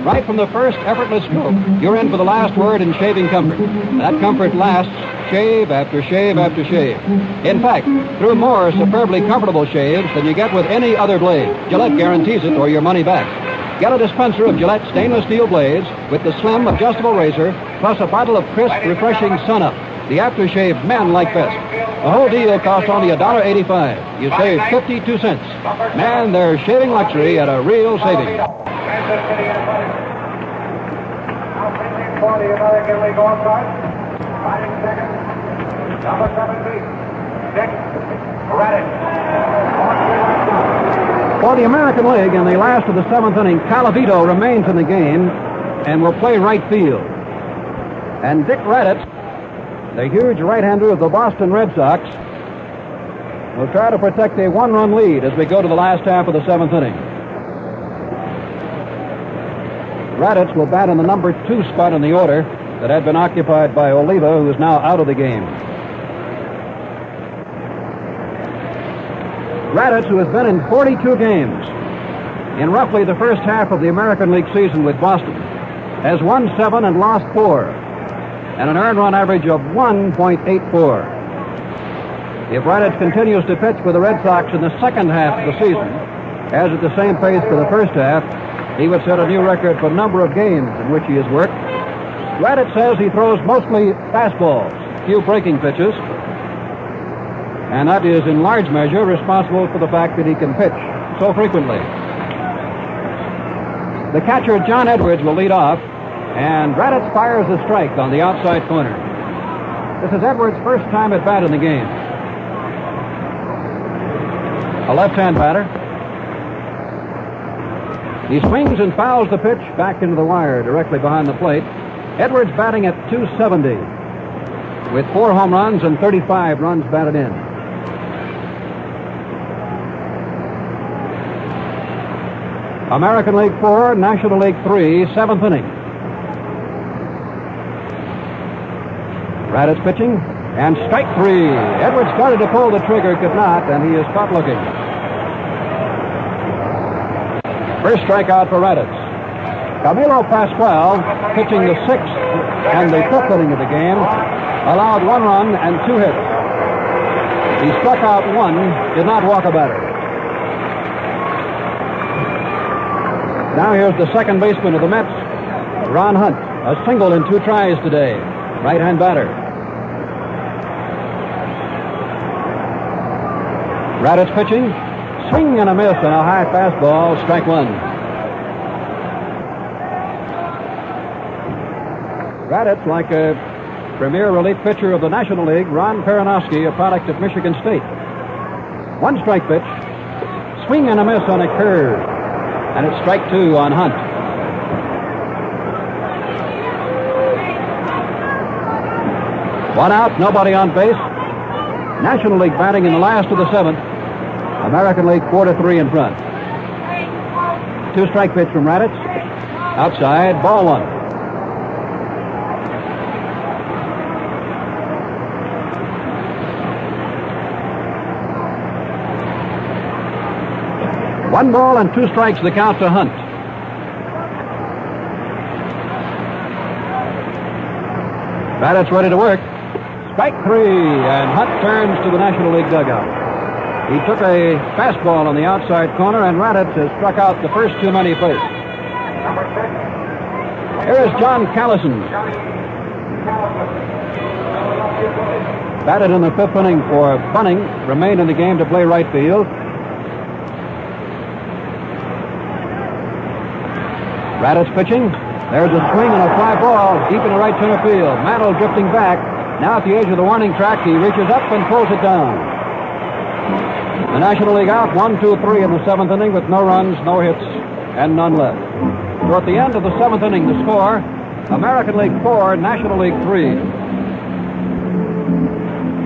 Right from the first effortless stroke, you're in for the last word in shaving comfort. That comfort lasts shave after shave after shave. In fact, through more superbly comfortable shaves than you get with any other blade. Gillette guarantees it or your money back. Get a dispenser of Gillette stainless steel blades with the slim adjustable razor, plus a bottle of crisp, refreshing Sun-Up, the aftershave men like best. The whole deal costs only $1.85. You save 52 cents. Man, they're shaving luxury at a real saving. For the American League All-Star, riding second, number 17, Dick Groat. For the American League, in the last of the 7th inning, Calavito remains in the game and will play right field. And Dick Groat, the huge right-hander of the Boston Red Sox, will try to protect a 1-run lead as we go to the last half of the 7th inning. Raditz will bat in the number 2 spot in the order that had been occupied by Oliva, who is now out of the game. Raditz, who has been in 42 games in roughly the first half of the American League season with Boston, has won 7 and lost 4, and an earned run average of 1.84. If Raditz continues to pitch for the Red Sox in the second half of the season, as at the same pace for the first half, he would set a new record for number of games in which he has worked. Raditz says he throws mostly fastballs, few breaking pitches, and that is in large measure responsible for the fact that he can pitch so frequently. The catcher, John Edwards, will lead off, and Raditz fires a strike on the outside corner. This is Edwards' first time at bat in the game. A left-hand batter. He swings and fouls the pitch back into the wire directly behind the plate. Edwards batting at .270 with 4 home runs and 35 runs batted in. American League 4, National League 3, 7th inning. Raditz pitching, and strike 3. Edwards started to pull the trigger, could not, and he is caught looking. First strikeout for Raditz. Camilo Pascual, pitching the 6th and the 5th inning of the game, allowed 1 run and 2 hits. He struck out 1, did not walk a batter. Now here's the second baseman of the Mets, Ron Hunt. A single in 2 tries today. Right-hand batter. Raditz pitching. Swing and a miss on a high fastball, strike 1. Raditz, like a premier relief pitcher of the National League, Ron Peronowski, a product of Michigan State. 1 strike pitch. Swing and a miss on a curve. And it's strike 2 on Hunt. One out, nobody on base. National League batting in the last of the 7th. American League 4-3 in front. 2 strike pitch from Raditz. Outside, ball 1. One ball and 2 strikes, the count to Hunt. Raditz ready to work. Strike 3, and Hunt turns to the National League dugout. He took a fastball on the outside corner, and Raditz has struck out the first too many plays. Here is John Callison. Batted in the 5th inning for Bunning, remained in the game to play right field. Raditz pitching. There's a swing and a fly ball deep in the right center field. Mantle drifting back. Now at the edge of the warning track, he reaches up and pulls it down. The National League out, 1-2-3 in the seventh inning with no runs, no hits, and none left. So at the end of the seventh inning, the score, American League 4, National League 3.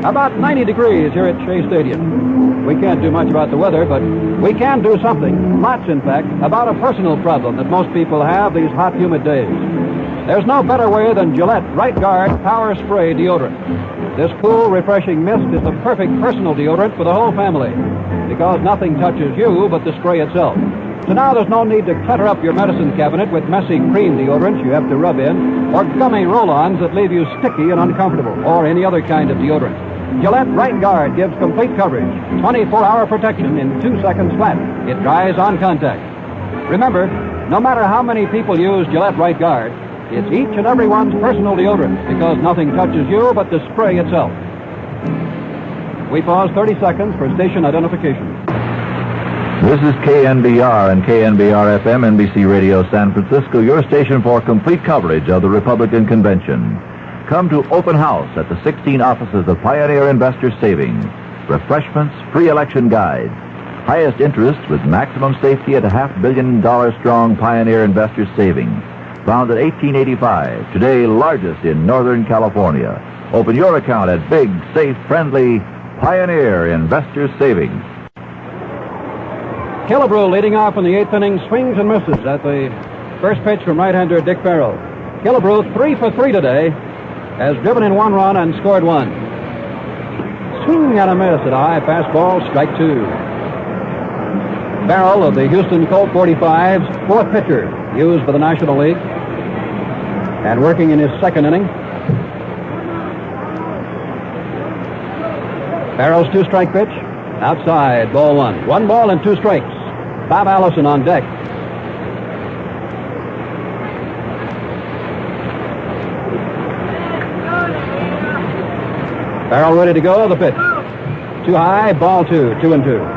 About 90 degrees here at Shea Stadium. We can't do much about the weather, but we can do something, lots in fact, about a personal problem that most people have these hot, humid days. There's no better way than Gillette Right Guard Power Spray Deodorant. This cool, refreshing mist is the perfect personal deodorant for the whole family because nothing touches you but the spray itself. So now there's no need to clutter up your medicine cabinet with messy cream deodorants you have to rub in or gummy roll-ons that leave you sticky and uncomfortable or any other kind of deodorant. Gillette Right Guard gives complete coverage, 24-hour protection in 2 seconds flat. It dries on contact. Remember, no matter how many people use Gillette Right Guard, it's each and every one's personal deodorant because nothing touches you but the spray itself. We pause 30 seconds for station identification. This is KNBR and KNBR-FM, NBC Radio San Francisco, your station for complete coverage of the Republican Convention. Come to open house at the 16 offices of Pioneer Investor Savings. Refreshments, free election guides. Highest interest with maximum safety at a $500 million strong Pioneer Investor Savings. Founded 1885, today largest in Northern California. Open your account at big, safe, friendly Pioneer Investor Savings. Killebrew leading off in the eighth inning, swings and misses at the first pitch from right-hander Dick Farrell. Killebrew 3 for 3 today, has driven in 1 run and scored 1. Swing and a miss at a high fastball, strike 2. Farrell of the Houston Colt 45's fourth pitcher used for the National League and working in his second inning. Farrell's 2-strike pitch, outside, ball 1. 1 ball and 2 strikes. Bob Allison on deck. Farrell ready to go, the pitch. Too high, ball 2, 2-2.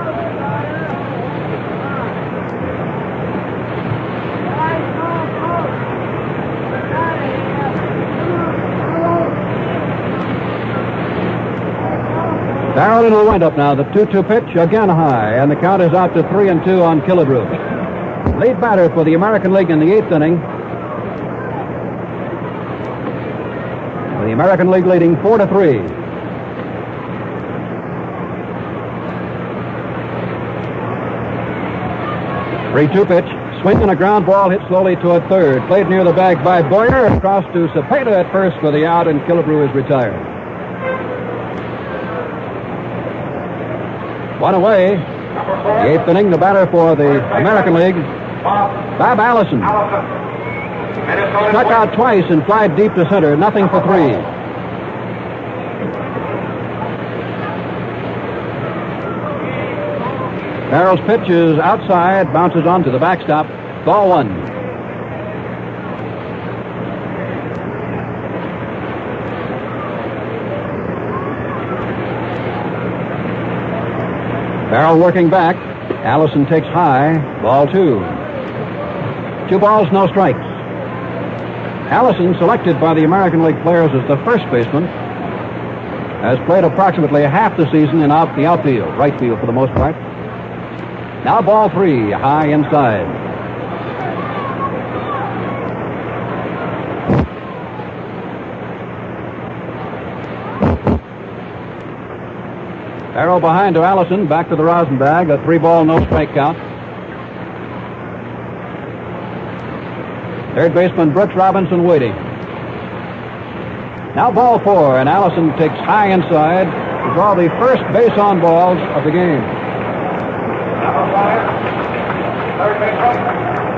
Farrell into the windup now. The 2-2 pitch, again high, and the count is out to 3-2 on Killebrew. Lead batter for the American League in the eighth inning. The American League leading 4-3. Three-two pitch, swing and a ground ball hit slowly toward third. Played near the bag by Boyer, across to Cepeda at first for the out, and Killebrew is retired. 1 away. The eighth inning, the batter for the American League, Bob Allison. Struck out twice and flied deep to center, nothing for 3. Farrell's pitch is outside, bounces onto the backstop, ball 1. Farrell working back. Allison takes high, ball 2. 2 balls, no strikes. Allison, selected by the American League players as the first baseman, has played approximately half the season in the outfield, right field for the most part. Now ball 3, high inside. Farrell behind to Allison, back to the rosin bag, a 3-ball, no-strike count. Third baseman Brooks Robinson waiting. Now ball 4, and Allison takes high inside to draw the first base on balls of the game. Number 5, third baseman,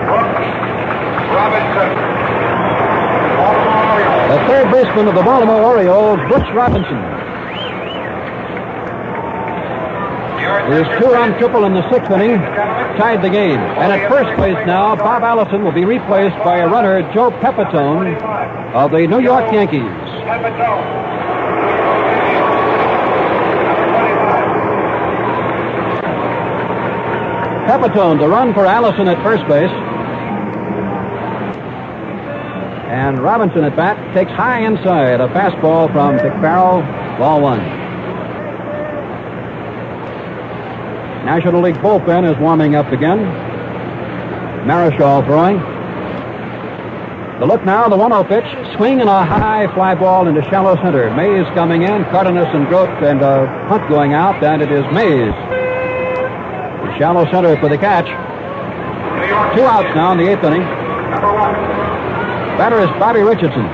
Brooks Robinson. The third baseman of the Baltimore Orioles, Brooks Robinson. His 2-run triple in the sixth inning tied the game. And at first base now, Bob Allison will be replaced by a runner, Joe Pepitone of the New York Yankees. Pepitone to run for Allison at first base. And Robinson at bat takes high inside. A fastball from Dick Farrell. Ball 1. National League bullpen is warming up again. Marischal throwing. The look now, the 1-0 pitch. Swing and a high fly ball into shallow center. Mays coming in. Cardenas and Groat and Hunt going out. And it is Mays. Shallow center for the catch. 2 outs now in the 8th inning. Batter is Bobby Richardson.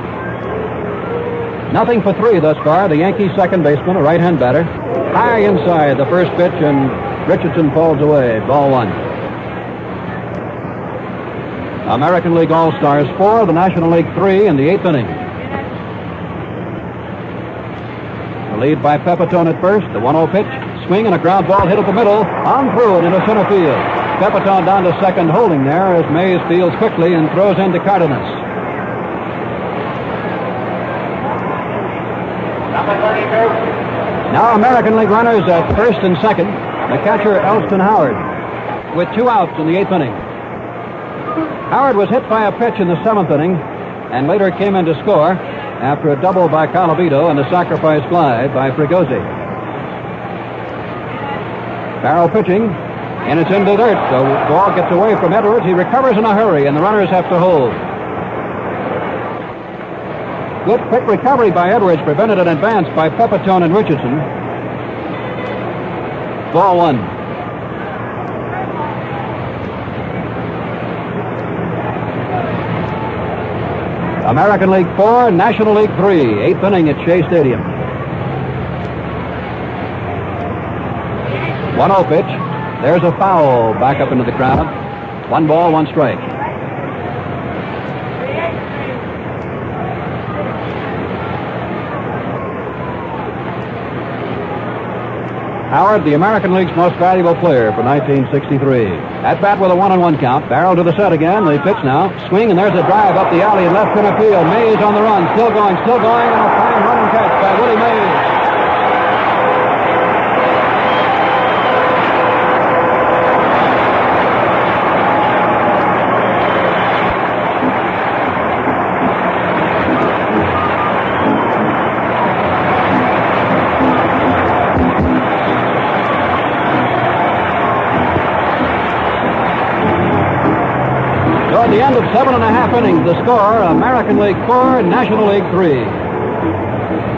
Nothing for 3 thus far. The Yankees second baseman, a right-hand batter. High inside the first pitch, and Richardson falls away. Ball 1. American League All-Stars 4, the National League 3 in the 8th inning. The lead by Pepitone at first. The 1-0 pitch. Swing and a ground ball hit at the middle. On through it into center field. Pepitone down to second, holding there as Mays fields quickly and throws into Cardenas. Now American League runners at first and second. The catcher, Elston Howard, with 2 outs in the 8th inning. Howard was hit by a pitch in the 7th inning and later came in to score after a double by Calavito and a sacrifice fly by Fregosi. Farrell pitching, and it's into dirt. The ball gets away from Edwards. He recovers in a hurry, and the runners have to hold. Good quick recovery by Edwards prevented an advance by Pepitone and Richardson. Ball 1. American League 4, National League 3, 8th inning at Shea Stadium. 1-0 pitch. There's a foul back up into the crowd. 1 ball, 1 strike. Howard, the American League's most valuable player for 1963. At bat with a 1-1 count. Barrel to the set again. The pitch now. Swing, and there's a drive up the alley in left center field. Mays on the run. Still going, and a fine running catch by Willie Mays. At the end of 7.5 innings, the score, American League 4, National League 3.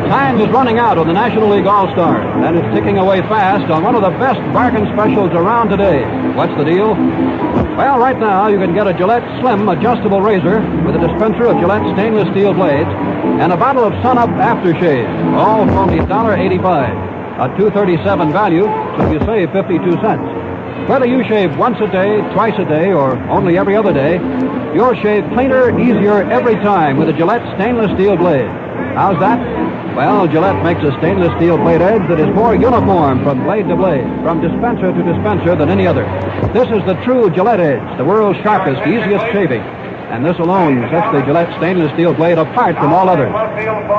Time is running out on the National League All-Star, and it's ticking away fast on one of the best bargain specials around today. What's the deal? Well, right now, you can get a Gillette Slim adjustable razor with a dispenser of Gillette stainless steel blades and a bottle of Sun-Up aftershave, all for only $1.85. A $2.37 value, so you save 52 cents. Whether you shave once a day, twice a day, or only every other day, you'll shave cleaner, easier every time with a Gillette stainless steel blade. How's that? Well, Gillette makes a stainless steel blade edge that is more uniform from blade to blade, from dispenser to dispenser than any other. This is the true Gillette edge, the world's sharpest, easiest shaving. And this alone sets the Gillette stainless steel blade apart from all others.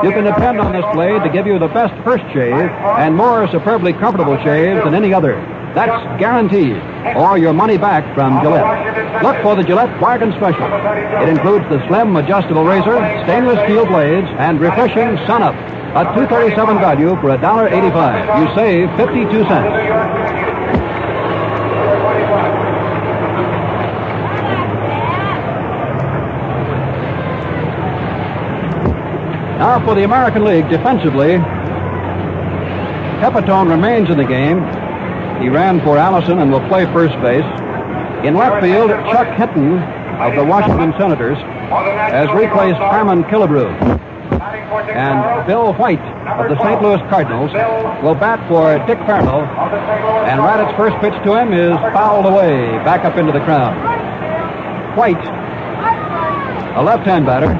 You can depend on this blade to give you the best first shave and more superbly comfortable shave than any other. That's guaranteed, or your money back from Gillette. Look for the Gillette Bargain Special. It includes the slim adjustable razor, stainless steel blades, and refreshing Sun-Up. A $2.37 value for $1.85. You save 52 cents. Now for the American League defensively, Pepitone remains in the game. He ran for Allison and will play first base. In left field, Chuck Hinton of the Washington Senators has replaced Harmon Killebrew. And Bill White of the St. Louis Cardinals will bat for Dick Farrell. And Radditz's first pitch to him is fouled away, back up into the crowd. White, a left-hand batter,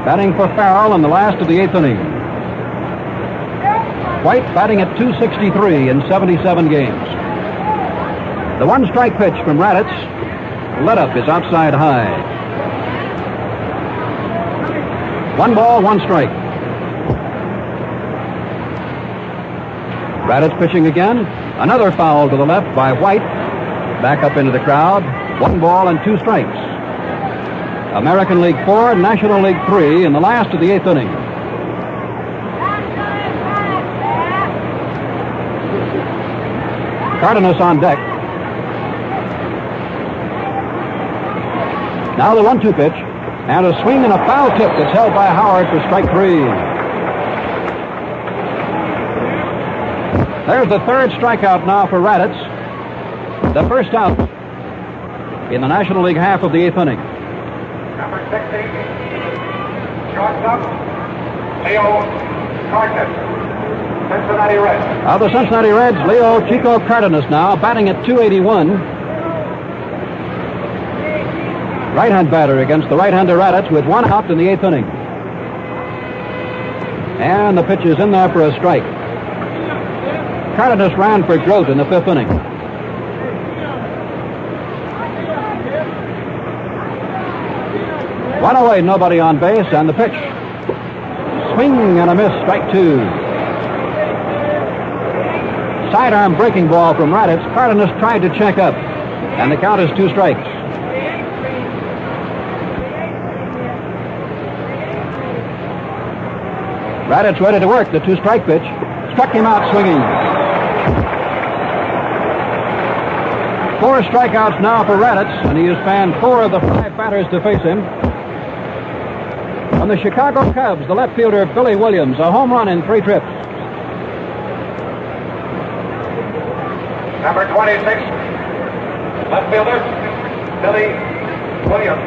batting for Farrell in the last of the 8th inning. White batting at .263 in 77 games. The 1-strike pitch from Radditz. Let up is outside high. 1 ball, 1 strike. Radditz pitching again. Another foul to the left by White. Back up into the crowd. 1 ball and 2 strikes. American League 4, National League 3 in the last of the 8th inning. Cardenas on deck. Now the 1-2 pitch, and a swing and a foul tip that's held by Howard for strike 3. There's the third strikeout now for Raditz. The first out in the National League half of the 8th inning. Number 60, shortstop, Leo Cardenas, Cincinnati Reds. Of the Cincinnati Reds, Leo Chico Cardenas now batting at 281. Right-hand batter against the right-hander Raditz with 1 out in the 8th inning. And the pitch is in there for a strike. Cardenas ran for Groat in the 5th inning. One away, nobody on base, and the pitch. Swing and a miss, strike 2. Sidearm breaking ball from Raditz. Cardenas tried to check up, and the count is 2 strikes. Raditz ready to work the 2-strike pitch. Struck him out swinging. 4 strikeouts now for Raditz, and he has fanned 4 of the 5 batters to face him. From the Chicago Cubs, the left fielder Billy Williams, a home run in 3 trips. Number 26, left fielder, Billy Williams.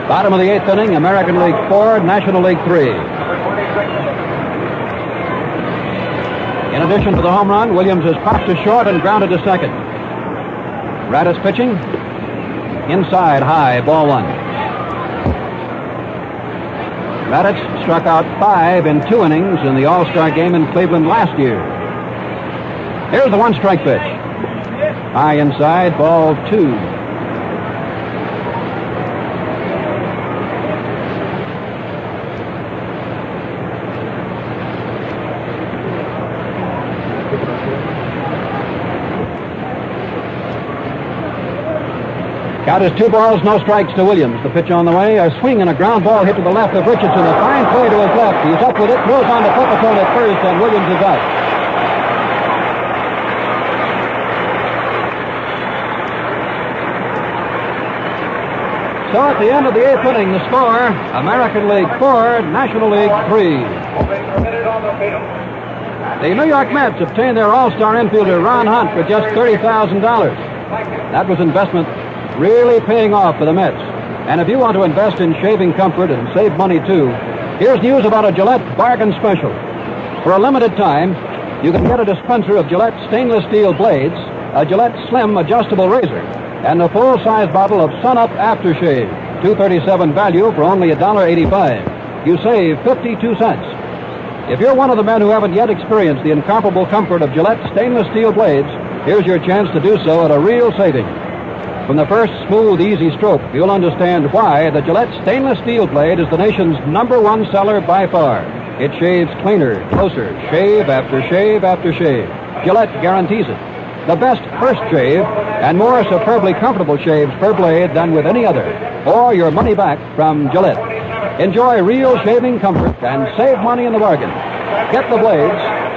Bottom of the 8th inning, American League 4, National League 3. Number 26. In addition to the home run, Williams has popped to short and grounded to second. Raditz pitching. Inside, high, ball 1. Raditz struck out 5 in 2 innings in the All-Star game in Cleveland last year. Here's the 1-strike pitch. High inside, ball 2. Count is 2 balls, no strikes to Williams. The pitch on the way, a swing and a ground ball hit to the left of Richardson. A fine play to his left. He's up with it, throws on to Pepitone at first, and Williams is out. So at the end of the 8th inning, the score, American League 4, National League 3. The New York Mets obtained their All-Star infielder Ron Hunt for just $30,000. That was investment really paying off for the Mets. And if you want to invest in shaving comfort and save money too, here's news about a Gillette bargain special. For a limited time, you can get a dispenser of Gillette stainless steel blades, a Gillette Slim adjustable razor, and a full-size bottle of Sun-Up Aftershave. $2.37 value for only $1.85. You save 52 cents. If you're one of the men who haven't yet experienced the incomparable comfort of Gillette stainless steel blades, here's your chance to do so at a real saving. From the first smooth, easy stroke, you'll understand why the Gillette stainless steel blade is the nation's #1 seller by far. It shaves cleaner, closer, shave after shave after shave. Gillette guarantees it. The best first shave and more superbly comfortable shaves per blade than with any other. Or your money back from Gillette. Enjoy real shaving comfort and save money in the bargain. Get the blades,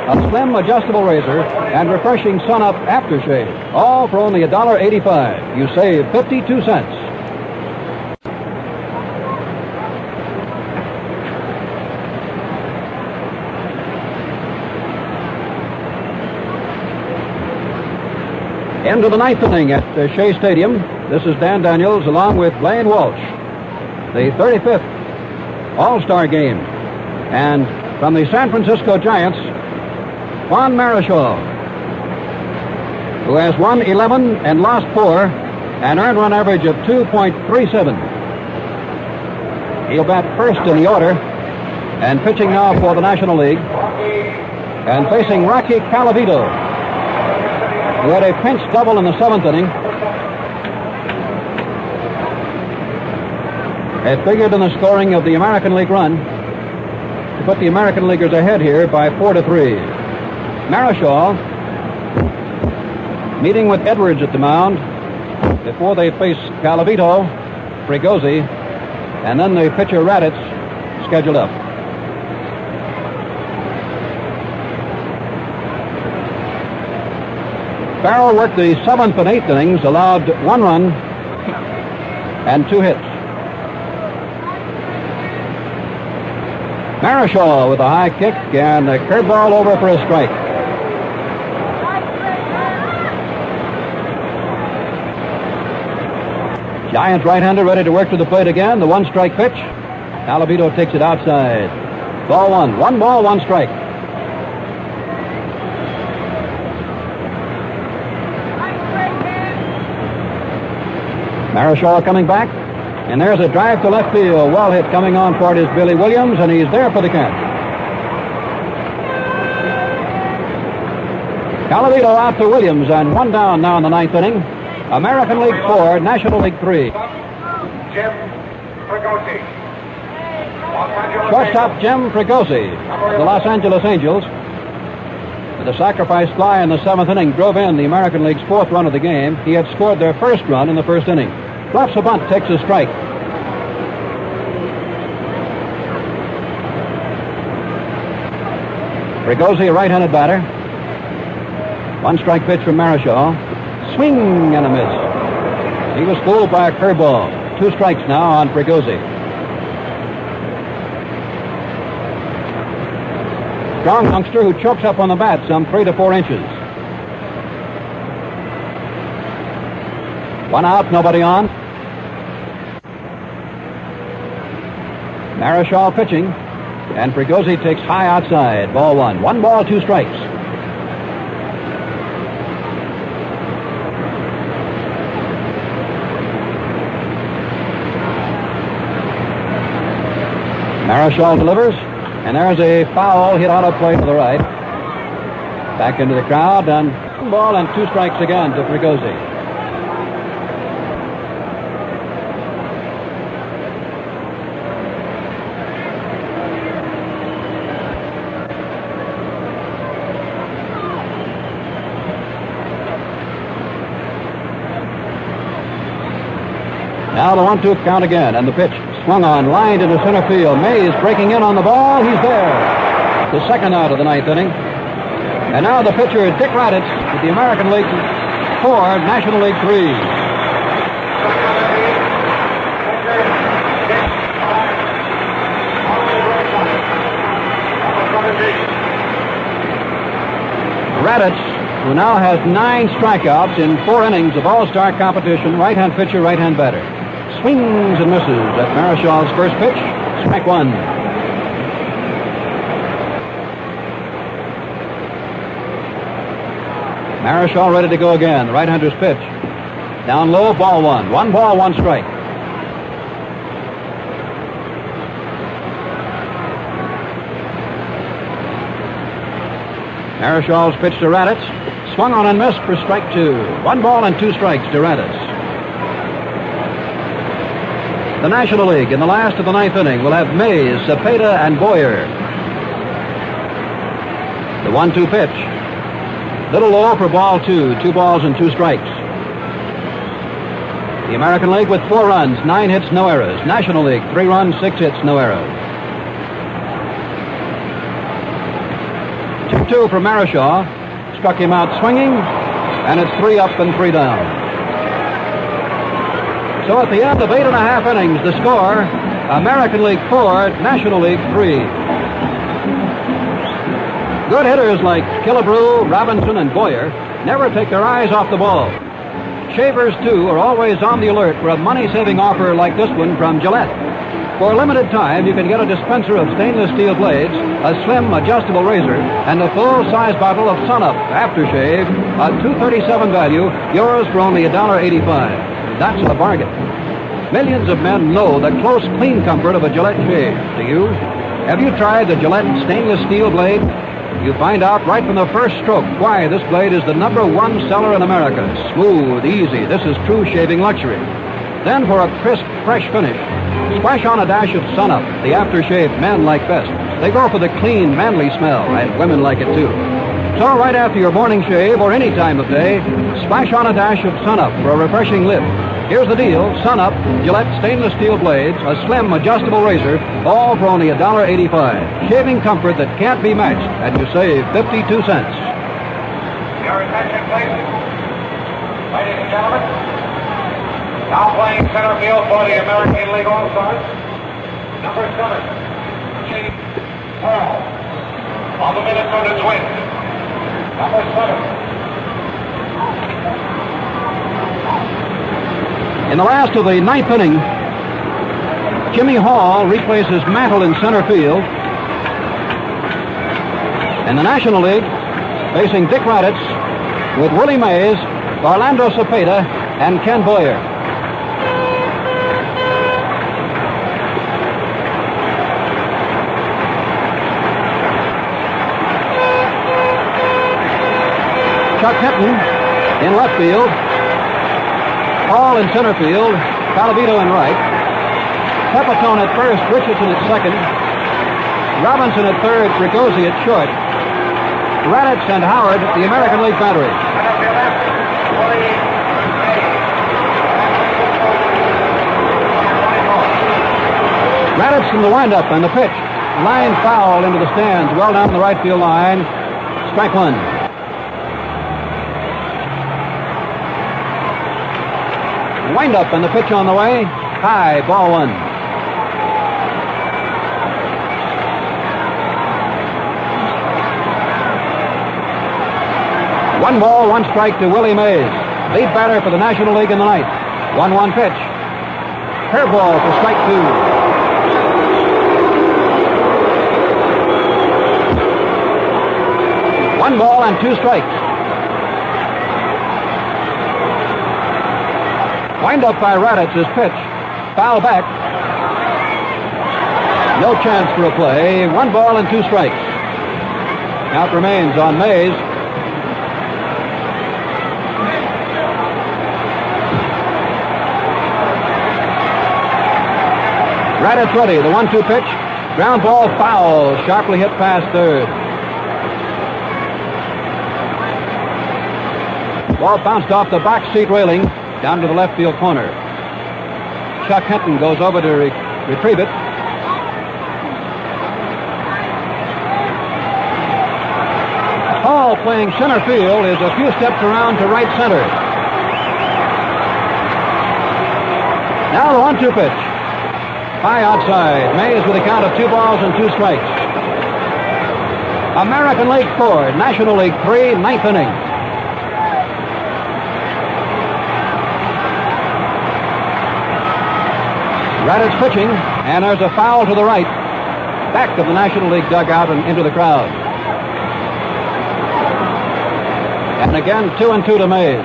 a slim adjustable razor, and refreshing Sun-Up Aftershave. All for only $1.85. You save 52 cents. Into the 9th inning at Shea Stadium. This is Dan Daniels along with Blaine Walsh. The 35th All-Star game. And from the San Francisco Giants, Juan Marichal, who has won 11 and lost 4, an earned run average of 2.37. He'll bat first in the order, and pitching now for the National League, and facing Rocky Calavito, who had a pinch double in the 7th inning. It figured in the scoring of the American League run to put the American Leaguers ahead here by 4-3. Marichal meeting with Edwards at the mound before they face Calavito, Fregosi, And then the pitcher Raditz scheduled up. Farrell worked the 7th and 8th innings, allowed 1 run and 2 hits. Marichal with a high kick and a curveball over for a strike. Giant right-hander ready to work to the plate again. The 1-strike pitch. Alabito takes it outside. Ball 1. 1 ball, 1 strike. Marichal coming back. And there's a drive to left field. Well hit coming on for it is Billy Williams, and he's there for the catch. Alabito out to Williams, and 1 down now in the 9th inning. American League 4, National League 3. Jim Fregosi. Shortstop Jim Fregosi of the Los Angeles Angels. With a sacrifice fly in the 7th inning, drove in the American League's 4th run of the game. He had scored their first run in the 1st inning. Bluffs a bunt, takes a strike. Fregosi, a right-handed batter. 1-strike pitch from Marichal. Swing and a miss. He was fooled by a curveball. 2 strikes now on Fregosi. Strong youngster who chokes up on the bat some 3 to 4 inches. 1 out, nobody on. Marichal pitching, and Fregosi takes high outside. Ball 1. 1 ball, 2 strikes. Marichal delivers, and there's a foul hit out of play to the right. Back into the crowd, and 1 ball and 2 strikes again to Fregosi. Now the 1-2 count again, and the pitch swung on, lined into center field. Mays breaking in on the ball. He's there. The 2nd out of the 9th inning. And now the pitcher, Dick Groat, with the American League 4, National League 3. Raditz, who now has 9 strikeouts in 4 innings of All-Star competition, right-hand pitcher, right-hand batter. Swings and misses at Marichal's first pitch. Strike 1. Marichal ready to go again. The right-hander's pitch. Down low, ball 1. 1 ball, 1 strike. Marichal's pitch to Raditz. Swung on and missed for strike 2. 1 ball and 2 strikes to Raditz. The National League in the last of the 9th inning will have Mays, Cepeda, and Boyer. The 1-2 pitch. Little low for ball 2. 2 balls and 2 strikes. The American League with 4 runs, 9 hits, no errors. National League, 3 runs, 6 hits, no errors. 2-2 for Marichal. Struck him out swinging, and it's 3 up and 3 down. So at the end of 8.5 innings, the score, American League 4, National League 3. Good hitters like Killebrew, Robinson, and Boyer never take their eyes off the ball. Shavers, too, are always on the alert for a money-saving offer like this one from Gillette. For a limited time, you can get a dispenser of stainless steel blades, a slim adjustable razor, and a full-size bottle of Sun-Up Aftershave, a $2.37 value, yours for only $1.85. That's a bargain. Millions of men know the close, clean comfort of a Gillette shave. Do you? Have you tried the Gillette stainless steel blade? You find out right from the first stroke why this blade is the #1 seller in America. Smooth, easy. This is true shaving luxury. Then for a crisp, fresh finish, splash on a dash of Sun-Up, the aftershave men like best. They go for the clean, manly smell, and women like it too. So right after your morning shave or any time of day, splash on a dash of Sun-Up for a refreshing lift. Here's the deal. Sun Up, Gillette stainless steel blades, a slim adjustable razor, all for only $1.85. Shaving comfort that can't be matched, and you save 52 cents. Your attention, please. Ladies and gentlemen, now playing center field for the American League All-Star, number 7, Shea Stadium. On the Minnesota Twins, number 7. In the last of the ninth inning, Jimmy Hall replaces Mantle in center field. In the National League, facing Dick Groat with Willie Mays, Orlando Cepeda, and Ken Boyer. Chuck Hinton in left field. Hall in center field. Calavito in right. Pepitone at first. Richardson at second. Robinson at third. Fregosi at short. Raditz and Howard, the American League battery. Raditz in the windup and the pitch. Line foul into the stands, well down the right field line. Strike one. Windup and the pitch on the way. High, ball one. One ball, one strike to Willie Mays. Lead batter for the National League in the ninth. 1-1 pitch. Curveball for strike two. One ball and two strikes. Wind up by Raditz is pitch. Foul back. No chance for a play. One ball and two strikes. Count remains on Mays. Raditz ready. The 1-2 pitch. Ground ball foul. Sharply hit past third. Ball bounced off the box seat railing down to the left field corner. Chuck Hinton goes over to retrieve it. Hall playing center field is a few steps around to right center. Now the 1-2 pitch. High outside. Mays with a count of 2 balls and 2 strikes. American League 4, National League 3, ninth inning. Raditz pitching, and there's a foul to the right, back of the National League dugout and into the crowd. And again, 2-2 to Mays.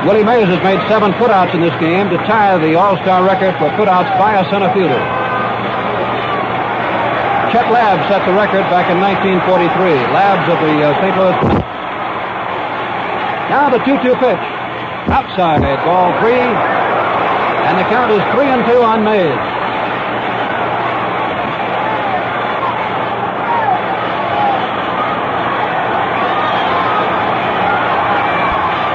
Willie Mays has made 7 putouts in this game to tie the All-Star record for putouts by a center fielder. Chet Labb set the record back in 1943. Labb's of the St. Louis. Now the 2-2 pitch. Outside, ball 3. And the count is 3-2 on Mays.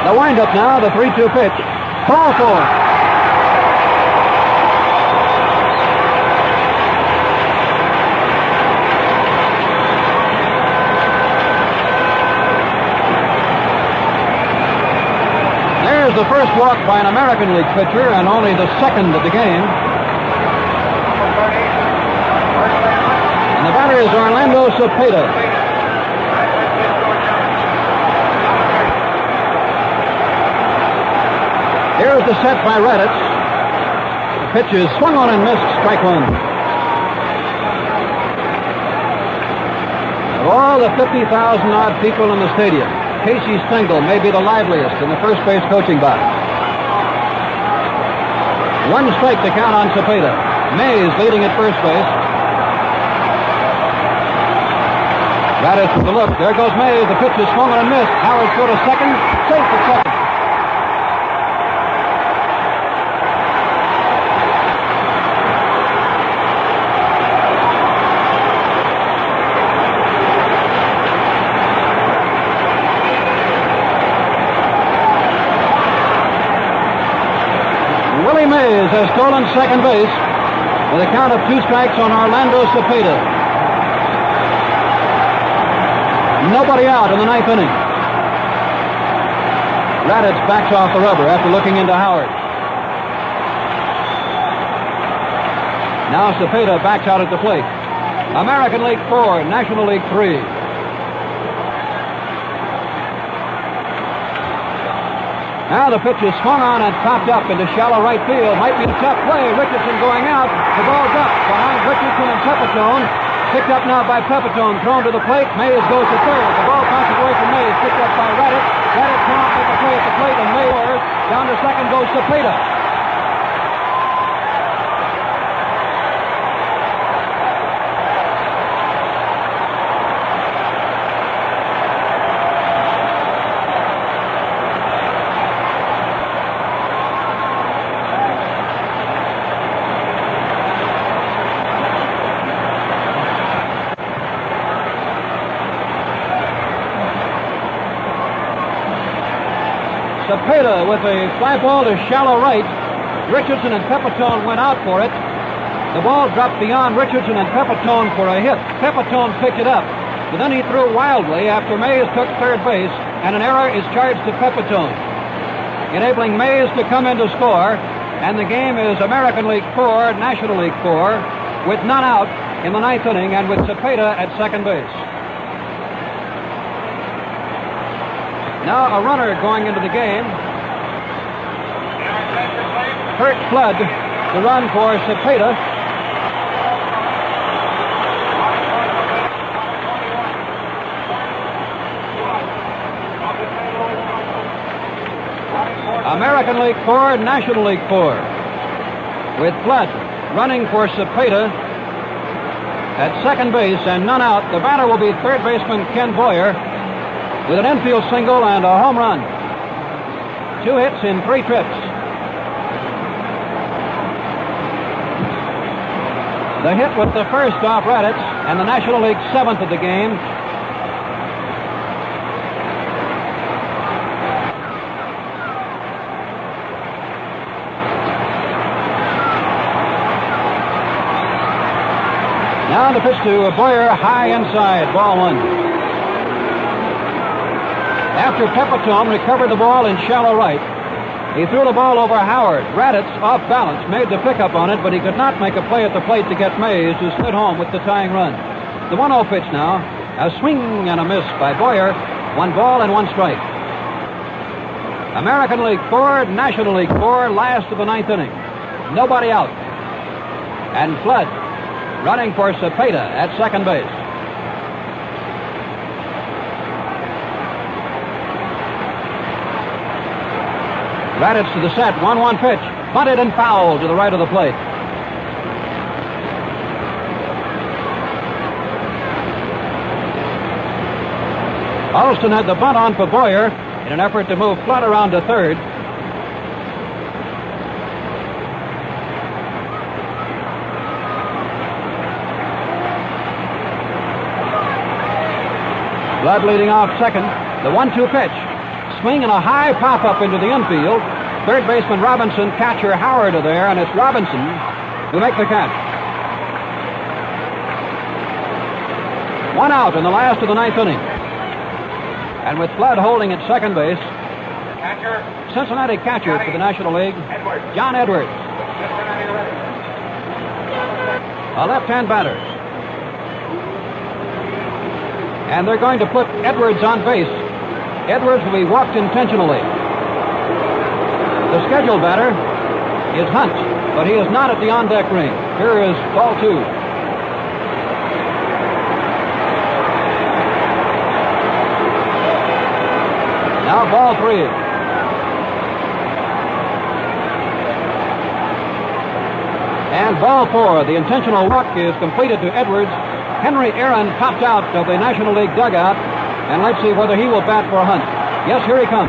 The windup now, the 3-2 pitch. Ball 4. The first walk by an American League pitcher and only the second of the game. And the batter is Orlando Cepeda. Here's the set by Raditz. The pitch is swung on and missed, strike one. Of all the 50,000-odd people in the stadium, Casey Stengel may be the liveliest in the first base coaching box. 1 strike to count on Cepeda. Mays leading at first base. Raditz with the look. There goes Mays. The pitch is swung on and missed. Howard throw to second. Safe at second. Mays has stolen second base with a count of 2 strikes on Orlando Cepeda. Nobody out in the 9th inning. Raditz backs off the rubber after looking into Howard. Now Cepeda backs out at the plate. American League 4, National League 3. Now the pitch is swung on and popped up into shallow right field. Might be a tough play. Richardson going out. The ball's up behind Richardson and Pepitone. Picked up now by Pepitone. Thrown to the plate. Mays goes to third. The ball bounces away from Mays. Picked up by Raditz. Raditz cannot make a play at the plate, and Mays down to second goes Cepeda. Cepeda with a fly ball to shallow right. Richardson and Pepitone went out for it. The ball dropped beyond Richardson and Pepitone for a hit. Pepitone picked it up, but then he threw wildly after Mays took third base, and an error is charged to Pepitone, enabling Mays to come in to score, and the game is American League 4, National League 4, with none out in the 9th inning and with Cepeda at second base. Now a runner going into the game. Kurt Flood to run for Cepeda. American League 4, National League 4. With Flood running for Cepeda at second base and none out. The batter will be third baseman Ken Boyer, with an infield single and a home run. 2 hits in 3 trips. The hit with the first off Raditz, and the National League 7th of the game. Now the pitch to Boyer, high inside, ball 1. After Pepitone recovered the ball in shallow right, he threw the ball over Howard. Raditz, off balance, made the pickup on it, but he could not make a play at the plate to get Mays, who slid home with the tying run. The 1-0 pitch now, a swing and a miss by Boyer, 1 ball and 1 strike. American League 4, National League 4, last of the 9th inning. Nobody out. And Flood running for Cepeda at second base. Raditz to the set, 1-1 pitch. Bunted and fouled to the right of the plate. Alston had the bunt on for Boyer in an effort to move Flood around to third. Flood leading off second. The 1-2 pitch. Swing and a high pop-up into the infield. Third baseman Robinson, catcher Howard are there, and it's Robinson who make the catch. 1 out in the last of the 9th inning. And with Flood holding at second base, Cincinnati catcher for the National League, John Edwards. A left-hand batter. And they're going to put Edwards on base. Edwards will be walked intentionally. The scheduled batter is Hunt, but he is not at the on-deck ring. Here is ball 2. Now ball 3. And ball 4. The intentional walk is completed to Edwards. Henry Aaron popped out of the National League dugout. And let's see whether he will bat for Hunt. Yes, here he comes.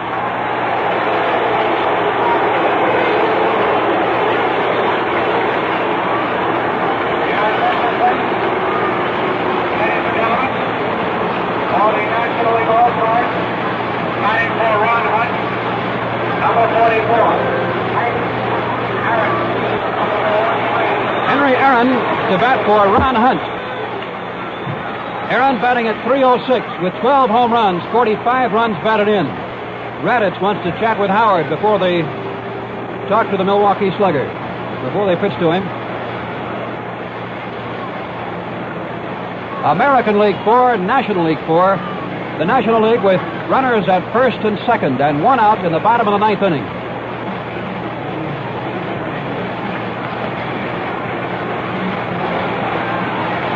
For the National League All-Star, batting for Ron Hunt, number 44. Aaron. Aaron to bat for Ron Hunt. Aaron batting at .306 with 12 home runs, 45 runs batted in. Raditz wants to chat with Howard before they talk to the Milwaukee Slugger, before they pitch to him. American League 4, National League 4. The National League with runners at first and second and one out in the bottom of the ninth inning.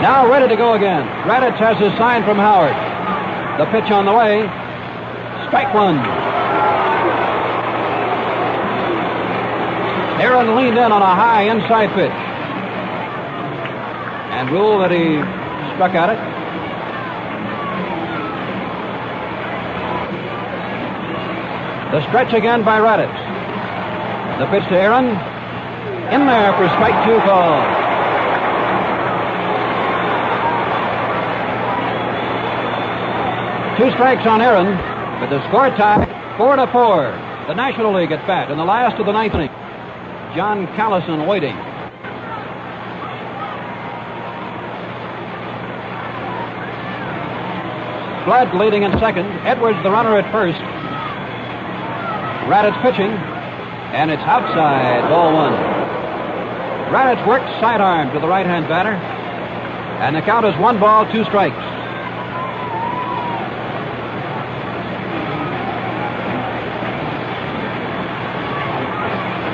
Now ready to go again. Raditz has his sign from Howard. The pitch on the way. Strike one. Aaron leaned in on a high inside pitch and ruled that he struck at it. The stretch again by Raditz. The pitch to Aaron. In there for strike two call. Two strikes on Aaron, but the score tied 4-4. The National League at bat in the last of the ninth inning. John Callison waiting. Flood leading in second. Edwards the runner at first. Raditz pitching, and it's outside, ball one. Raditz works sidearm to the right-hand batter, and the count is 1-2 strikes.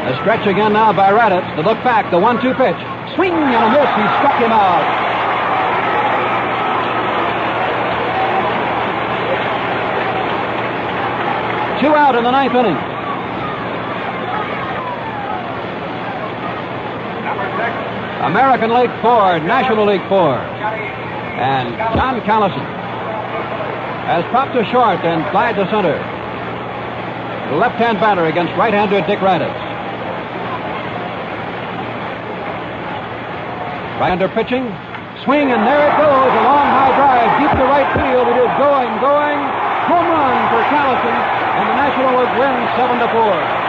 A stretch again now by Raditz. The look back, the 1-2 pitch. Swing and a miss. He struck him out. Two out in the ninth inning. American League 4, National League 4. And John Callison has popped to short and flied to center. The left-hand batter against right-hander Dick Raditz. Right-hander pitching. Swing, and there it goes. A long high drive deep to right field. It is going. Home run for Callison, and the National League wins 7-4.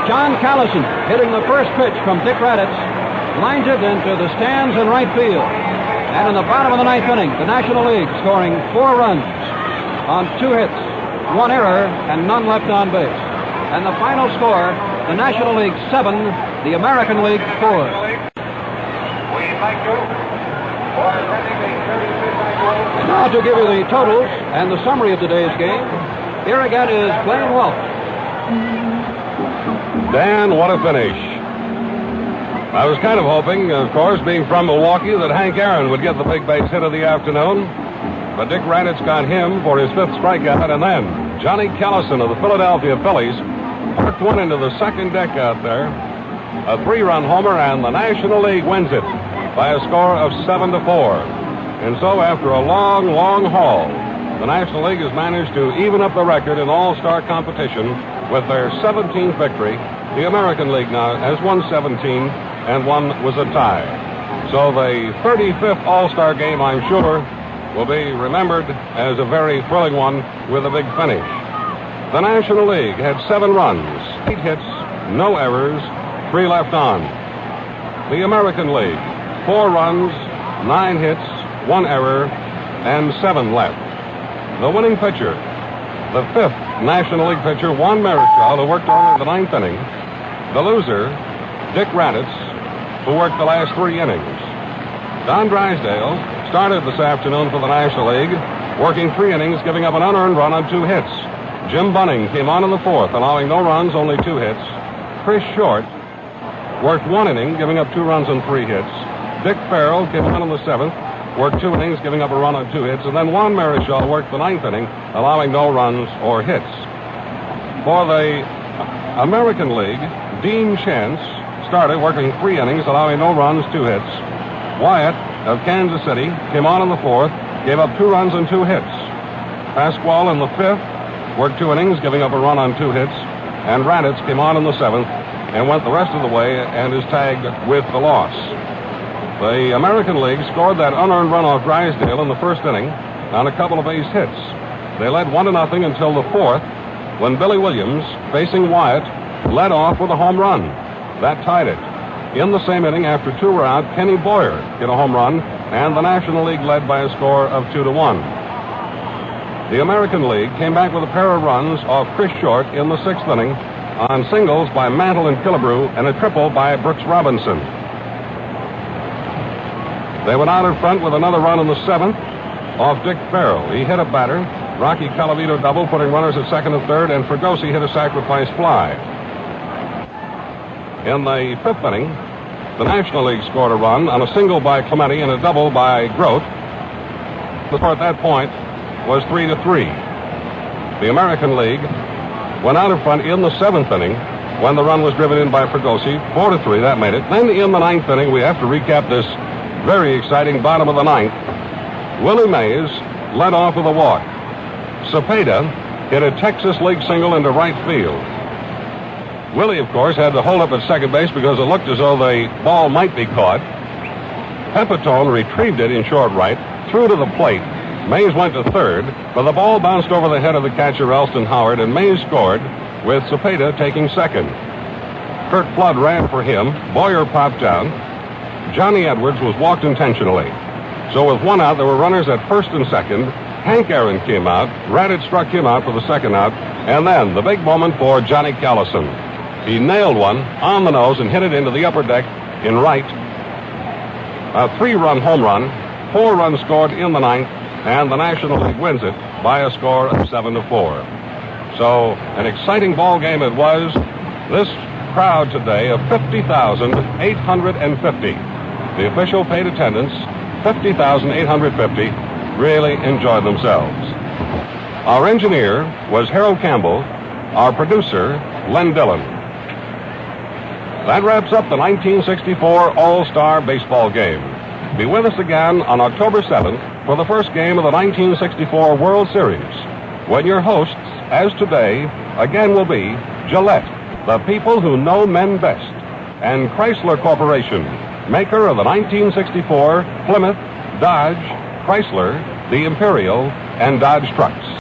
John Callison hitting the first pitch from Dick Raditz, lines it into the stands in right field. And in the bottom of the ninth inning, the National League scoring 4 runs on 2 hits, 1 error, and none left on base. And the final score, the National League 7, the American League 4. We thank you for attending the 35th annual. And now to give you the totals and the summary of today's game, here again is Blaine Welch. Dan, what a finish. I was kind of hoping, of course, being from Milwaukee, that Hank Aaron would get the big base hit of the afternoon. But Dick Raditz got him for his 5th strikeout, and then Johnny Callison of the Philadelphia Phillies worked one into the second deck out there. A 3-run homer, and the National League wins it by a score of 7-4. And so, after a long, long haul, the National League has managed to even up the record in All-Star competition with their 17th victory. The American League now has won 17, and one was a tie. So the 35th All-Star game, I'm sure, will be remembered as a very thrilling one with a big finish. The National League had 7 runs, 8 hits, no errors, 3 left on. The American League, 4 runs, 9 hits, 1 error, and 7 left. The winning pitcher, the 5th National League pitcher, Juan Marichal, who worked on in the 9th inning. The loser, Dick Raditz, who worked the last 3 innings. Don Drysdale started this afternoon for the National League, working 3 innings, giving up an unearned run on 2 hits. Jim Bunning came on in the 4th, allowing no runs, only 2 hits. Chris Short worked 1 inning, giving up 2 runs and 3 hits. Dick Farrell came on in the 7th, worked 2 innings, giving up a run on 2 hits. And then Juan Marichal worked the 9th inning, allowing no runs or hits. For the American League, Dean Chance started, working 3 innings, allowing no runs, 2 hits. Wyatt of Kansas City came on in the 4th, gave up 2 runs and 2 hits. Pascual in the 5th worked 2 innings, giving up a run on 2 hits. and Raditz came on in the 7th and went the rest of the way and is tagged with the loss. The American League scored that unearned run off Drysdale in the first inning on a couple of ace hits. They led 1-0 until the 4th, when Billy Williams, facing Wyatt, led off with a home run. That tied it. In the same inning, after 2 were out, Kenny Boyer hit a home run, and the National League led by a score of 2-1. The American League came back with a pair of runs off Chris Short in the 6th inning on singles by Mantle and Killebrew and a triple by Brooks Robinson. They went out in front with another run in the 7th off Dick Farrell. He hit a batter. Rocky Calavito double, putting runners at 2nd and 3rd, and Fregosi hit a sacrifice fly. In the 5th inning, the National League scored a run on a single by Clemente and a double by Groat. The score at that point was 3-3. The American League went out in front in the 7th inning when the run was driven in by Fregosi. 4-3, that made it. Then in the 9th inning, we have to recap this very exciting bottom of the 9th. Willie Mays led off with a walk. Cepeda hit a Texas League single into right field. Willie, of course, had to hold up at second base because it looked as though the ball might be caught. Pepitone retrieved it in short right, threw to the plate. Mays went to third, but the ball bounced over the head of the catcher, Elston Howard, and Mays scored, with Cepeda taking second. Kurt Flood ran for him. Boyer popped down. Johnny Edwards was walked intentionally. So with 1 out, there were runners at 1st and 2nd. Hank Aaron came out. Raditz struck him out for the 2nd out. And then the big moment for Johnny Callison. He nailed one on the nose and hit it into the upper deck in right. A 3-run home run. 4 runs scored in the 9th. And the National League wins it by a score of 7-4. So an exciting ball game it was. This crowd today of 50,850. The official paid attendance, 50,850, really enjoyed themselves. Our engineer was Harold Campbell. Our producer, Len Dillon. That wraps up the 1964 All-Star baseball game. Be with us again on October 7th for the first game of the 1964 World Series, when your hosts, as today, again will be Gillette, the people who know men best, and Chrysler Corporation, maker of the 1964 Plymouth, Dodge, Chrysler, the Imperial, and Dodge trucks.